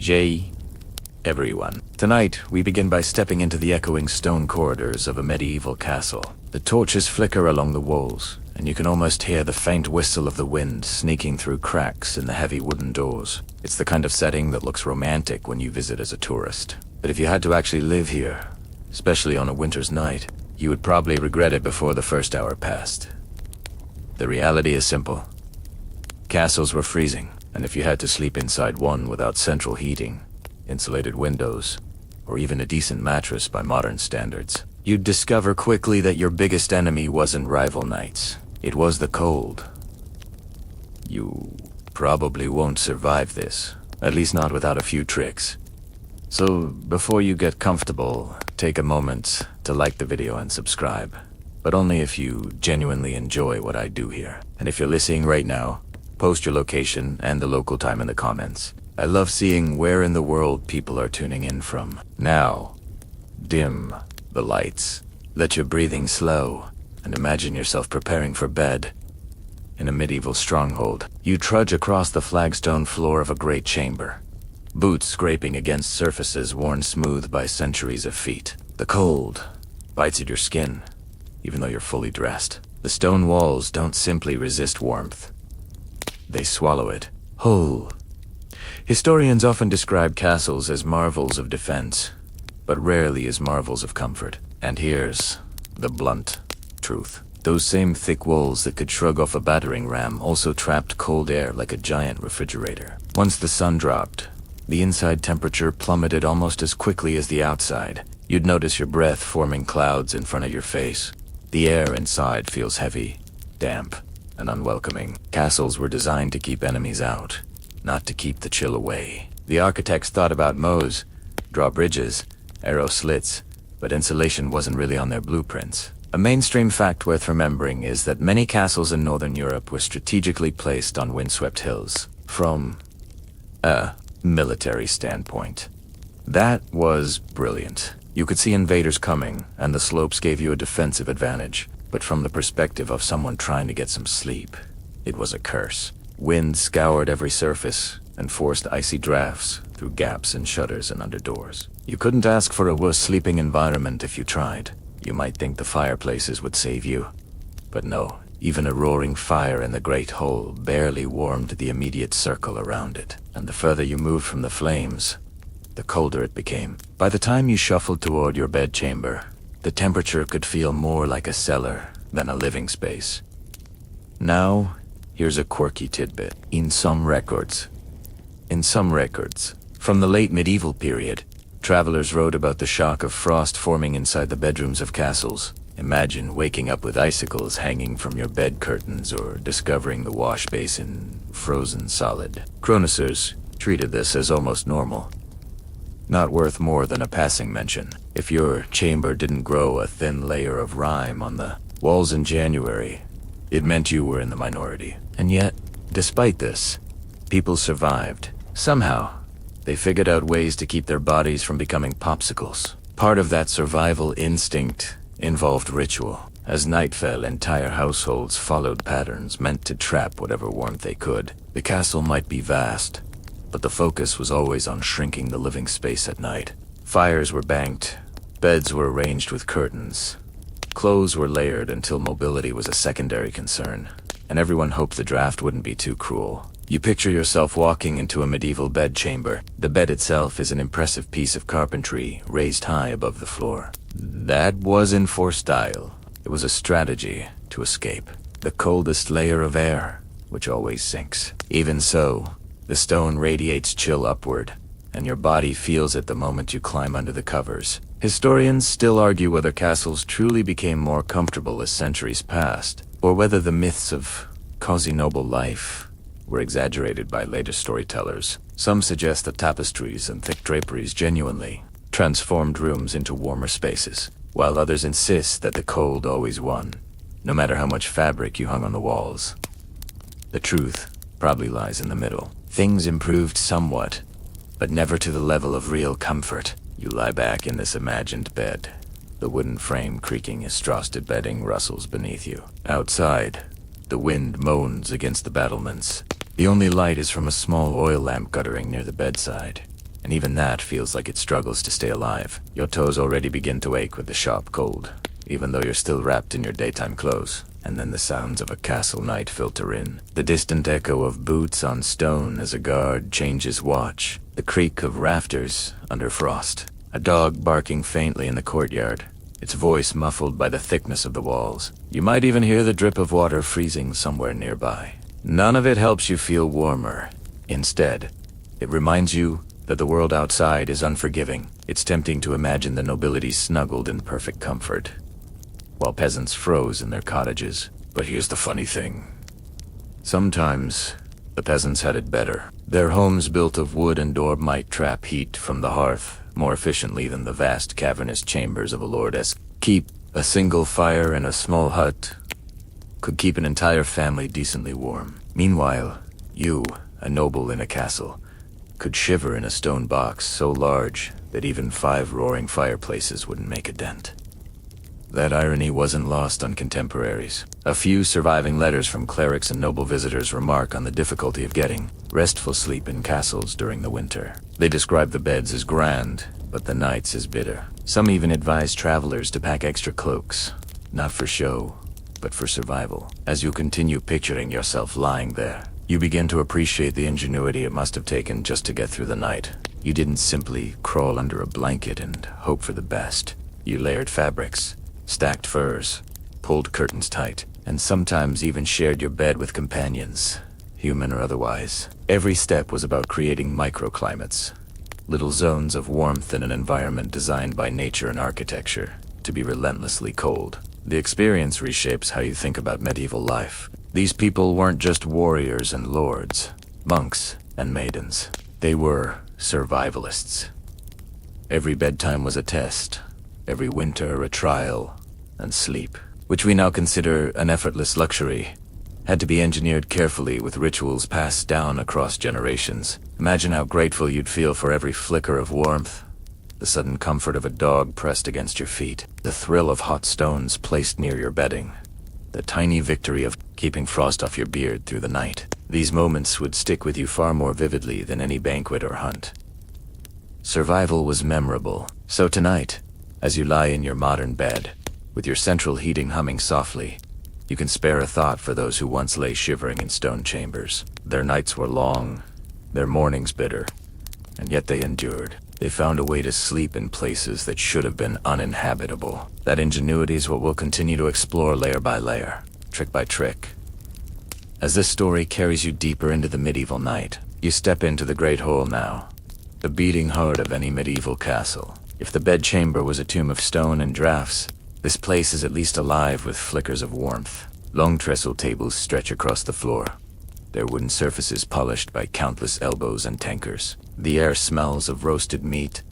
J. Everyone. Tonight, we begin by stepping into the echoing stone corridors of a medieval castle. The torches flicker along the walls, and you can almost hear the faint whistle of the wind sneaking through cracks in the heavy wooden doors. It's the kind of setting that looks romantic when you visit as a tourist. But if you had to actually live here, especially on a winter's night, you would probably regret it before the first hour passed. The reality is simple. Castles were freezing, and if you had to sleep inside one without central heating, insulated windows, or even a decent mattress by modern standards, you'd discover quickly that your biggest enemy wasn't rival knights. It was the cold. You probably won't survive this, at least not without a few tricks. So before you get comfortable, take a moment to like the video and subscribe. But only if you genuinely enjoy what I do here. And if you're listening right now, post your location and the local time in the comments. I love seeing where in the world people are tuning in from. Now, dim the lights. Let your breathing slow, and imagine yourself preparing for bed. In a medieval stronghold, you trudge across the flagstone floor of a great chamber, boots scraping against surfaces worn smooth by centuries of feet. The cold bites at your skin, even though you're fully dressed. The stone walls don't simply resist warmth. They swallow it whole. Historians often describe castles as marvels of defense, but rarely as marvels of comfort. And here's the blunt truth. Those same thick walls that could shrug off a battering ram also trapped cold air like a giant refrigerator. Once the sun dropped, the inside temperature plummeted almost as quickly as the outside. You'd notice your breath forming clouds in front of your face. The air inside feels heavy, damp, and unwelcoming. Castles were designed to keep enemies out, not to keep the chill away. The architects thought about moats, drawbridges, arrow slits, but insulation wasn't really on their blueprints. A mainstream fact worth remembering is that many castles in Northern Europe were strategically placed on windswept hills. From a military standpoint, that was brilliant. You could see invaders coming, and the slopes gave you a defensive advantage. But from the perspective of someone trying to get some sleep, it was a curse. Wind scoured every surface and forced icy drafts through gaps in shutters and under doors. You couldn't ask for a worse sleeping environment if you tried. You might think the fireplaces would save you, but no. Even a roaring fire in the great hole barely warmed the immediate circle around it. And the further you moved from the flames, the colder it became. By the time you shuffled toward your bedchamber, the temperature could feel more like a cellar than a living space. Now, here's a quirky tidbit. In some records, from the late medieval period, travelers wrote about the shock of frost forming inside the bedrooms of castles. Imagine waking up with icicles hanging from your bed curtains or discovering the wash basin frozen solid. Chroniclers treated this as almost normal, not worth more than a passing mention. If your chamber didn't grow a thin layer of rime on the walls in January, it meant you were in the minority. And yet, despite this, people survived. Somehow, they figured out ways to keep their bodies from becoming popsicles. Part of that survival instinct involved ritual. As night fell, entire households followed patterns meant to trap whatever warmth they could. The castle might be vast, but the focus was always on shrinking the living space at night. Fires were banked, beds were arranged with curtains, clothes were layered until mobility was a secondary concern, and everyone hoped the draft wouldn't be too cruel. You picture yourself walking into a medieval bedchamber. The bed itself is an impressive piece of carpentry raised high above the floor. That wasn't for style. It was a strategy to escape the coldest layer of air, which always sinks. Even so, the stone radiates chill upward, and your body feels it the moment you climb under the covers. Historians still argue whether castles truly became more comfortable as centuries passed, or whether the myths of cozy noble life were exaggerated by later storytellers. Some suggest that tapestries and thick draperies genuinely transformed rooms into warmer spaces, while others insist that the cold always won, no matter how much fabric you hung on the walls. The truth probably lies in the middle. Things improved somewhat, but never to the level of real comfort. You lie back in this imagined bed, the wooden frame creaking as frosted bedding rustles beneath you. Outside, the wind moans against the battlements. The only light is from a small oil lamp guttering near the bedside, and even that feels like it struggles to stay alive. Your toes already begin to ache with the sharp cold, even though you're still wrapped in your daytime clothes. And then the sounds of a castle night filter in. The distant echo of boots on stone as a guard changes watch. The creak of rafters under frost. A dog barking faintly in the courtyard, its voice muffled by the thickness of the walls. You might even hear the drip of water freezing somewhere nearby. None of it helps you feel warmer. Instead, it reminds you that the world outside is unforgiving. It's tempting to imagine the nobility snuggled in perfect comfort, while peasants froze in their cottages. But here's the funny thing. Sometimes, the peasants had it better. Their homes built of wood and door might trap heat from the hearth more efficiently than the vast cavernous chambers of a lordess. Keep a single fire in a small hut could keep an entire family decently warm. Meanwhile, you, a noble in a castle, could shiver in a stone box so large that even 5 roaring fireplaces wouldn't make a dent. That irony wasn't lost on contemporaries. A few surviving letters from clerics and noble visitors remark on the difficulty of getting restful sleep in castles during the winter. They describe the beds as grand, but the nights as bitter. Some even advise travelers to pack extra cloaks, not for show, but for survival. As you continue picturing yourself lying there, you begin to appreciate the ingenuity it must have taken just to get through the night. You didn't simply crawl under a blanket and hope for the best. You layered fabrics, stacked furs, pulled curtains tight, and sometimes even shared your bed with companions, human or otherwise. Every step was about creating microclimates, little zones of warmth in an environment designed by nature and architecture to be relentlessly cold. The experience reshapes how you think about medieval life. These people weren't just warriors and lords, monks and maidens. They were survivalists. Every bedtime was a test, every winter a trial, and sleep, which we now consider an effortless luxury, had to be engineered carefully with rituals passed down across generations. Imagine how grateful you'd feel for every flicker of warmth, the sudden comfort of a dog pressed against your feet, the thrill of hot stones placed near your bedding, the tiny victory of keeping frost off your beard through the night. These moments would stick with you far more vividly than any banquet or hunt. Survival was memorable. So tonight, as you lie in your modern bed, with your central heating humming softly, you can spare a thought for those who once lay shivering in stone chambers. Their nights were long, their mornings bitter, and yet they endured. They found a way to sleep in places that should have been uninhabitable. That ingenuity is what we'll continue to explore layer by layer, trick by trick. As this story carries you deeper into the medieval night, you step into the Great Hall now, the beating heart of any medieval castle. If the bedchamber was a tomb of stone and draughts, this place is at least alive with flickers of warmth. Long trestle tables stretch across the floor, their wooden surfaces polished by countless elbows and tankers. The air smells of roasted meat,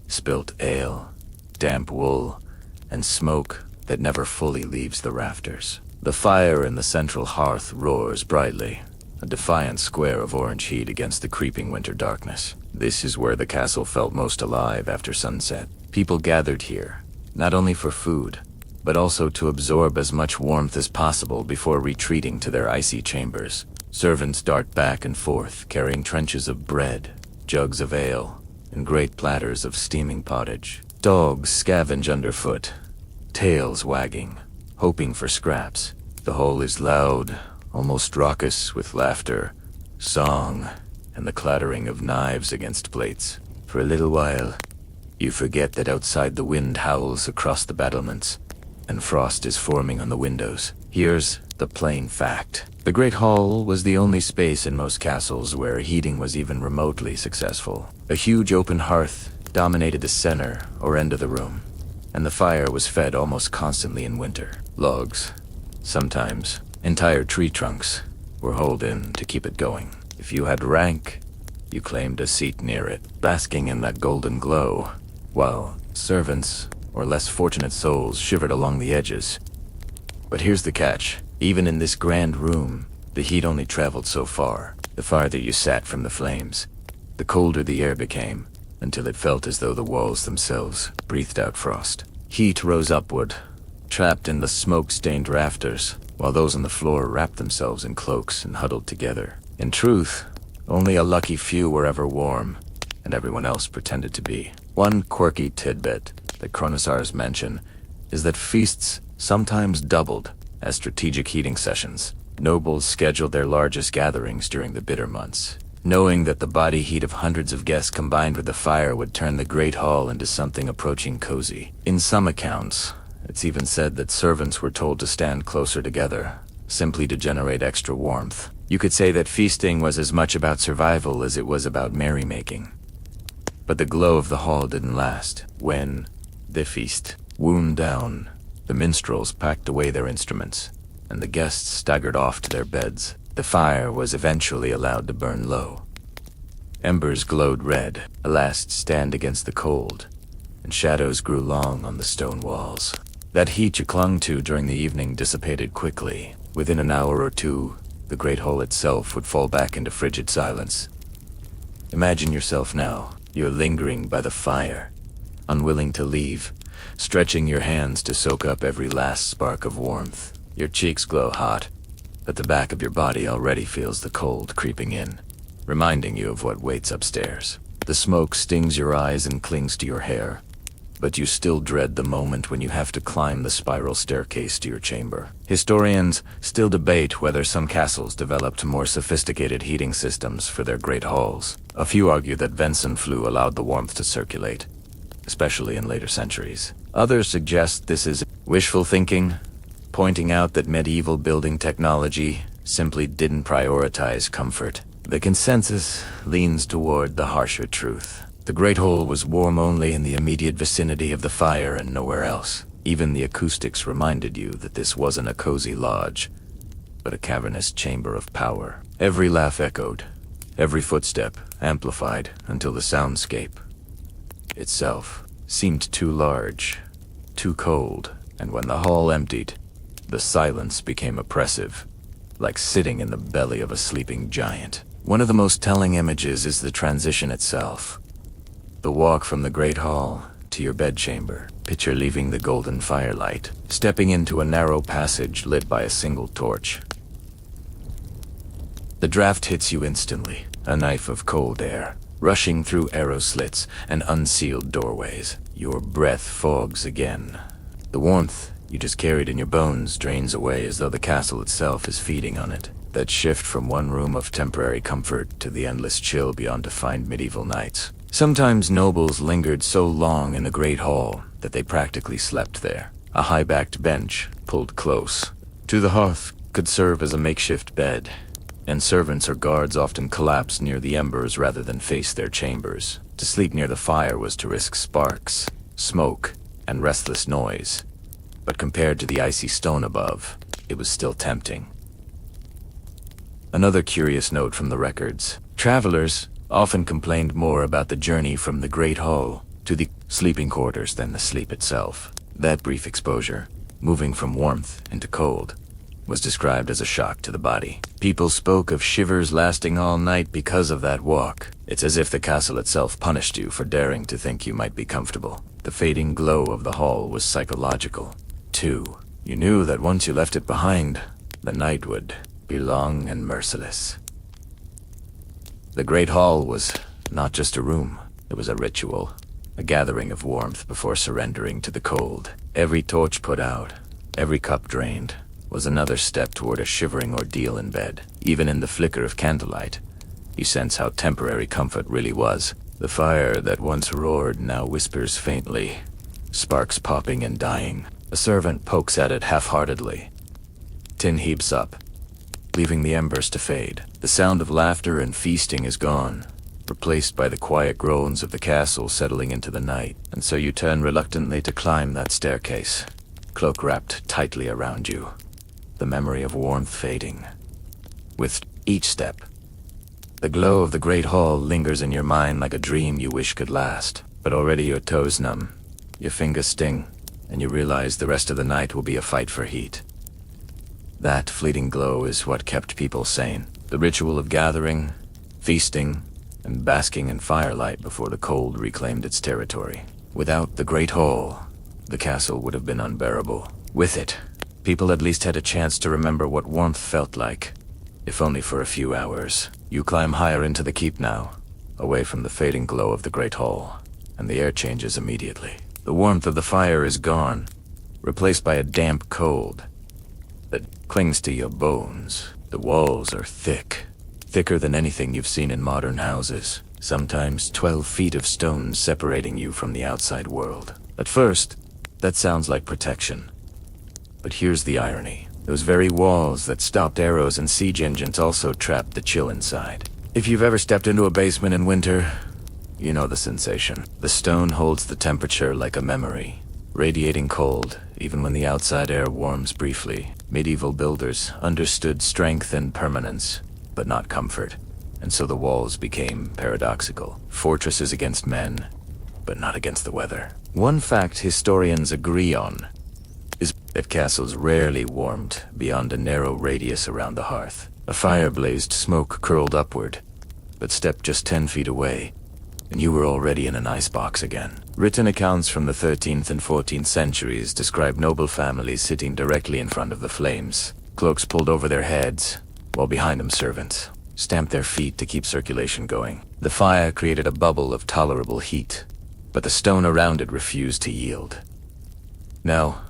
spilt ale, damp wool, and smoke that never fully leaves the rafters. The fire in the central hearth roars brightly, a defiant square of orange heat against the creeping winter darkness. This is where the castle felt most alive after sunset. People gathered here, not only for food, but also to absorb as much warmth as possible before retreating to their icy chambers. Servants dart back and forth, carrying trenchers of bread, jugs of ale, and great platters of steaming pottage. Dogs scavenge underfoot, tails wagging, hoping for scraps. The hall is loud, almost raucous with laughter, song, and the clattering of knives against plates. For a little while, you forget that outside the wind howls across the battlements, and frost is forming on the windows. Here's the plain fact. The Great Hall was the only space in most castles where heating was even remotely successful. A huge open hearth dominated the center or end of the room, and the fire was fed almost constantly in winter. Logs, sometimes entire tree trunks, were hauled in to keep it going. If you had rank, you claimed a seat near it, basking in that golden glow, while servants or less fortunate souls shivered along the edges. But here's the catch. Even in this grand room, the heat only traveled so far. The farther you sat from the flames, the colder the air became, until it felt as though the walls themselves breathed out frost. Heat rose upward, trapped in the smoke-stained rafters, while those on the floor wrapped themselves in cloaks and huddled together. In truth, only a lucky few were ever warm, and everyone else pretended to be. One quirky tidbit that chronosaurs mention is that feasts sometimes doubled as strategic heating sessions. Nobles scheduled their largest gatherings during the bitter months, knowing that the body heat of hundreds of guests combined with the fire would turn the great hall into something approaching cozy. In some accounts, it's even said that servants were told to stand closer together, simply to generate extra warmth. You could say that feasting was as much about survival as it was about merrymaking. But the glow of the hall didn't last. When the feast wound down, the minstrels packed away their instruments, and the guests staggered off to their beds. The fire was eventually allowed to burn low. Embers glowed red, a last stand against the cold, and shadows grew long on the stone walls. That heat you clung to during the evening dissipated quickly. Within an hour or two, the great hall itself would fall back into frigid silence. Imagine yourself now. You're lingering by the fire, unwilling to leave, stretching your hands to soak up every last spark of warmth. Your cheeks glow hot, but the back of your body already feels the cold creeping in, reminding you of what waits upstairs. The smoke stings your eyes and clings to your hair, but you still dread the moment when you have to climb the spiral staircase to your chamber. Historians still debate whether some castles developed more sophisticated heating systems for their great halls. A few argue that vents and flue allowed the warmth to circulate, especially in later centuries. Others suggest this is wishful thinking, pointing out that medieval building technology simply didn't prioritize comfort. The consensus leans toward the harsher truth. The Great Hall was warm only in the immediate vicinity of the fire and nowhere else. Even the acoustics reminded you that this wasn't a cozy lodge, but a cavernous chamber of power. Every laugh echoed, every footstep amplified until the soundscape itself seemed too large, too cold, and when the hall emptied, the silence became oppressive, like sitting in the belly of a sleeping giant. One of the most telling images is the transition itself. The walk from the great hall to your bedchamber. Picture leaving the golden firelight, stepping into a narrow passage lit by a single torch. The draft hits you instantly, a knife of cold air, rushing through arrow slits and unsealed doorways. Your breath fogs again. The warmth you just carried in your bones drains away as though the castle itself is feeding on it. That shift from one room of temporary comfort to the endless chill beyond defined medieval nights. Sometimes nobles lingered so long in the great hall that they practically slept there. A high-backed bench, pulled close to the hearth, could serve as a makeshift bed, and servants or guards often collapsed near the embers rather than face their chambers. To sleep near the fire was to risk sparks, smoke, and restless noise, but compared to the icy stone above, it was still tempting. Another curious note from the records. Travelers often complained more about the journey from the Great Hall to the sleeping quarters than the sleep itself. That brief exposure, moving from warmth into cold, was described as a shock to the body. People spoke of shivers lasting all night because of that walk. It's as if the castle itself punished you for daring to think you might be comfortable. The fading glow of the hall was psychological, too. You knew that once you left it behind, the night would be long and merciless. The Great Hall was not just a room, it was a ritual, a gathering of warmth before surrendering to the cold. Every torch put out, every cup drained, was another step toward a shivering ordeal in bed. Even in the flicker of candlelight, you sense how temporary comfort really was. The fire that once roared now whispers faintly, sparks popping and dying. A servant pokes at it half-heartedly. Tin heaps up, leaving the embers to fade. The sound of laughter and feasting is gone, replaced by the quiet groans of the castle settling into the night. And so you turn reluctantly to climb that staircase, cloak wrapped tightly around you, the memory of warmth fading. With each step, the glow of the great hall lingers in your mind like a dream you wish could last. But already your toes numb, your fingers sting, and you realize the rest of the night will be a fight for heat. That fleeting glow is what kept people sane. The ritual of gathering, feasting, and basking in firelight before the cold reclaimed its territory. Without the great hall, the castle would have been unbearable. With it, people at least had a chance to remember what warmth felt like, if only for a few hours. You climb higher into the keep now, away from the fading glow of the great hall, and the air changes immediately. The warmth of the fire is gone, replaced by a damp cold that clings to your bones. The walls are thick, thicker than anything you've seen in modern houses, sometimes 12 feet of stone separating you from the outside world. At first, that sounds like protection. But here's the irony. Those very walls that stopped arrows and siege engines also trapped the chill inside. If you've ever stepped into a basement in winter, you know the sensation. The stone holds the temperature like a memory, radiating cold even when the outside air warms briefly. Medieval builders understood strength and permanence, but not comfort. And so the walls became paradoxical. Fortresses against men, but not against the weather. One fact historians agree on is that castles rarely warmed beyond a narrow radius around the hearth. A fire blazed, smoke curled upward, but step just 10 feet away, and you were already in an icebox again. Written accounts from the 13th and 14th centuries describe noble families sitting directly in front of the flames, cloaks pulled over their heads, while behind them servants stamped their feet to keep circulation going. The fire created a bubble of tolerable heat, but the stone around it refused to yield. Now,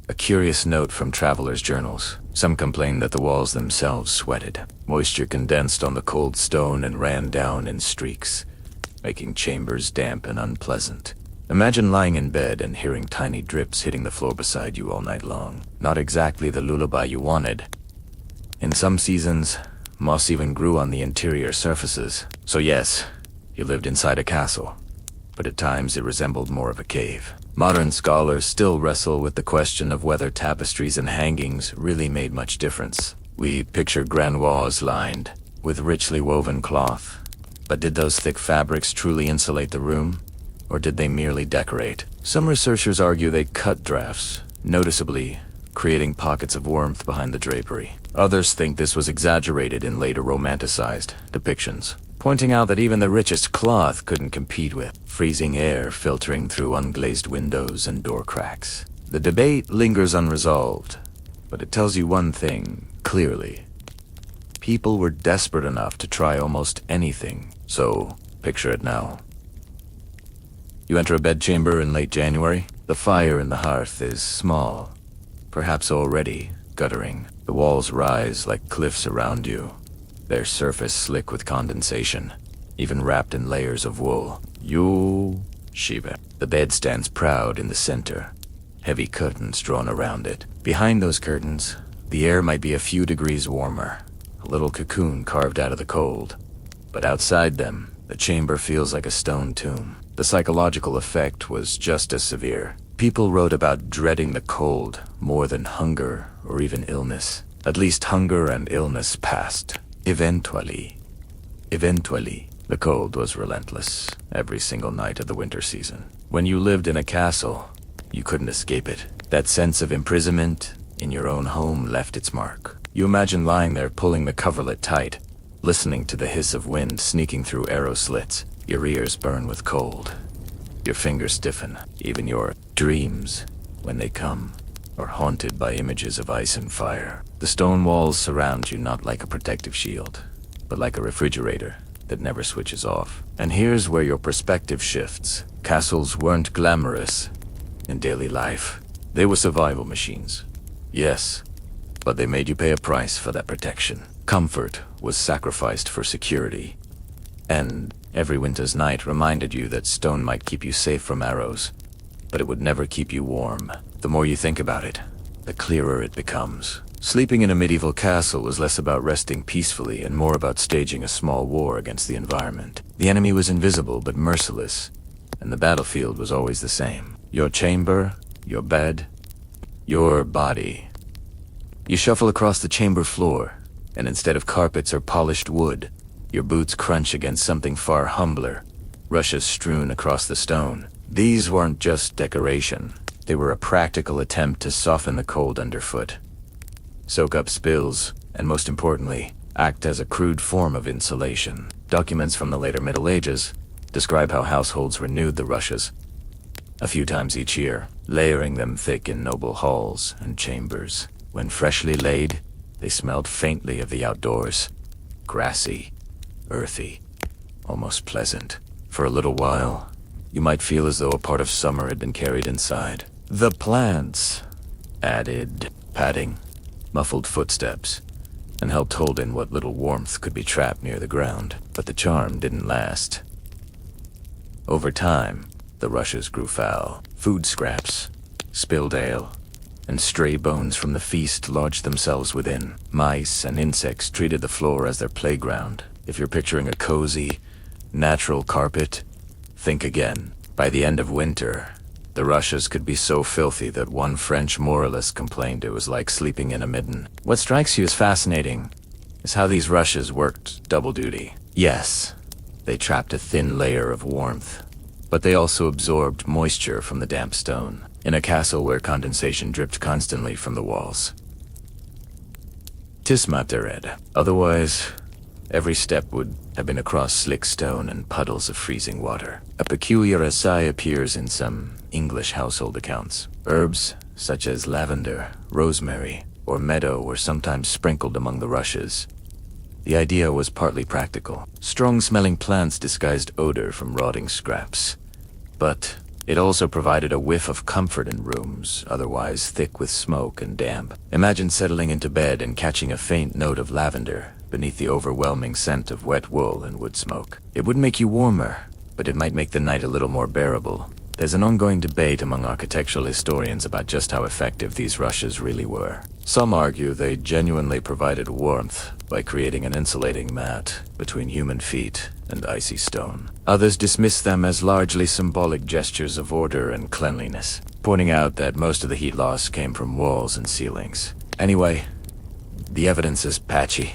a curious note from travelers' journals. Some complained that the walls themselves sweated. Moisture condensed on the cold stone and ran down in streaks, making chambers damp and unpleasant. Imagine lying in bed and hearing tiny drips hitting the floor beside you all night long. Not exactly the lullaby you wanted. In some seasons, moss even grew on the interior surfaces. So yes, you lived inside a castle, but at times it resembled more of a cave. Modern scholars still wrestle with the question of whether tapestries and hangings really made much difference. We picture granoirs lined with richly woven cloth, but did those thick fabrics truly insulate the room, or did they merely decorate? Some researchers argue they cut drafts, noticeably creating pockets of warmth behind the drapery. Others think this was exaggerated in later romanticized depictions, pointing out that even the richest cloth couldn't compete with freezing air filtering through unglazed windows and door cracks. The debate lingers unresolved, but it tells you one thing clearly. People were desperate enough to try almost anything, so picture it now. You enter a bedchamber in late January. The fire in the hearth is small, perhaps already guttering. The walls rise like cliffs around you, their surface slick with condensation, even wrapped in layers of wool. You Shiva. The bed stands proud in the center, heavy curtains drawn around it. Behind those curtains, the air might be a few degrees warmer, a little cocoon carved out of the cold. But outside them, the chamber feels like a stone tomb. The psychological effect was just as severe. People wrote about dreading the cold more than hunger or even illness. At least hunger and illness passed. Eventually, the cold was relentless every single night of the winter season. When you lived in a castle, you couldn't escape it. That sense of imprisonment in your own home left its mark. You imagine lying there pulling the coverlet tight, listening to the hiss of wind sneaking through arrow slits. Your ears burn with cold. Your fingers stiffen. Even your dreams, when they come, are haunted by images of ice and fire. The stone walls surround you not like a protective shield, but like a refrigerator that never switches off. And here's where your perspective shifts. Castles weren't glamorous in daily life. They were survival machines. Yes, but they made you pay a price for that protection. Comfort was sacrificed for security. And every winter's night reminded you that stone might keep you safe from arrows, but it would never keep you warm. The more you think about it, the clearer it becomes. Sleeping in a medieval castle was less about resting peacefully and more about staging a small war against the environment. The enemy was invisible but merciless, and the battlefield was always the same. Your chamber, your bed, your body. You shuffle across the chamber floor, and instead of carpets or polished wood, your boots crunch against something far humbler, rushes strewn across the stone. These weren't just decoration. They were a practical attempt to soften the cold underfoot, soak up spills, and most importantly, act as a crude form of insulation. Documents from the later Middle Ages describe how households renewed the rushes a few times each year, layering them thick in noble halls and chambers. When freshly laid, they smelled faintly of the outdoors, grassy, earthy. almost pleasant. For a little while, you might feel as though a part of summer had been carried inside. The plants added padding, muffled footsteps, and helped hold in what little warmth could be trapped near the ground. But the charm didn't last. Over time, the rushes grew foul. Food scraps, spilled ale, and stray bones from the feast lodged themselves within. Mice and insects treated the floor as their playground. If you're picturing a cozy, natural carpet, think again. By the end of winter, the rushes could be so filthy that one French moralist complained it was like sleeping in a midden. What strikes you as fascinating is how these rushes worked double duty. Yes, they trapped a thin layer of warmth, but they also absorbed moisture from the damp stone. In a castle where condensation dripped constantly from the walls. Tismatered. Otherwise, every step would have been across slick stone and puddles of freezing water. A peculiar assay appears in some English household accounts. Herbs such as lavender, rosemary, or meadow were sometimes sprinkled among the rushes. The idea was partly practical. Strong-smelling plants disguised odor from rotting scraps, but it also provided a whiff of comfort in rooms otherwise thick with smoke and damp. Imagine settling into bed and catching a faint note of lavender beneath the overwhelming scent of wet wool and wood smoke. It wouldn't make you warmer, but it might make the night a little more bearable. There's an ongoing debate among architectural historians about just how effective these rushes really were. Some argue they genuinely provided warmth by creating an insulating mat between human feet and icy stone. Others dismiss them as largely symbolic gestures of order and cleanliness, pointing out that most of the heat loss came from walls and ceilings. Anyway, the evidence is patchy,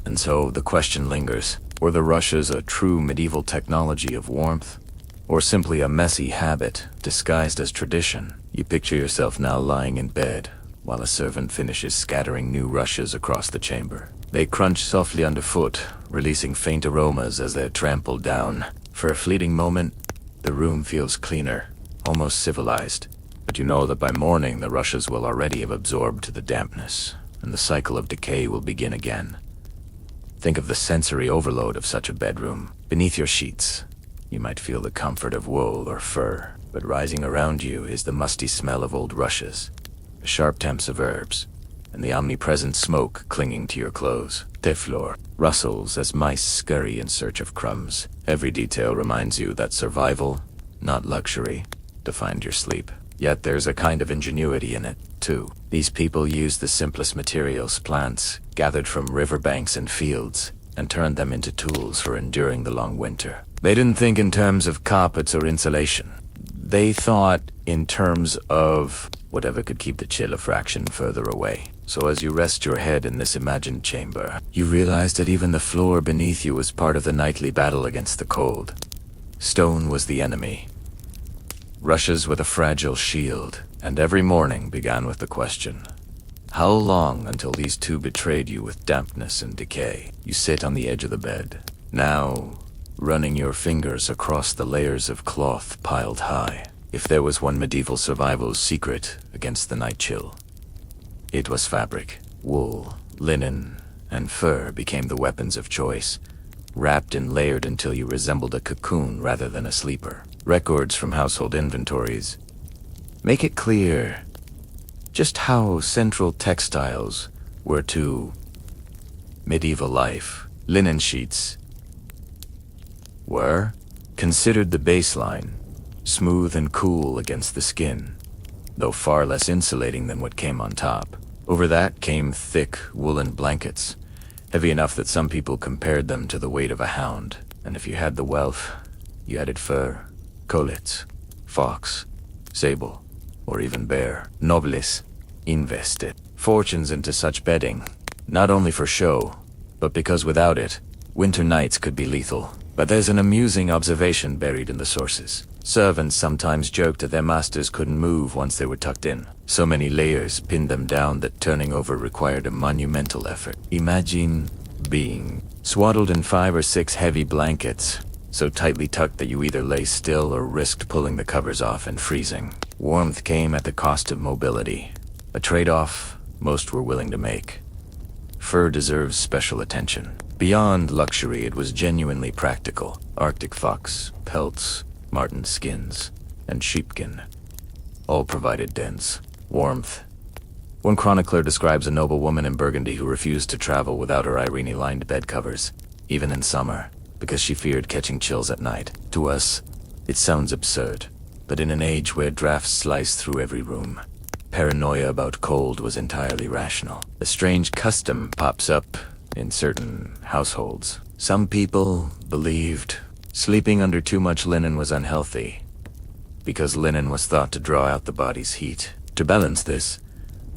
and so the question lingers. Were the rushes a true medieval technology of warmth, or simply a messy habit disguised as tradition? You picture yourself now lying in bed while a servant finishes scattering new rushes across the chamber. They crunch softly underfoot, releasing faint aromas as they're trampled down. For a fleeting moment, the room feels cleaner, almost civilized. But you know that by morning the rushes will already have absorbed the dampness, and the cycle of decay will begin again. Think of the sensory overload of such a bedroom. Beneath your sheets, you might feel the comfort of wool or fur, but rising around you is the musty smell of old rushes, the sharp temps of herbs, and the omnipresent smoke clinging to your clothes. The floor rustles as mice scurry in search of crumbs. Every detail reminds you that survival, not luxury, defined your sleep. Yet there's a kind of ingenuity in it, too. These people used the simplest materials, plants, gathered from riverbanks and fields, and turned them into tools for enduring the long winter. They didn't think in terms of carpets or insulation. They thought in terms of whatever could keep the chill a fraction further away. So as you rest your head in this imagined chamber, you realize that even the floor beneath you was part of the nightly battle against the cold. Stone was the enemy. Rushes were the fragile shield, and every morning began with the question, how long until these two betrayed you with dampness and decay? You sit on the edge of the bed, now running your fingers across the layers of cloth piled high. If there was one medieval survival's secret against the night chill, it was fabric. Wool, linen, and fur became the weapons of choice, wrapped and layered until you resembled a cocoon rather than a sleeper. Records from household inventories make it clear just how central textiles were to medieval life. Linen sheets were considered the baseline, smooth and cool against the skin, though far less insulating than what came on top. Over that came thick woolen blankets, heavy enough that some people compared them to the weight of a hound. And if you had the wealth, you added fur, collets, fox, sable, or even bear. Nobles invested fortunes into such bedding, not only for show, but because without it, winter nights could be lethal. But there's an amusing observation buried in the sources. Servants sometimes joked that their masters couldn't move once they were tucked in. So many layers pinned them down that turning over required a monumental effort. Imagine being swaddled in 5 or 6 heavy blankets, so tightly tucked that you either lay still or risked pulling the covers off and freezing. Warmth came at the cost of mobility, a trade-off most were willing to make. Fur deserves special attention. Beyond luxury, it was genuinely practical. Arctic fox, pelts, marten skins, and sheepskin all provided dense warmth. One chronicler describes a noble woman in Burgundy who refused to travel without her irene-lined bed covers, even in summer, because she feared catching chills at night. To us, it sounds absurd, but in an age where drafts sliced through every room, paranoia about cold was entirely rational. A strange custom pops up in certain households. Some people believed sleeping under too much linen was unhealthy, because linen was thought to draw out the body's heat. To balance this,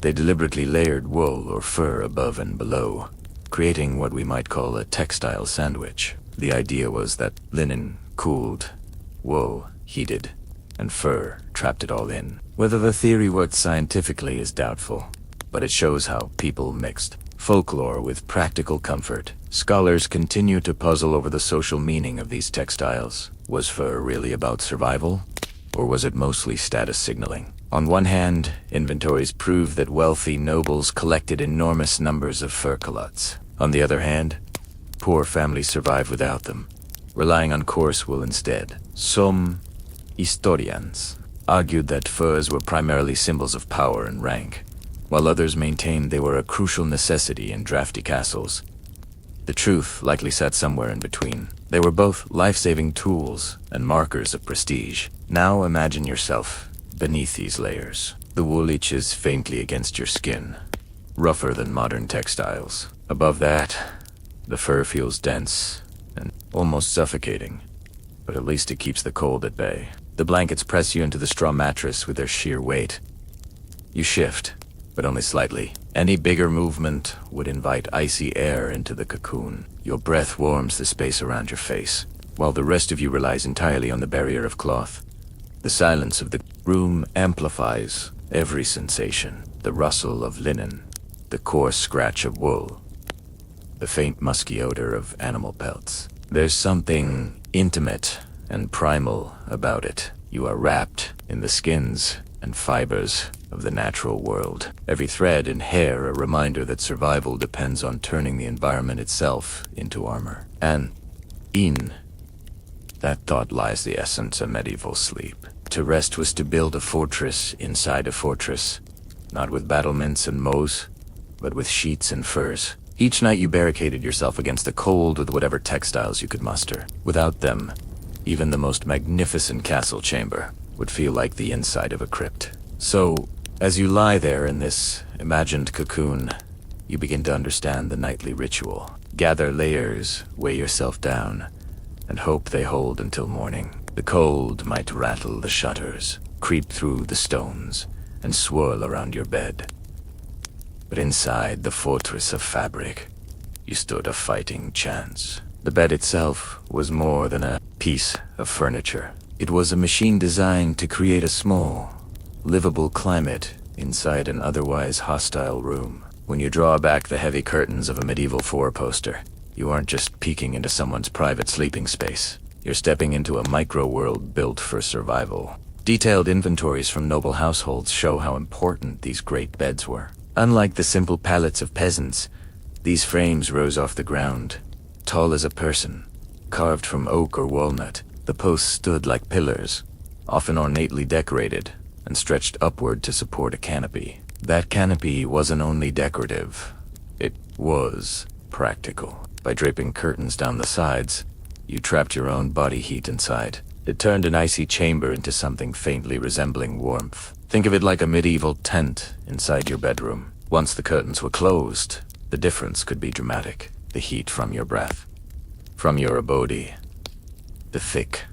they deliberately layered wool or fur above and below, creating what we might call a textile sandwich. The idea was that linen cooled, wool heated, and fur trapped it all in. Whether the theory worked scientifically is doubtful, but it shows how people mixed folklore with practical comfort. Scholars continue to puzzle over the social meaning of these textiles. Was fur really about survival, or was it mostly status signaling? On one hand, inventories prove that wealthy nobles collected enormous numbers of fur culottes. On the other hand, poor families survived without them, relying on coarse wool instead. Some historians argued that furs were primarily symbols of power and rank, while others maintained they were a crucial necessity in drafty castles. The truth likely sat somewhere in between. They were both life-saving tools and markers of prestige. Now imagine yourself beneath these layers. The wool itches faintly against your skin, rougher than modern textiles. Above that, the fur feels dense and almost suffocating, but at least it keeps the cold at bay. The blankets press you into the straw mattress with their sheer weight. You shift, but only slightly. Any bigger movement would invite icy air into the cocoon. Your breath warms the space around your face, while the rest of you relies entirely on the barrier of cloth. The silence of the room amplifies every sensation. The rustle of linen, the coarse scratch of wool, the faint musky odor of animal pelts. There's something intimate and primal about it. You are wrapped in the skins and fibers of the natural world. Every thread and hair a reminder that survival depends on turning the environment itself into armor. And in that thought lies the essence of medieval sleep. To rest was to build a fortress inside a fortress, not with battlements and moats, but with sheets and furs. Each night you barricaded yourself against the cold with whatever textiles you could muster. Without them, even the most magnificent castle chamber would feel like the inside of a crypt. So, as you lie there in this imagined cocoon, you begin to understand the nightly ritual. Gather layers, weigh yourself down, and hope they hold until morning. The cold might rattle the shutters, creep through the stones, and swirl around your bed. But inside the fortress of fabric, you stood a fighting chance. The bed itself was more than a piece of furniture. It was a machine designed to create a small, livable climate inside an otherwise hostile room. When you draw back the heavy curtains of a medieval four-poster, you aren't just peeking into someone's private sleeping space. You're stepping into a micro-world built for survival. Detailed inventories from noble households show how important these great beds were. Unlike the simple pallets of peasants, these frames rose off the ground, tall as a person, carved from oak or walnut. The posts stood like pillars, often ornately decorated, and stretched upward to support a canopy. That canopy wasn't only decorative, it was practical. By draping curtains down the sides, you trapped your own body heat inside. It turned an icy chamber into something faintly resembling warmth. Think of it like a medieval tent inside your bedroom. Once the curtains were closed, the difference could be dramatic. The heat from your breath, from your abode, the thick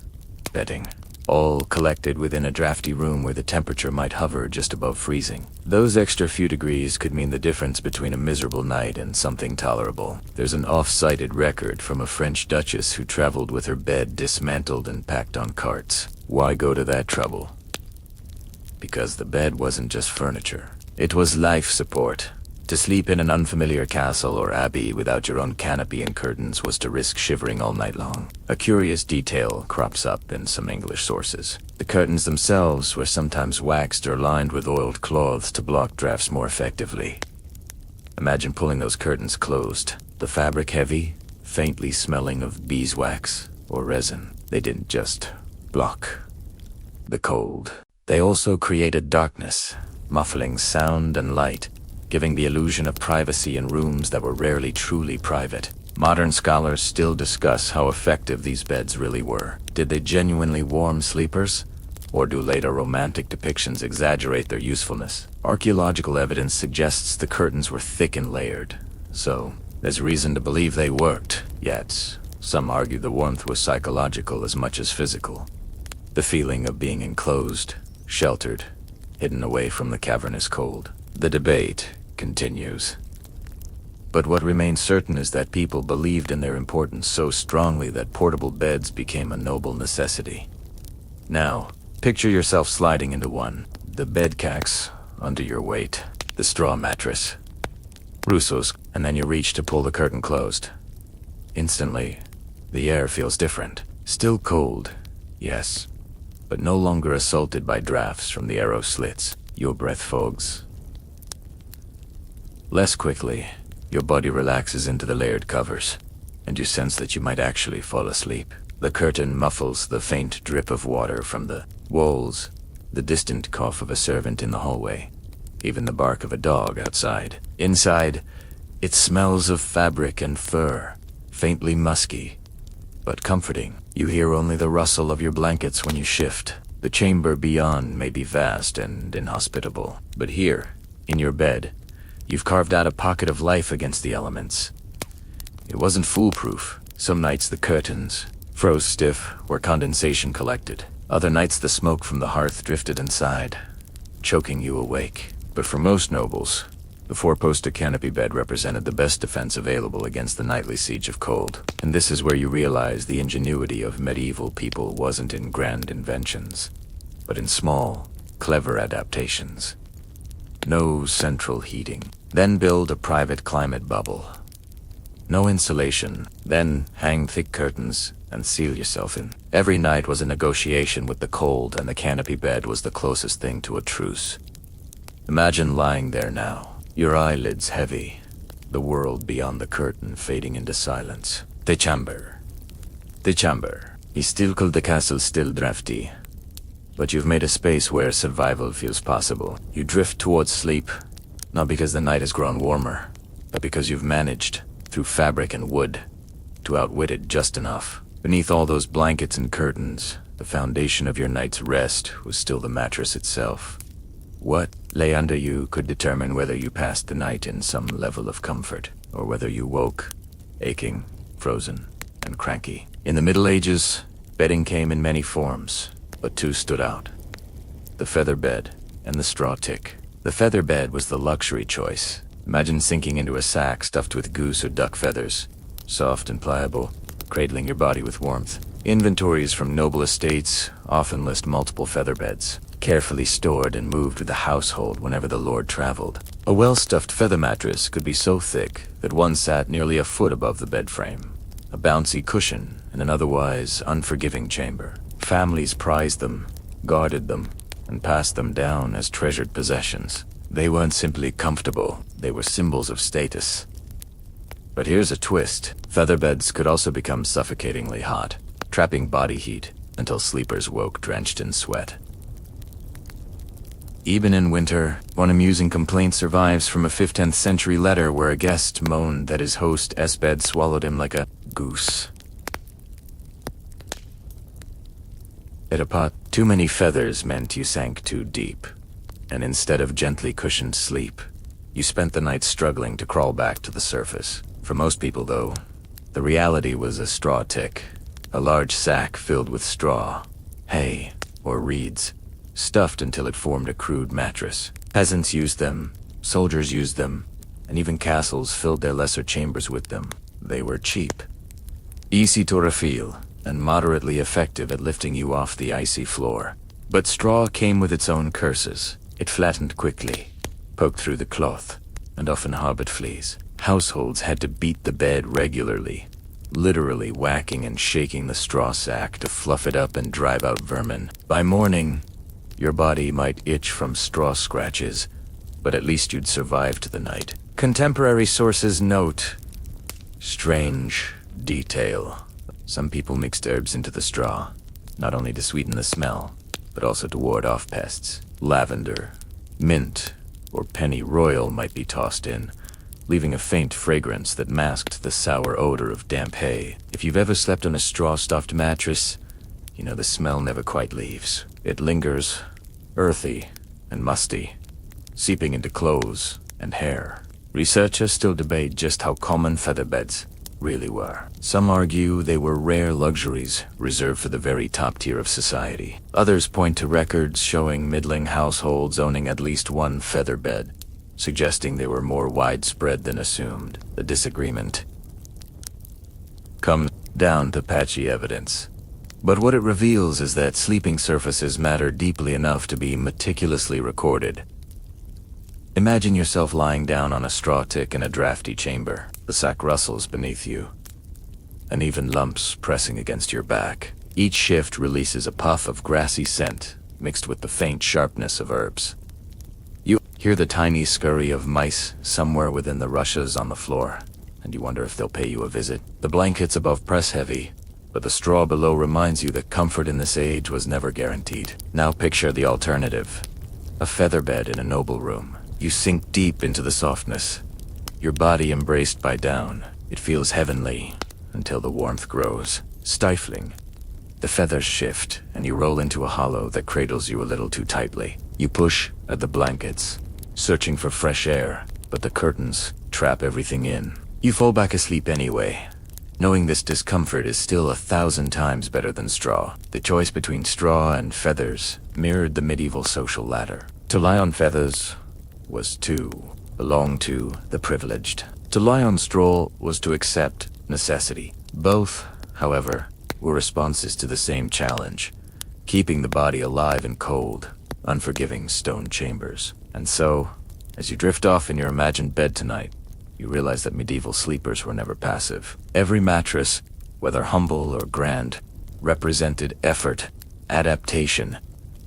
bedding, all collected within a drafty room where the temperature might hover just above freezing. Those extra few degrees could mean the difference between a miserable night and something tolerable. There's an off-cited record from a French duchess who traveled with her bed dismantled and packed on carts. Why go to that trouble? Because the bed wasn't just furniture. It was life support. To sleep in an unfamiliar castle or abbey without your own canopy and curtains was to risk shivering all night long. A curious detail crops up in some English sources. The curtains themselves were sometimes waxed or lined with oiled cloths to block drafts more effectively. Imagine pulling those curtains closed. The fabric heavy, faintly smelling of beeswax or resin. They didn't just block the cold. They also created darkness, muffling sound and light, giving the illusion of privacy in rooms that were rarely truly private. Modern scholars still discuss how effective these beds really were. Did they genuinely warm sleepers? Or do later romantic depictions exaggerate their usefulness? Archaeological evidence suggests the curtains were thick and layered, so there's reason to believe they worked. Yet, some argue the warmth was psychological as much as physical. The feeling of being enclosed, sheltered, hidden away from the cavernous cold. The debate continues. But what remains certain is that people believed in their importance so strongly that portable beds became a noble necessity. Now, picture yourself sliding into one. The bed cacks under your weight, the straw mattress, Rousseau's, and then you reach to pull the curtain closed. Instantly, the air feels different. Still cold, yes, but no longer assaulted by drafts from the arrow slits. Your breath fogs less quickly. Your body relaxes into the layered covers, and you sense that you might actually fall asleep. The curtain muffles the faint drip of water from the walls, the distant cough of a servant in the hallway, even the bark of a dog outside. Inside, it smells of fabric and fur, faintly musky, but comforting. You hear only the rustle of your blankets when you shift. The chamber beyond may be vast and inhospitable, but here, in your bed, you've carved out a pocket of life against the elements. It wasn't foolproof. Some nights the curtains froze stiff where condensation collected. Other nights the smoke from the hearth drifted inside, choking you awake. But for most nobles, the four-poster canopy bed represented the best defense available against the nightly siege of cold. And this is where you realize the ingenuity of medieval people wasn't in grand inventions, but in small, clever adaptations. No central heating. Then build a private climate bubble. No insulation. Then hang thick curtains and seal yourself in. Every night was a negotiation with the cold, and the canopy bed was the closest thing to a truce. Imagine lying there now, your eyelids heavy, the world beyond the curtain fading into silence. The chamber. Is still called the castle, still drafty. But you've made a space where survival feels possible. You drift towards sleep, not because the night has grown warmer, but because you've managed, through fabric and wood, to outwit it just enough. Beneath all those blankets and curtains, the foundation of your night's rest was still the mattress itself. What lay under you could determine whether you passed the night in some level of comfort, or whether you woke, aching, frozen, and cranky. In the Middle Ages, bedding came in many forms, but two stood out: the feather bed and the straw tick. The feather bed was the luxury choice. Imagine sinking into a sack stuffed with goose or duck feathers, soft and pliable, cradling your body with warmth. Inventories from noble estates often list multiple feather beds, carefully stored and moved with the household whenever the lord traveled. A well-stuffed feather mattress could be so thick that one sat nearly a foot above the bed frame, a bouncy cushion in an otherwise unforgiving chamber. Families prized them, guarded them, and passed them down as treasured possessions. They weren't simply comfortable, they were symbols of status. But here's a twist. Featherbeds could also become suffocatingly hot, trapping body heat until sleepers woke drenched in sweat. Even in winter, one amusing complaint survives from a 15th century letter where a guest moaned that his host's bed swallowed him like a goose. At a pot, too many feathers meant you sank too deep, and instead of gently cushioned sleep, you spent the night struggling to crawl back to the surface. For most people, though, the reality was a straw tick, a large sack filled with straw, hay, or reeds, stuffed until it formed a crude mattress. Peasants used them, soldiers used them, and even castles filled their lesser chambers with them. They were cheap, easy to refill, and moderately effective at lifting you off the icy floor. But straw came with its own curses. It flattened quickly, poked through the cloth, and often harbored fleas. Households had to beat the bed regularly, literally whacking and shaking the straw sack to fluff it up and drive out vermin. By morning, your body might itch from straw scratches, but at least you'd survived the night. Contemporary sources note strange detail. Some people mixed herbs into the straw, not only to sweeten the smell, but also to ward off pests. Lavender, mint, or pennyroyal might be tossed in, leaving a faint fragrance that masked the sour odor of damp hay. If you've ever slept on a straw-stuffed mattress, you know the smell never quite leaves. It lingers, earthy and musty, seeping into clothes and hair. Researchers still debate just how common featherbeds really were. Some argue they were rare luxuries reserved for the very top tier of society. Others point to records showing middling households owning at least one featherbed, suggesting they were more widespread than assumed. The disagreement comes down to patchy evidence. But what it reveals is that sleeping surfaces matter deeply enough to be meticulously recorded. Imagine yourself lying down on a straw tick in a drafty chamber. The sack rustles beneath you, uneven lumps pressing against your back. Each shift releases a puff of grassy scent mixed with the faint sharpness of herbs. You hear the tiny scurry of mice somewhere within the rushes on the floor, and you wonder if they'll pay you a visit. The blankets above press heavy, but the straw below reminds you that comfort in this age was never guaranteed. Now picture the alternative. A featherbed in a noble room. You sink deep into the softness, your body embraced by down. It feels heavenly until the warmth grows, stifling. The feathers shift, and you roll into a hollow that cradles you a little too tightly. You push at the blankets, searching for fresh air, but the curtains trap everything in. You fall back asleep anyway, knowing this discomfort is still 1,000 times better than straw. The choice between straw and feathers mirrored the medieval social ladder. To lie on feathers was to belong to the privileged. To lie on straw was to accept necessity. Both, however, were responses to the same challenge, keeping the body alive in cold, unforgiving stone chambers. And so, as you drift off in your imagined bed tonight, you realize that medieval sleepers were never passive. Every mattress, whether humble or grand, represented effort, adaptation,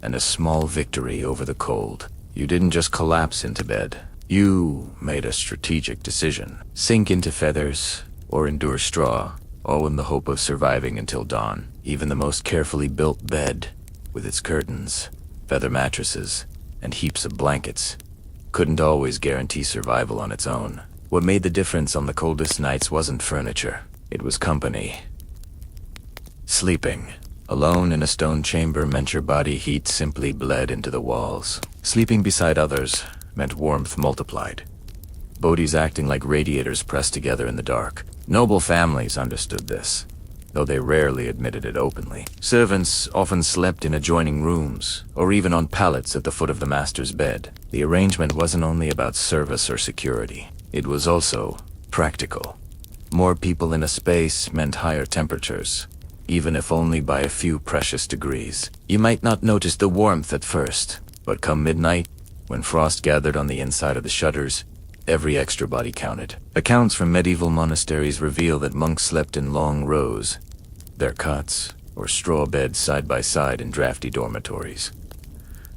and a small victory over the cold. You didn't just collapse into bed. You made a strategic decision. Sink into feathers or endure straw, all in the hope of surviving until dawn. Even the most carefully built bed, with its curtains, feather mattresses, and heaps of blankets, couldn't always guarantee survival on its own. What made the difference on the coldest nights wasn't furniture. It was company. Sleeping alone in a stone chamber meant your body heat simply bled into the walls. Sleeping beside others meant warmth multiplied, bodies acting like radiators pressed together in the dark. Noble families understood this, though they rarely admitted it openly. Servants often slept in adjoining rooms, or even on pallets at the foot of the master's bed. The arrangement wasn't only about service or security, it was also practical. More people in a space meant higher temperatures, even if only by a few precious degrees. You might not notice the warmth at first, but come midnight, when frost gathered on the inside of the shutters, every extra body counted. Accounts from medieval monasteries reveal that monks slept in long rows, their cots or straw beds side by side in drafty dormitories.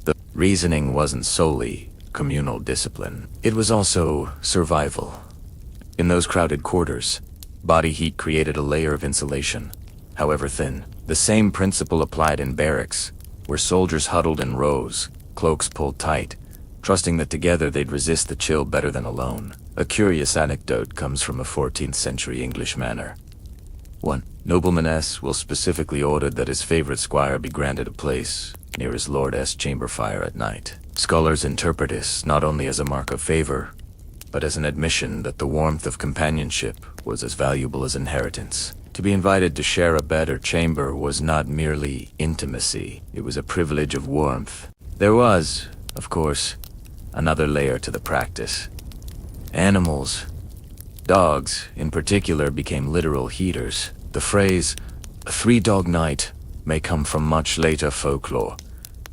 The reasoning wasn't solely communal discipline. It was also survival. In those crowded quarters, body heat created a layer of insulation, however thin. The same principle applied in barracks, where soldiers huddled in rows, cloaks pulled tight, trusting that together they'd resist the chill better than alone. A curious anecdote comes from a 14th century English manor. One noblemaness will specifically order that his favorite squire be granted a place near his lord's chamber fire at night. Scholars interpret this not only as a mark of favor, but as an admission that the warmth of companionship was as valuable as inheritance. To be invited to share a bed or chamber was not merely intimacy, it was a privilege of warmth. There was, of course, another layer to the practice. Animals, dogs in particular, became literal heaters. The phrase, a three-dog night, may come from much later folklore,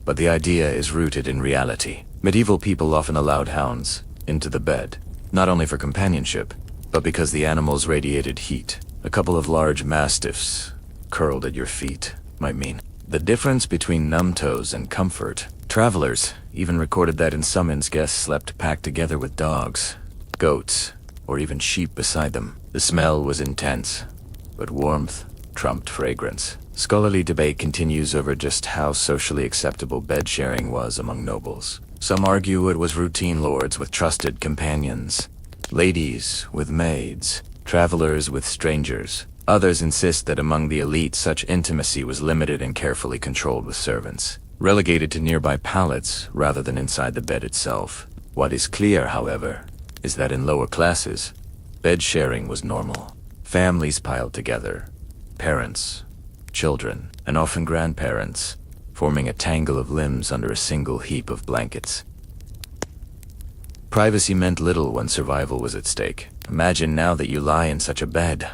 but the idea is rooted in reality. Medieval people often allowed hounds into the bed, not only for companionship, but because the animals radiated heat. A couple of large mastiffs curled at your feet might mean the difference between numbtoes and comfort. Travelers even recorded that in some inns guests slept packed together with dogs, goats, or even sheep beside them. The smell was intense, but warmth trumped fragrance. Scholarly debate continues over just how socially acceptable bed sharing was among nobles. Some argue it was routine, lords with trusted companions, ladies with maids, travelers with strangers. Others insist that among the elite such intimacy was limited and carefully controlled with servants, relegated to nearby pallets rather than inside the bed itself. What is clear, however, is that in lower classes, bed sharing was normal. Families piled together, parents, children, and often grandparents, forming a tangle of limbs under a single heap of blankets. Privacy meant little when survival was at stake. Imagine now that you lie in such a bed,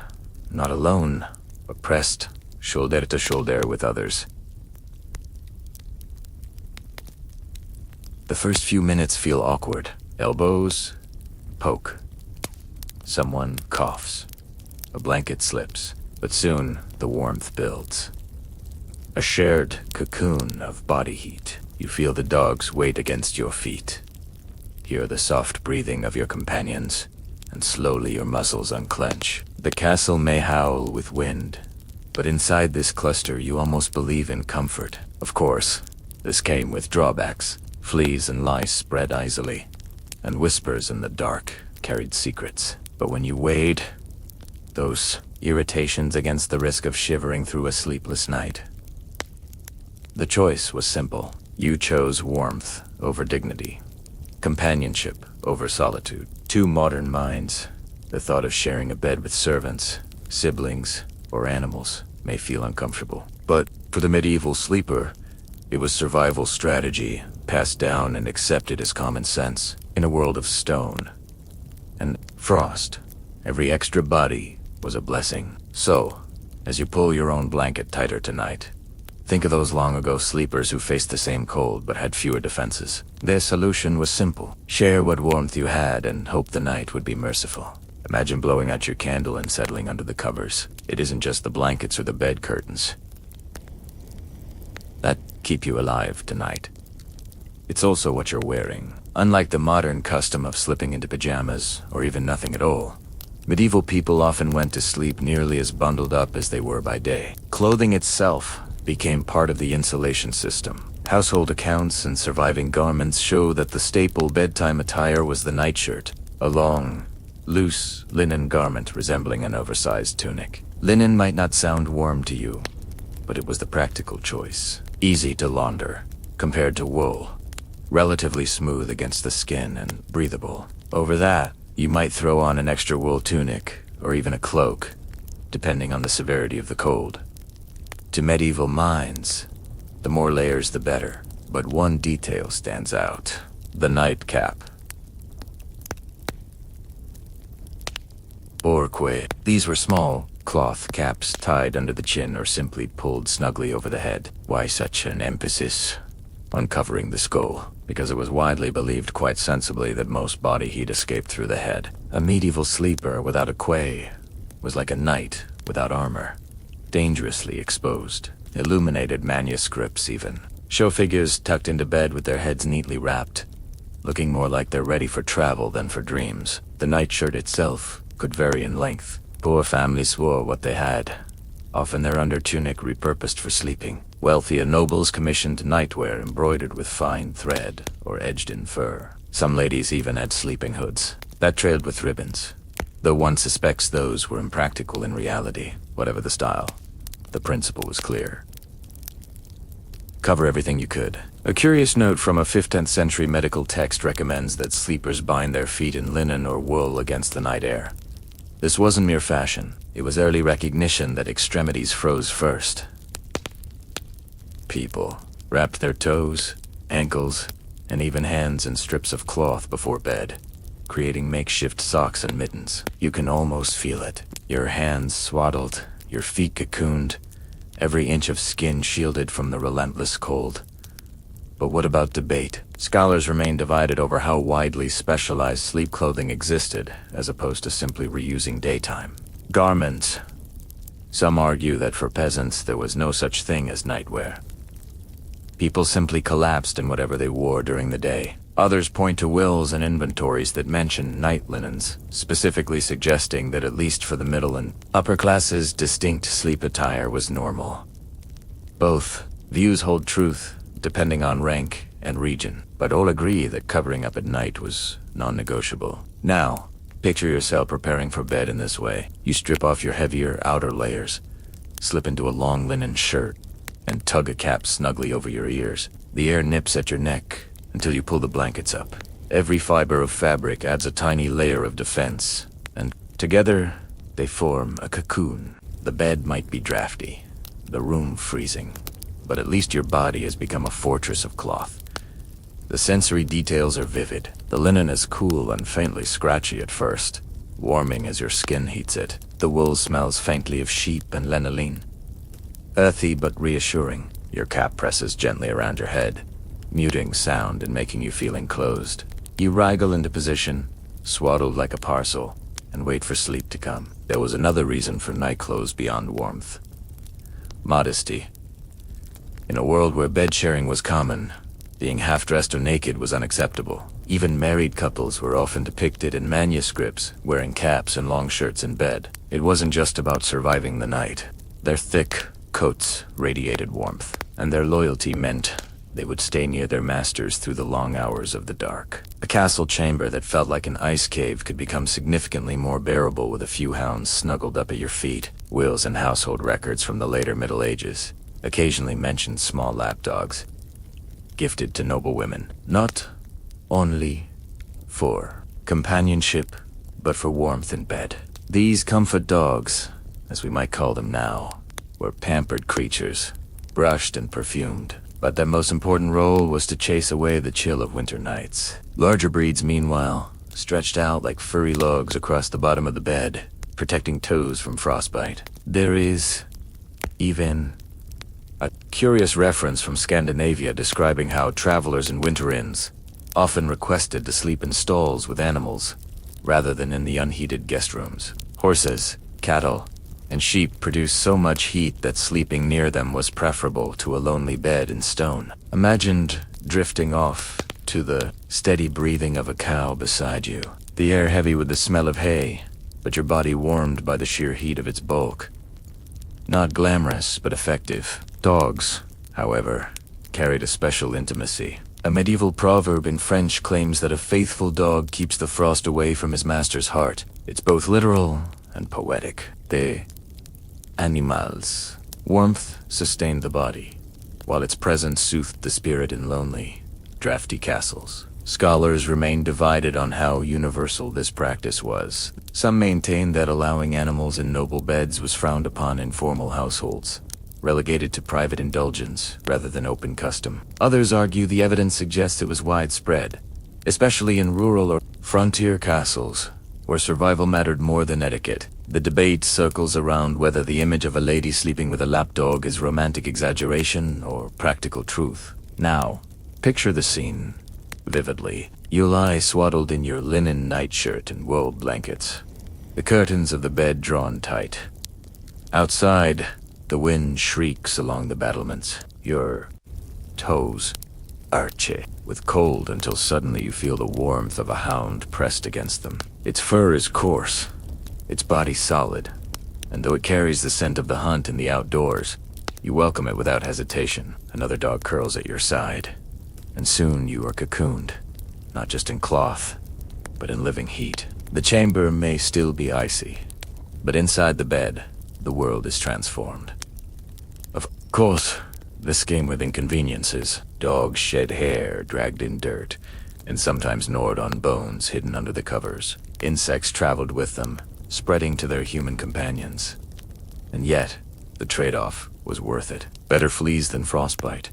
not alone, but pressed shoulder to shoulder with others. The first few minutes feel awkward. Elbows poke. Someone coughs. A blanket slips. But soon, the warmth builds. A shared cocoon of body heat. You feel the dog's weight against your feet. Hear the soft breathing of your companions, and slowly your muscles unclench. The castle may howl with wind, but inside this cluster you almost believe in comfort. Of course, this came with drawbacks. Fleas and lice spread easily, and whispers in the dark carried secrets. But when you weighed those irritations against the risk of shivering through a sleepless night, the choice was simple. You chose warmth over dignity, companionship over solitude. Two modern minds, the thought of sharing a bed with servants, siblings, or animals may feel uncomfortable. But for the medieval sleeper, it was survival strategy, passed down and accepted as common sense. In a world of stone and frost, every extra body was a blessing. So, as you pull your own blanket tighter tonight, think of those long-ago sleepers who faced the same cold but had fewer defenses. Their solution was simple. Share what warmth you had and hope the night would be merciful. Imagine blowing out your candle and settling under the covers. It isn't just the blankets or the bed curtains that keep you alive tonight. It's also what you're wearing. Unlike the modern custom of slipping into pajamas, or even nothing at all, medieval people often went to sleep nearly as bundled up as they were by day. Clothing itself became part of the insulation system. Household accounts and surviving garments show that the staple bedtime attire was the nightshirt, a long, loose linen garment resembling an oversized tunic. Linen might not sound warm to you, but it was the practical choice. Easy to launder, compared to wool, relatively smooth against the skin and breathable. Over that, you might throw on an extra wool tunic, or even a cloak, depending on the severity of the cold. To medieval minds, the more layers the better, but one detail stands out: the nightcap. Orque. These were small cloth caps tied under the chin or simply pulled snugly over the head. Why such an emphasis on covering the skull? Because it was widely believed, quite sensibly, that most body heat escaped through the head. A medieval sleeper without a quay was like a knight without armor, dangerously exposed. Illuminated manuscripts even show figures tucked into bed with their heads neatly wrapped, looking more like they're ready for travel than for dreams. The nightshirt itself could vary in length. Poor families wore what they had, often their under-tunic repurposed for sleeping. Wealthier nobles commissioned nightwear embroidered with fine thread or edged in fur. Some ladies even had sleeping hoods that trailed with ribbons, though one suspects those were impractical in reality. Whatever the style, the principle was clear. Cover everything you could. A curious note from a 15th century medical text recommends that sleepers bind their feet in linen or wool against the night air. This wasn't mere fashion. It was early recognition that extremities froze first. People wrapped their toes, ankles, and even hands in strips of cloth before bed, creating makeshift socks and mittens. You can almost feel it. Your hands swaddled, your feet cocooned, every inch of skin shielded from the relentless cold. But what about debate? Scholars remain divided over how widely specialized sleep clothing existed, as opposed to simply reusing daytime garments. Some argue that for peasants there was no such thing as nightwear. People simply collapsed in whatever they wore during the day. Others point to wills and inventories that mention night linens, specifically suggesting that at least for the middle and upper classes, distinct sleep attire was normal. Both views hold truth, depending on rank and region, but all agree that covering up at night was non-negotiable. Now, picture yourself preparing for bed in this way. You strip off your heavier outer layers, slip into a long linen shirt, and tug a cap snugly over your ears. The air nips at your neck until you pull the blankets up. Every fiber of fabric adds a tiny layer of defense, and together they form a cocoon. The bed might be drafty, the room freezing, but at least your body has become a fortress of cloth. The sensory details are vivid. The linen is cool and faintly scratchy at first, warming as your skin heats it. The wool smells faintly of sheep and lanolin. Earthy but reassuring. Your cap presses gently around your head, muting sound and making you feel enclosed. You wriggle into position, swaddled like a parcel, and wait for sleep to come. There was another reason for night clothes beyond warmth. Modesty. In a world where bed sharing was common, being half-dressed or naked was unacceptable. Even married couples were often depicted in manuscripts wearing caps and long shirts in bed. It wasn't just about surviving the night. Their thick coats radiated warmth, and their loyalty meant they would stay near their masters through the long hours of the dark. A castle chamber that felt like an ice cave could become significantly more bearable with a few hounds snuggled up at your feet. Wills and household records from the later Middle Ages occasionally mentioned small lapdogs, gifted to noble women, not only for companionship, but for warmth in bed. These comfort dogs, as we might call them now, were pampered creatures, brushed and perfumed. But their most important role was to chase away the chill of winter nights. Larger breeds, meanwhile, stretched out like furry logs across the bottom of the bed, protecting toes from frostbite. There is even a curious reference from Scandinavia describing how travelers in winter inns often requested to sleep in stalls with animals, rather than in the unheated guest rooms. Horses, cattle, and sheep produced so much heat that sleeping near them was preferable to a lonely bed in stone. Imagined drifting off to the steady breathing of a cow beside you, the air heavy with the smell of hay, but your body warmed by the sheer heat of its bulk. Not glamorous, but effective. Dogs, however, carried a special intimacy. A medieval proverb in French claims that a faithful dog keeps the frost away from his master's heart. It's both literal and poetic. They animals. Warmth sustained the body, while its presence soothed the spirit in lonely, drafty castles. Scholars remain divided on how universal this practice was. Some maintain that allowing animals in noble beds was frowned upon in formal households, relegated to private indulgence rather than open custom. Others argue the evidence suggests it was widespread, especially in rural or frontier castles, where survival mattered more than etiquette. The debate circles around whether the image of a lady sleeping with a lapdog is romantic exaggeration or practical truth. Now, picture the scene vividly. You lie swaddled in your linen nightshirt and wool blankets, the curtains of the bed drawn tight. Outside, the wind shrieks along the battlements. Your toes arch with cold until suddenly you feel the warmth of a hound pressed against them. Its fur is coarse, its body solid, and though it carries the scent of the hunt in the outdoors, you welcome it without hesitation. Another dog curls at your side, and soon you are cocooned, not just in cloth, but in living heat. The chamber may still be icy, but inside the bed, the world is transformed. Of course, this came with inconveniences. Dogs shed hair, dragged in dirt, and sometimes gnawed on bones hidden under the covers. Insects traveled with them, spreading to their human companions. And yet, the trade-off was worth it. Better fleas than frostbite.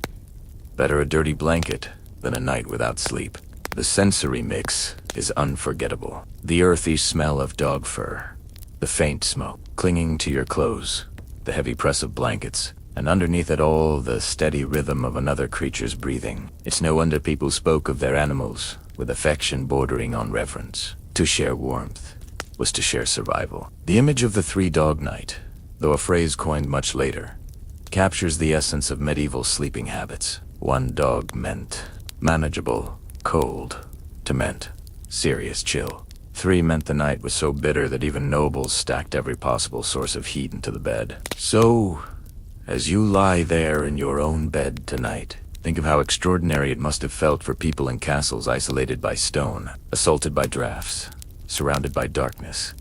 Better a dirty blanket than a night without sleep. The sensory mix is unforgettable. The earthy smell of dog fur, the faint smoke clinging to your clothes, the heavy press of blankets, and underneath it all, the steady rhythm of another creature's breathing. It's no wonder people spoke of their animals with affection bordering on reverence. To share warmth was to share survival. The image of the three-dog night, though a phrase coined much later, captures the essence of medieval sleeping habits. One dog meant manageable, Cold to meant serious chill. 3 meant the night was so bitter that even nobles stacked every possible source of heat into the bed. So, as you lie there in your own bed tonight, think of how extraordinary it must have felt for people in castles isolated by stone, assaulted by drafts, surrounded by darkness.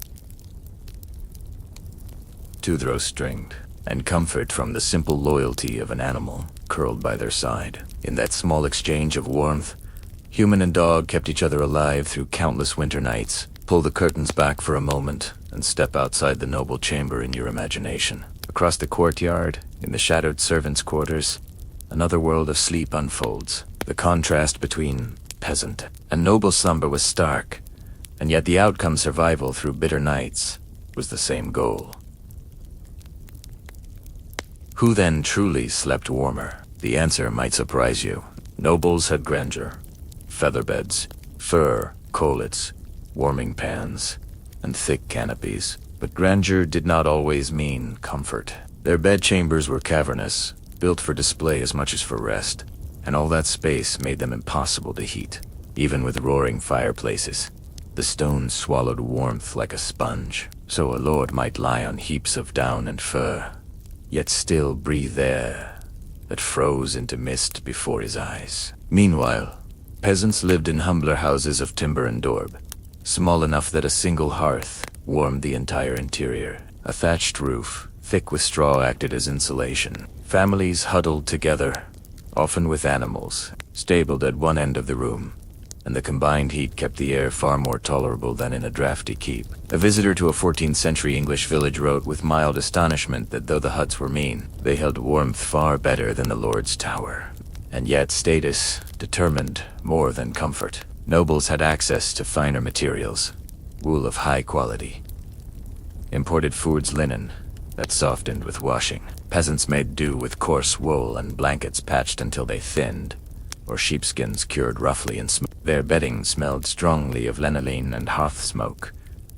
Toothrow-stringed, and comfort from the simple loyalty of an animal curled by their side. In that small exchange of warmth, human and dog kept each other alive through countless winter nights. Pull the curtains back for a moment and step outside the noble chamber in your imagination. Across the courtyard, in the shadowed servants' quarters, another world of sleep unfolds. The contrast between peasant and noble slumber was stark, and yet the outcome, survival through bitter nights, was the same goal. Who then truly slept warmer? The answer might surprise you. Nobles had grandeur, featherbeds, fur, collets, warming pans, and thick canopies. But grandeur did not always mean comfort. Their bedchambers were cavernous, built for display as much as for rest, and all that space made them impossible to heat. Even with roaring fireplaces, the stones swallowed warmth like a sponge, so a lord might lie on heaps of down and fur, yet still breathe air that froze into mist before his eyes. Meanwhile, peasants lived in humbler houses of timber and daub, small enough that a single hearth warmed the entire interior. A thatched roof, thick with straw, acted as insulation. Families huddled together, often with animals, stabled at one end of the room, and the combined heat kept the air far more tolerable than in a drafty keep. A visitor to a 14th century English village wrote with mild astonishment that though the huts were mean, they held warmth far better than the Lord's Tower. And yet status determined more than comfort. Nobles had access to finer materials, wool of high quality, imported Ford's linen that softened with washing. Peasants made do with coarse wool and blankets patched until they thinned, or sheepskins cured roughly in smoke. Their bedding smelled strongly of lanolin and hearth smoke,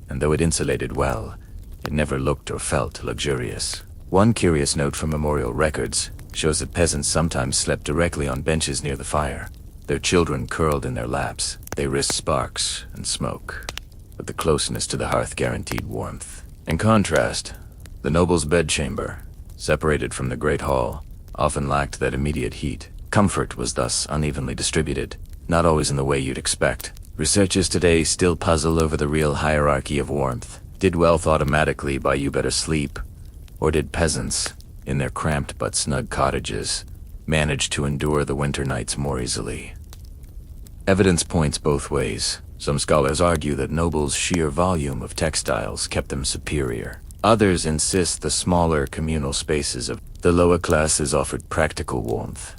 and though it insulated well, it never looked or felt luxurious. One curious note from memorial records shows that peasants sometimes slept directly on benches near the fire. Their children curled in their laps. They risked sparks and smoke, but the closeness to the hearth guaranteed warmth. In contrast, the noble's bedchamber, separated from the great hall, often lacked that immediate heat. Comfort was thus unevenly distributed, not always in the way you'd expect. Researchers today still puzzle over the real hierarchy of warmth. Did wealth automatically buy you better sleep? Or did peasants, in their cramped but snug cottages, manage to endure the winter nights more easily? Evidence points both ways. Some scholars argue that nobles' sheer volume of textiles kept them superior. Others insist the smaller communal spaces of the lower classes offered practical warmth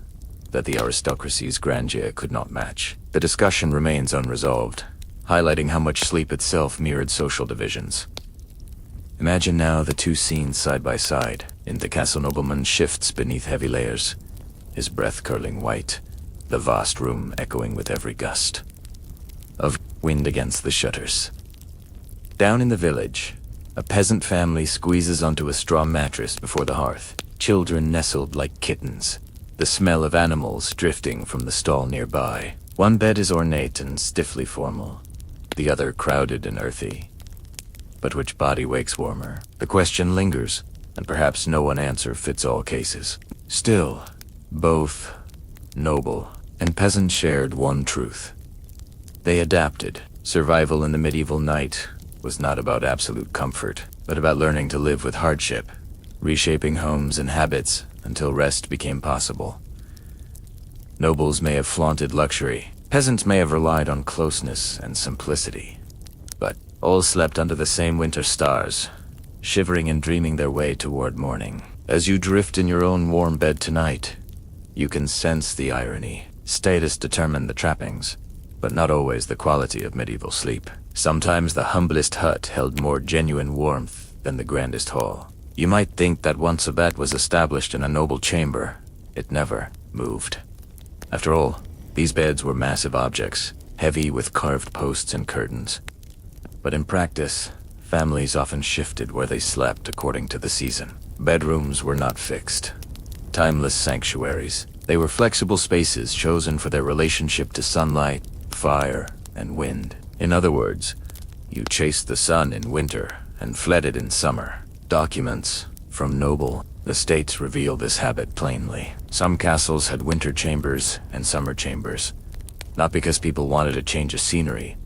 that the aristocracy's grandeur could not match. The discussion remains unresolved, highlighting how much sleep itself mirrored social divisions. Imagine now the two scenes side by side. In the castle, nobleman shifts beneath heavy layers, his breath curling white, the vast room echoing with every gust of wind against the shutters. Down in the village, a peasant family squeezes onto a straw mattress before the hearth, children nestled like kittens, the smell of animals drifting from the stall nearby. One bed is ornate and stiffly formal, the other crowded and earthy. But which body wakes warmer? The question lingers, and perhaps no one answer fits all cases. Still, both noble and peasant shared one truth. They adapted. Survival in the medieval night was not about absolute comfort, but about learning to live with hardship, reshaping homes and habits until rest became possible. Nobles may have flaunted luxury, peasants may have relied on closeness and simplicity, but all slept under the same winter stars, shivering and dreaming their way toward morning. As you drift in your own warm bed tonight, you can sense the irony. Status determined the trappings, but not always the quality of medieval sleep. Sometimes the humblest hut held more genuine warmth than the grandest hall. You might think that once a bed was established in a noble chamber, it never moved. After all, these beds were massive objects, heavy with carved posts and curtains. But in practice, families often shifted where they slept according to the season. Bedrooms were not fixed, timeless sanctuaries. They were flexible spaces chosen for their relationship to sunlight, fire and wind. In other words, you chased the sun in winter and fled it in summer. Documents from noble estates reveal this habit plainly. Some castles had winter chambers and summer chambers, not because people wanted a change of scenery,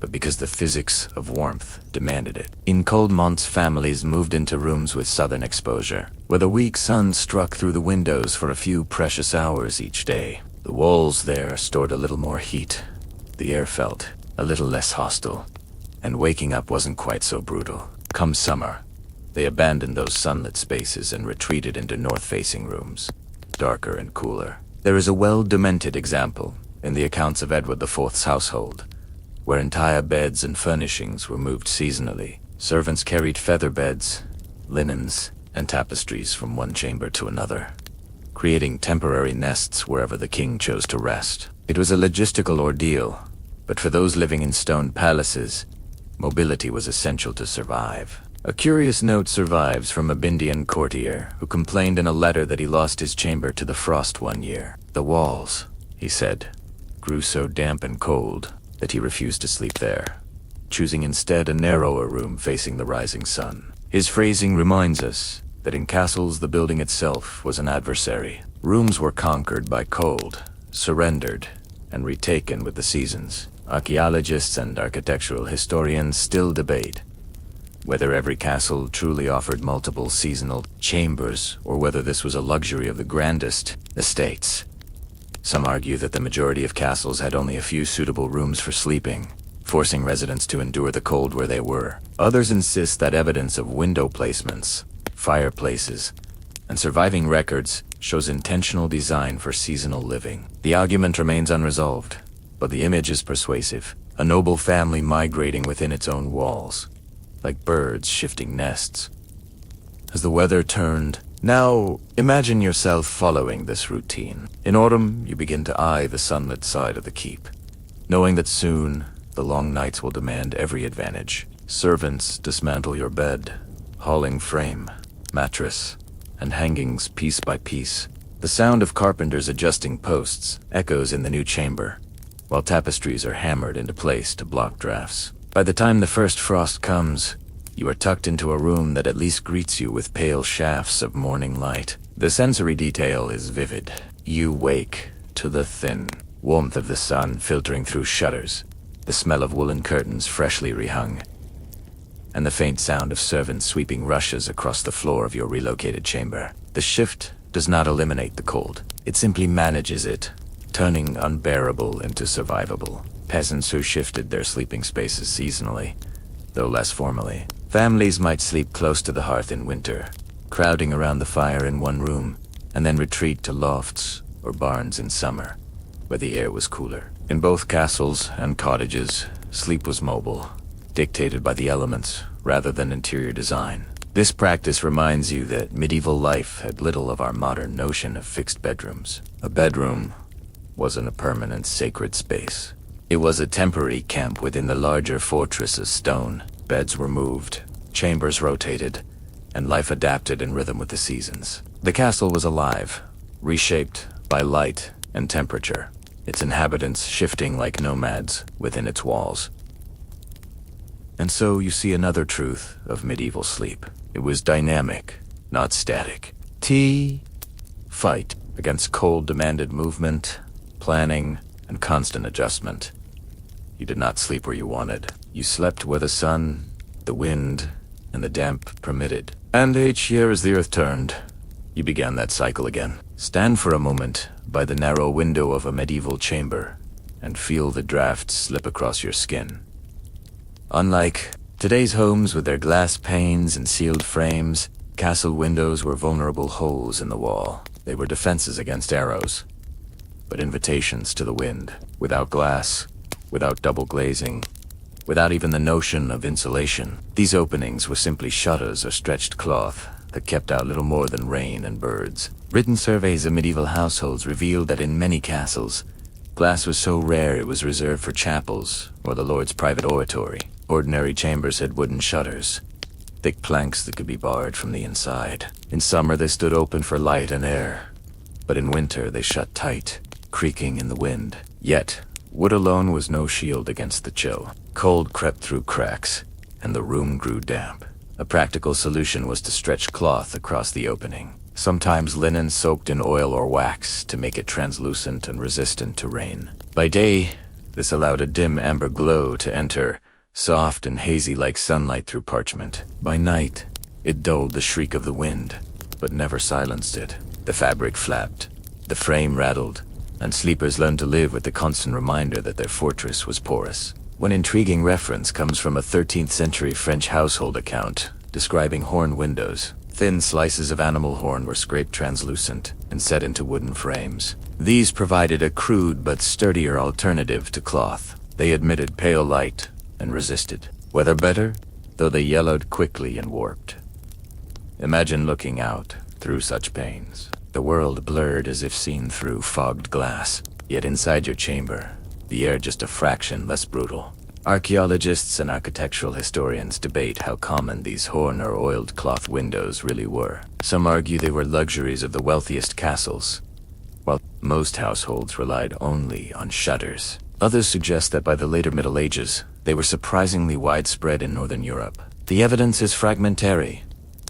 but because the physics of warmth demanded it. In cold months, families moved into rooms with southern exposure, where the weak sun struck through the windows for a few precious hours each day. The walls there stored a little more heat. The air felt a little less hostile, and waking up wasn't quite so brutal. Come summer, they abandoned those sunlit spaces and retreated into north-facing rooms, darker and cooler. There is a well-documented example in the accounts of Edward IV's household, where entire beds and furnishings were moved seasonally. Servants carried feather beds, linens, and tapestries from one chamber to another, creating temporary nests wherever the king chose to rest. It was a logistical ordeal, but for those living in stone palaces, mobility was essential to survive. A curious note survives from a Bindian courtier who complained in a letter that he lost his chamber to the frost one year. The walls, he said, grew so damp and cold that he refused to sleep there, choosing instead a narrower room facing the rising sun. His phrasing reminds us that in castles the building itself was an adversary. Rooms were conquered by cold, surrendered, and retaken with the seasons. Archaeologists and architectural historians still debate whether every castle truly offered multiple seasonal chambers or whether this was a luxury of the grandest estates. Some argue that the majority of castles had only a few suitable rooms for sleeping, forcing residents to endure the cold where they were. Others insist that evidence of window placements, fireplaces, and surviving records shows intentional design for seasonal living. The argument remains unresolved, but the image is persuasive. A noble family migrating within its own walls, like birds shifting nests. As the weather turned, now imagine yourself following this routine. In autumn, you begin to eye the sunlit side of the keep, knowing that soon the long nights will demand every advantage. Servants dismantle your bed, hauling frame, mattress, and hangings piece by piece. The sound of carpenters adjusting posts echoes in the new chamber, while tapestries are hammered into place to block drafts. By the time the first frost comes, you are tucked into a room that at least greets you with pale shafts of morning light. The sensory detail is vivid. You wake to the thin warmth of the sun filtering through shutters, the smell of woolen curtains freshly rehung, and the faint sound of servants sweeping rushes across the floor of your relocated chamber. The shift does not eliminate the cold. It simply manages it, turning unbearable into survivable. Peasants who shifted their sleeping spaces seasonally, though less formally. Families might sleep close to the hearth in winter, crowding around the fire in one room, and then retreat to lofts or barns in summer, where the air was cooler. In both castles and cottages, sleep was mobile, dictated by the elements rather than interior design. This practice reminds you that medieval life had little of our modern notion of fixed bedrooms. A bedroom wasn't a permanent sacred space. It was a temporary camp within the larger fortress of stone. Beds were moved, chambers rotated, and life adapted in rhythm with the seasons. The castle was alive, reshaped by light and temperature, its inhabitants shifting like nomads within its walls. And so you see another truth of medieval sleep. It was dynamic, not static. Fight against cold demanded movement, planning, and constant adjustment. You did not sleep where you wanted. You slept where the sun, the wind, and the damp permitted. And each year as the earth turned, you began that cycle again. Stand for a moment by the narrow window of a medieval chamber and feel the drafts slip across your skin. Unlike today's homes with their glass panes and sealed frames, castle windows were vulnerable holes in the wall. They were defenses against arrows, but invitations to the wind. Without glass, without double glazing, without even the notion of insulation, these openings were simply shutters or stretched cloth that kept out little more than rain and birds. Written surveys of medieval households revealed that in many castles, glass was so rare it was reserved for chapels or the lord's private oratory. Ordinary chambers had wooden shutters, thick planks that could be barred from the inside. In summer they stood open for light and air, but in winter they shut tight, creaking in the wind. Yet, Wood alone was no shield against the chill. Cold crept through cracks, and the room grew damp. A practical solution was to stretch cloth across the opening, sometimes linen soaked in oil or wax to make it translucent and resistant to rain. By day, this allowed a dim amber glow to enter, soft and hazy like sunlight through parchment. By night, it dulled the shriek of the wind, but never silenced it. The fabric flapped, the frame rattled, and sleepers learned to live with the constant reminder that their fortress was porous. One intriguing reference comes from a 13th century French household account describing horn windows. Thin slices of animal horn were scraped translucent and set into wooden frames. These provided a crude but sturdier alternative to cloth. They admitted pale light and resisted weather better, though they yellowed quickly and warped. Imagine looking out through such panes. The world blurred as if seen through fogged glass, yet inside your chamber, the air just a fraction less brutal. Archaeologists and architectural historians debate how common these horn or oiled cloth windows really were. Some argue they were luxuries of the wealthiest castles, while most households relied only on shutters. Others suggest that by the later Middle Ages, they were surprisingly widespread in Northern Europe. The evidence is fragmentary,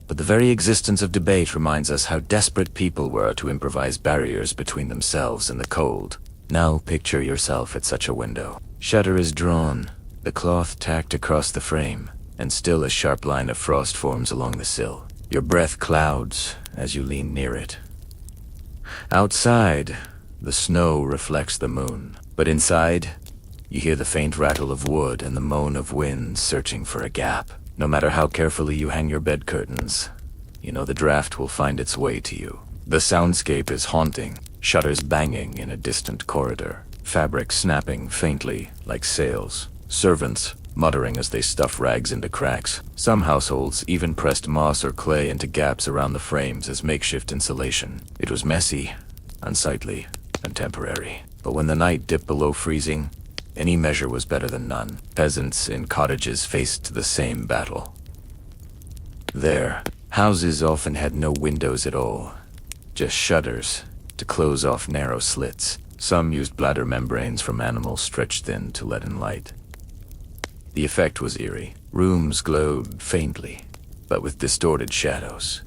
but the very existence of debate reminds us how desperate people were to improvise barriers between themselves and the cold. Now picture yourself at such a window. Shutter is drawn, the cloth tacked across the frame, and still a sharp line of frost forms along the sill. Your breath clouds as you lean near it. Outside, the snow reflects the moon, but inside, you hear the faint rattle of wood and the moan of wind searching for a gap. No matter how carefully you hang your bed curtains, you know the draft will find its way to you. The soundscape is haunting, shutters banging in a distant corridor, fabric snapping faintly like sails, servants muttering as they stuff rags into cracks. Some households even pressed moss or clay into gaps around the frames as makeshift insulation. It was messy, unsightly, and temporary. But when the night dipped below freezing, any measure was better than none. Peasants in cottages faced the same battle. Their houses often had no windows at all, just shutters to close off narrow slits. Some used bladder membranes from animals stretched thin to let in light. The effect was eerie. Rooms glowed faintly, but with distorted shadows,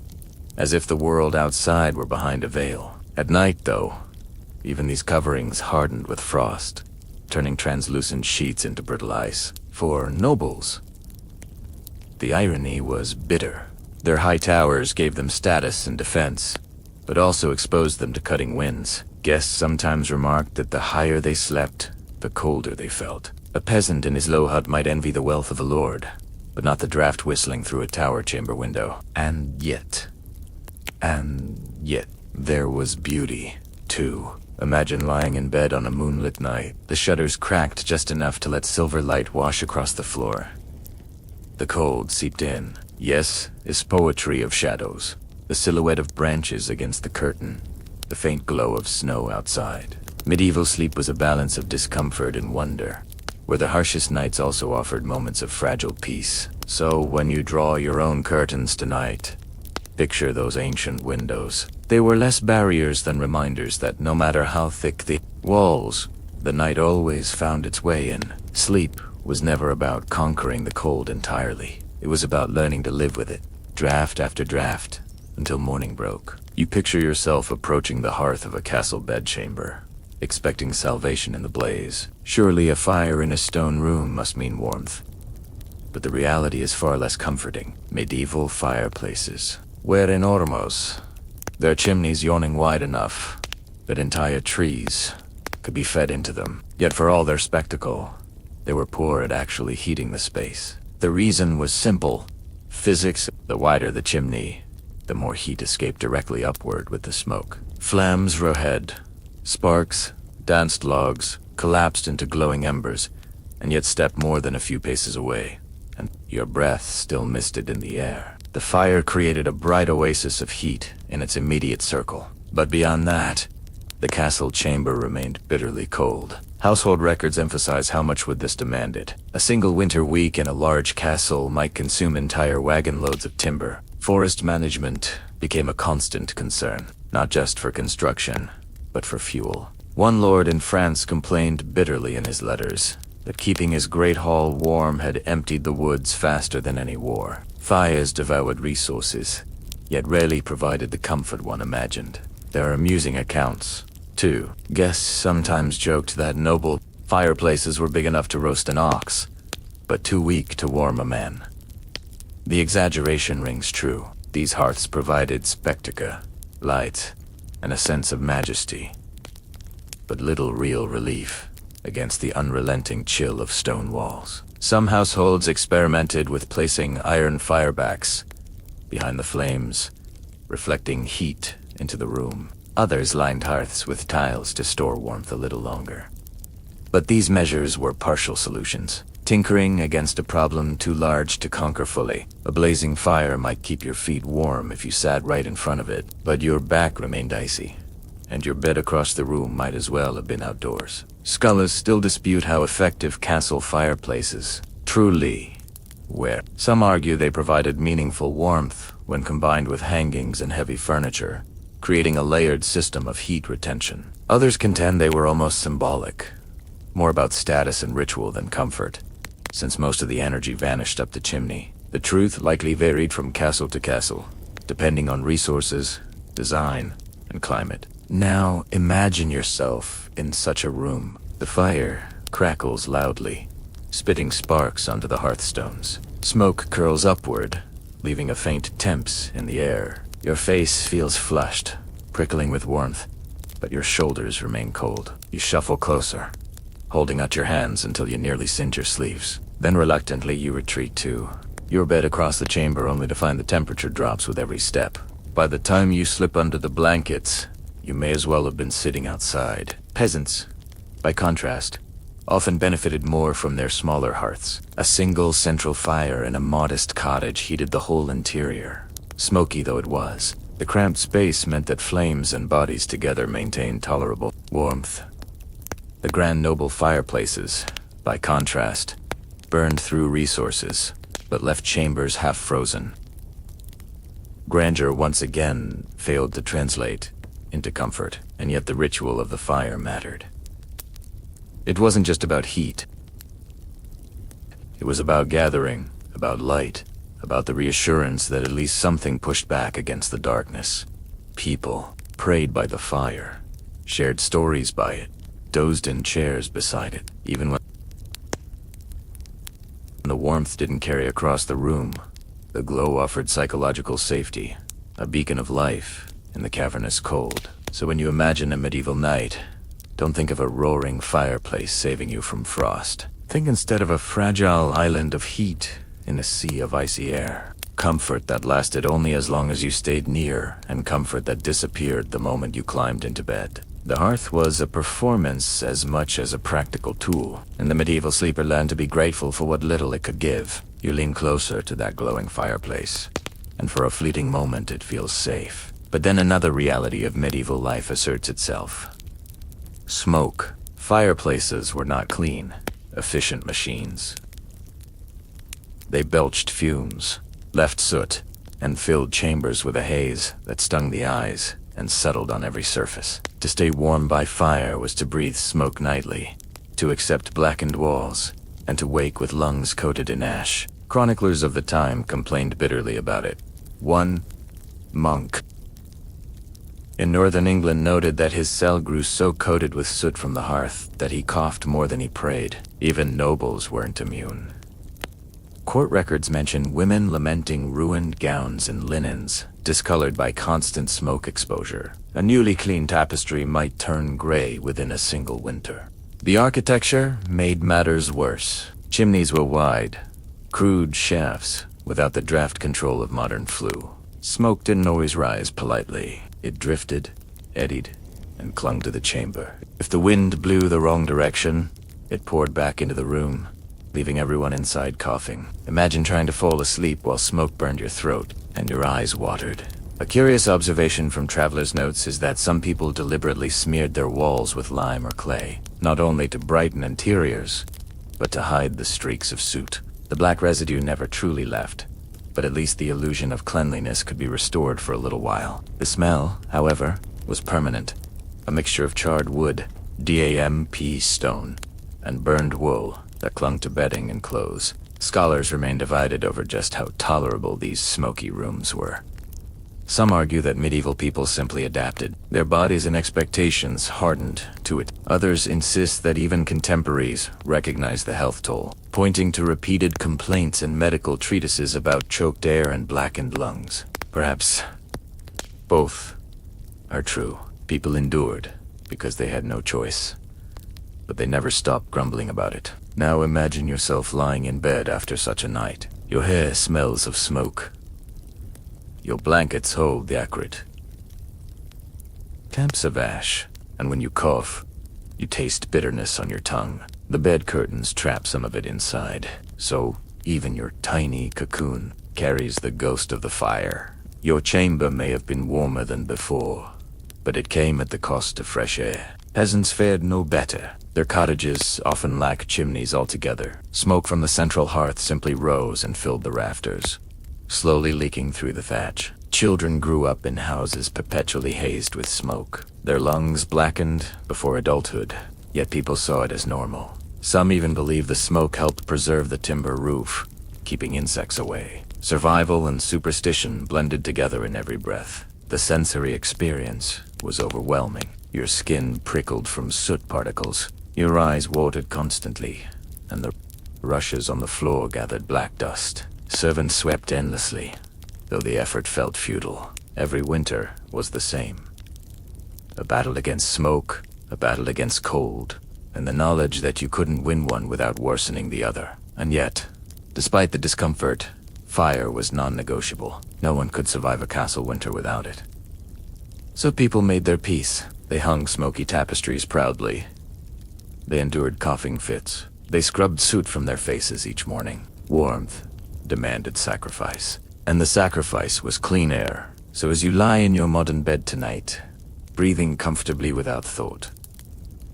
as if the world outside were behind a veil. At night, though, even these coverings hardened with frost, turning translucent sheets into brittle ice. For nobles, the irony was bitter. Their high towers gave them status and defense, but also exposed them to cutting winds. Guests sometimes remarked that the higher they slept, the colder they felt. A peasant in his low hut might envy the wealth of a lord, but not the draft whistling through a tower chamber window. And yet, there was beauty, too. Imagine lying in bed on a moonlit night. The shutters cracked just enough to let silver light wash across the floor. The cold seeped in. Yes, is poetry of shadows. The silhouette of branches against the curtain. The faint glow of snow outside. Medieval sleep was a balance of discomfort and wonder, where the harshest nights also offered moments of fragile peace. So when you draw your own curtains tonight, picture those ancient windows. They were less barriers than reminders that no matter how thick the walls, the night always found its way in. Sleep was never about conquering the cold entirely. It was about learning to live with it, draft after draft, until morning broke. You picture yourself approaching the hearth of a castle bedchamber, expecting salvation in the blaze. Surely a fire in a stone room must mean warmth. But the reality is far less comforting. Medieval fireplaces were enormous, their chimneys yawning wide enough that entire trees could be fed into them. Yet for all their spectacle, they were poor at actually heating the space. The reason was simple. Physics. The wider the chimney, the more heat escaped directly upward with the smoke. Flames rose ahead. Sparks, danced logs, collapsed into glowing embers, and yet stepped more than a few paces away, and your breath still misted in the air. The fire created a bright oasis of heat in its immediate circle. But beyond that, the castle chamber remained bitterly cold. Household records emphasize how much wood this demanded. A single winter week in a large castle might consume entire wagon loads of timber. Forest management became a constant concern, not just for construction, but for fuel. One lord in France complained bitterly in his letters that keeping his great hall warm had emptied the woods faster than any war. Fires devoured resources, yet rarely provided the comfort one imagined. There are amusing accounts, too. Guests sometimes joked that noble fireplaces were big enough to roast an ox, but too weak to warm a man. The exaggeration rings true. These hearths provided spectacle, light, and a sense of majesty, but little real relief against the unrelenting chill of stone walls. Some households experimented with placing iron firebacks behind the flames, reflecting heat into the room. Others lined hearths with tiles to store warmth a little longer. But these measures were partial solutions, tinkering against a problem too large to conquer fully. A blazing fire might keep your feet warm if you sat right in front of it, but your back remained icy, and your bed across the room might as well have been outdoors. Scholars still dispute how effective castle fireplaces truly were. Some argue they provided meaningful warmth when combined with hangings and heavy furniture, creating a layered system of heat retention. Others contend they were almost symbolic, more about status and ritual than comfort, since most of the energy vanished up the chimney. The truth likely varied from castle to castle, depending on resources, design, and climate. Now imagine yourself in such a room. The fire crackles loudly, spitting sparks onto the hearthstones. Smoke curls upward, leaving a faint temps in the air. Your face feels flushed, prickling with warmth, but your shoulders remain cold. You shuffle closer, holding out your hands until you nearly singe your sleeves. Then reluctantly you retreat to your bed across the chamber, only to find the temperature drops with every step. By the time you slip under the blankets, you may as well have been sitting outside. Peasants, by contrast, often benefited more from their smaller hearths. A single central fire in a modest cottage heated the whole interior. Smoky though it was, the cramped space meant that flames and bodies together maintained tolerable warmth. The grand noble fireplaces, by contrast, burned through resources, but left chambers half frozen. Grandeur once again failed to translate into comfort, and yet the ritual of the fire mattered. It wasn't just about heat. It was about gathering, about light, about the reassurance that at least something pushed back against the darkness. People prayed by the fire, shared stories by it, dozed in chairs beside it, even when the warmth didn't carry across the room. The glow offered psychological safety, a beacon of life in the cavernous cold. So when you imagine a medieval night, don't think of a roaring fireplace saving you from frost. Think instead of a fragile island of heat in a sea of icy air. Comfort that lasted only as long as you stayed near, and comfort that disappeared the moment you climbed into bed. The hearth was a performance as much as a practical tool, and the medieval sleeper learned to be grateful for what little it could give. You lean closer to that glowing fireplace, and for a fleeting moment it feels safe. But then another reality of medieval life asserts itself. Smoke. Fireplaces were not clean, efficient machines. They belched fumes, left soot, and filled chambers with a haze that stung the eyes and settled on every surface. To stay warm by fire was to breathe smoke nightly, to accept blackened walls, and to wake with lungs coated in ash. Chroniclers of the time complained bitterly about it. One monk in northern England noted that his cell grew so coated with soot from the hearth that he coughed more than he prayed. Even nobles weren't immune. Court records mention women lamenting ruined gowns and linens, discolored by constant smoke exposure. A newly cleaned tapestry might turn gray within a single winter. The architecture made matters worse. Chimneys were wide, crude shafts without the draft control of modern flue. Smoke didn't always rise politely. It drifted, eddied, and clung to the chamber. If the wind blew the wrong direction, it poured back into the room, leaving everyone inside coughing. Imagine trying to fall asleep while smoke burned your throat and your eyes watered. A curious observation from travelers' notes is that some people deliberately smeared their walls with lime or clay, not only to brighten interiors, but to hide the streaks of soot. The black residue never truly left, but at least the illusion of cleanliness could be restored for a little while. The smell, however, was permanent, a mixture of charred wood, damp stone, and burned wool that clung to bedding and clothes. Scholars remain divided over just how tolerable these smoky rooms were. Some argue that medieval people simply adapted. Their bodies and expectations hardened to it. Others insist that even contemporaries recognize the health toll, pointing to repeated complaints and medical treatises about choked air and blackened lungs. Perhaps both are true. People endured because they had no choice, but they never stopped grumbling about it. Now imagine yourself lying in bed after such a night. Your hair smells of smoke. Your blankets hold the acrid damps of ash, and when you cough, you taste bitterness on your tongue. The bed curtains trap some of it inside, so even your tiny cocoon carries the ghost of the fire. Your chamber may have been warmer than before, but it came at the cost of fresh air. Peasants fared no better. Their cottages often lacked chimneys altogether. Smoke from the central hearth simply rose and filled the rafters, slowly leaking through the thatch. Children grew up in houses perpetually hazed with smoke, their lungs blackened before adulthood, yet people saw it as normal. Some even believed the smoke helped preserve the timber roof, keeping insects away. Survival and superstition blended together in every breath. The sensory experience was overwhelming. Your skin prickled from soot particles, your eyes watered constantly, and the rushes on the floor gathered black dust. Servants swept endlessly, though the effort felt futile. Every winter was the same. A battle against smoke, a battle against cold, and the knowledge that you couldn't win one without worsening the other. And yet, despite the discomfort, fire was non-negotiable. No one could survive a castle winter without it. So people made their peace. They hung smoky tapestries proudly. They endured coughing fits. They scrubbed soot from their faces each morning. Warmth demanded sacrifice. And the sacrifice was clean air. So as you lie in your modern bed tonight, breathing comfortably without thought,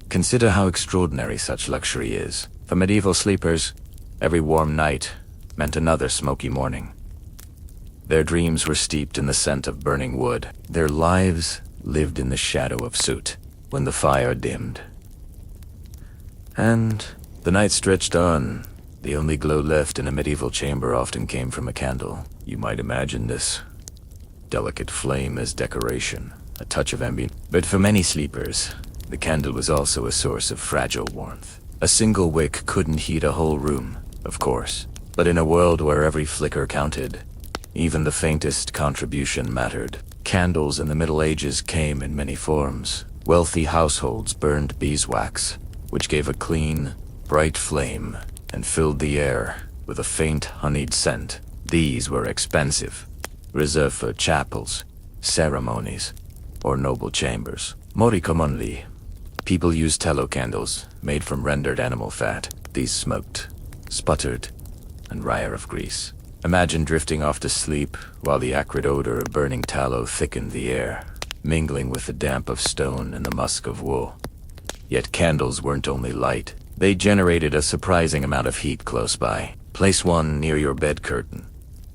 consider how extraordinary such luxury is. For medieval sleepers, every warm night meant another smoky morning. Their dreams were steeped in the scent of burning wood. Their lives lived in the shadow of soot when the fire dimmed. And the night stretched on. The only glow left in a medieval chamber often came from a candle. You might imagine this delicate flame as decoration, a touch of ambient. But for many sleepers, the candle was also a source of fragile warmth. A single wick couldn't heat a whole room, of course, but in a world where every flicker counted, even the faintest contribution mattered. Candles in the Middle Ages came in many forms. Wealthy households burned beeswax, which gave a clean, bright flame and filled the air with a faint honeyed scent. These were expensive, reserved for chapels, ceremonies, or noble chambers. More commonly, people used tallow candles made from rendered animal fat. These smoked, sputtered, and reek of grease. Imagine drifting off to sleep while the acrid odor of burning tallow thickened the air, mingling with the damp of stone and the musk of wool. Yet candles weren't only light. They generated a surprising amount of heat close by. Place one near your bed curtain,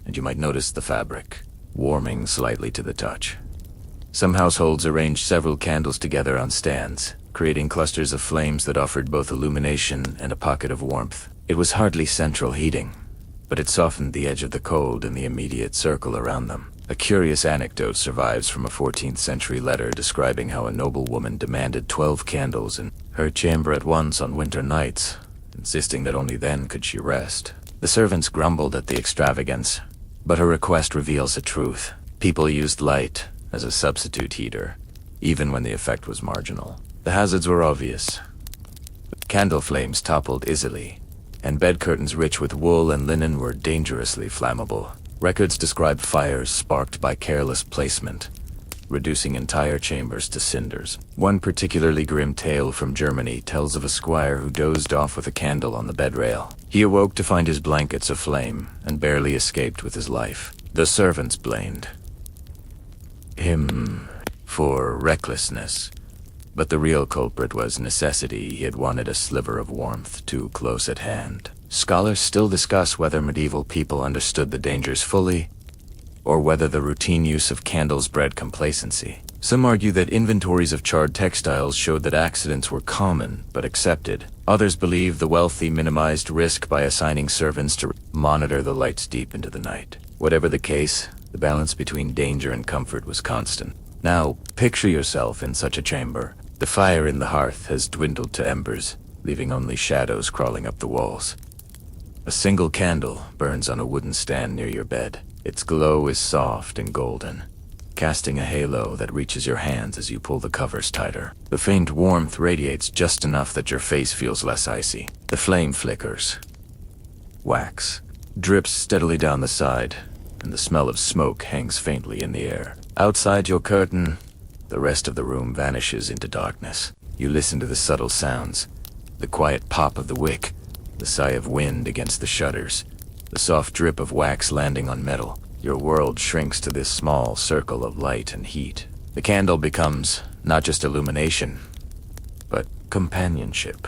and you might notice the fabric warming slightly to the touch. Some households arranged several candles together on stands, creating clusters of flames that offered both illumination and a pocket of warmth. It was hardly central heating, but it softened the edge of the cold in the immediate circle around them. A curious anecdote survives from a 14th century letter describing how a noblewoman demanded 12 candles in her chamber at once on winter nights, insisting that only then could she rest. The servants grumbled at the extravagance, but her request reveals a truth. People used light as a substitute heater, even when the effect was marginal. The hazards were obvious. Candle flames toppled easily, and bed curtains rich with wool and linen were dangerously flammable. Records describe fires sparked by careless placement, reducing entire chambers to cinders. One particularly grim tale from Germany tells of a squire who dozed off with a candle on the bed rail. He awoke to find his blankets aflame and barely escaped with his life. The servants blamed him for recklessness, but the real culprit was necessity. He had wanted a sliver of warmth too close at hand. Scholars still discuss whether medieval people understood the dangers fully, or whether the routine use of candles bred complacency. Some argue that inventories of charred textiles showed that accidents were common but accepted. Others believe the wealthy minimized risk by assigning servants to monitor the lights deep into the night. Whatever the case, the balance between danger and comfort was constant. Now, picture yourself in such a chamber. The fire in the hearth has dwindled to embers, leaving only shadows crawling up the walls. A single candle burns on a wooden stand near your bed. Its glow is soft and golden, casting a halo that reaches your hands as you pull the covers tighter. The faint warmth radiates just enough that your face feels less icy. The flame flickers. Wax drips steadily down the side, and the smell of smoke hangs faintly in the air. Outside your curtain, the rest of the room vanishes into darkness. You listen to the subtle sounds, the quiet pop of the wick, the sigh of wind against the shutters, the soft drip of wax landing on metal. Your world shrinks to this small circle of light and heat. The candle becomes not just illumination, but companionship,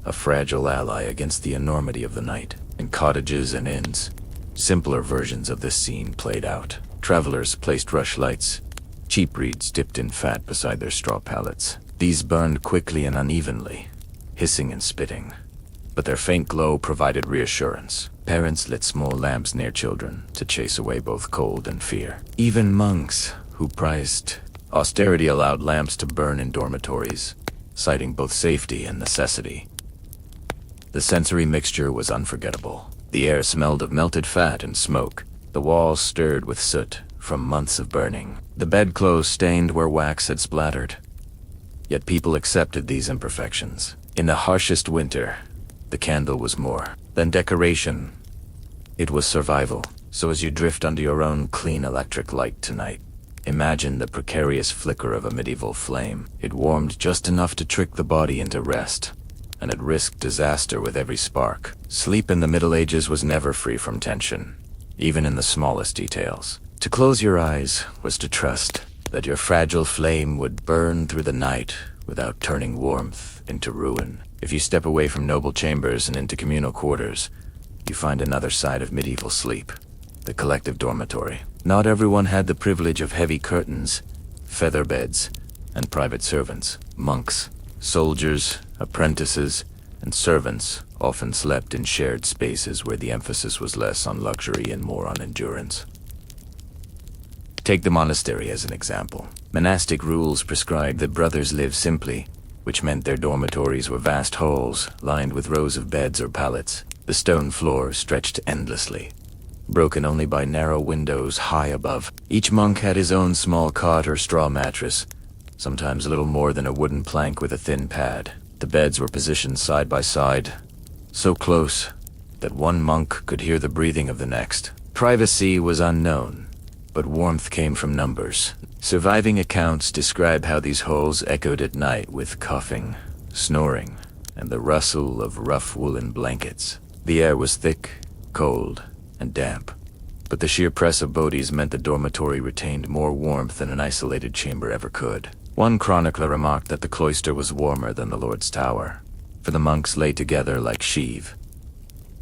a fragile ally against the enormity of the night. In cottages and inns, simpler versions of this scene played out. Travelers placed rushlights, cheap reeds dipped in fat beside their straw pallets. These burned quickly and unevenly, hissing and spitting, but their faint glow provided reassurance. Parents lit small lamps near children to chase away both cold and fear. Even monks, who prized austerity, allowed lamps to burn in dormitories, citing both safety and necessity. The sensory mixture was unforgettable. The air smelled of melted fat and smoke. The walls stirred with soot from months of burning. The bedclothes stained where wax had splattered. Yet people accepted these imperfections. In the harshest winter, the candle was more than decoration. It was survival. So as you drift under your own clean electric light tonight, imagine the precarious flicker of a medieval flame. It warmed just enough to trick the body into rest, and it risked disaster with every spark. Sleep in the Middle Ages was never free from tension, even in the smallest details. To close your eyes was to trust that your fragile flame would burn through the night without turning warmth into ruin. If you step away from noble chambers and into communal quarters, you find another side of medieval sleep, the collective dormitory. Not everyone had the privilege of heavy curtains, feather beds, and private servants. Monks, soldiers, apprentices, and servants often slept in shared spaces where the emphasis was less on luxury and more on endurance. Take the monastery as an example. Monastic rules prescribed that brothers live simply, which meant their dormitories were vast halls lined with rows of beds or pallets. The stone floor stretched endlessly, broken only by narrow windows high above. Each monk had his own small cot or straw mattress, sometimes little more than a wooden plank with a thin pad. The beds were positioned side by side, so close that one monk could hear the breathing of the next. Privacy was unknown, but warmth came from numbers. Surviving accounts describe how these halls echoed at night with coughing, snoring, and the rustle of rough woolen blankets. The air was thick, cold, and damp, but the sheer press of bodies meant the dormitory retained more warmth than an isolated chamber ever could. One chronicler remarked that the cloister was warmer than the Lord's Tower, for the monks lay together like sheave.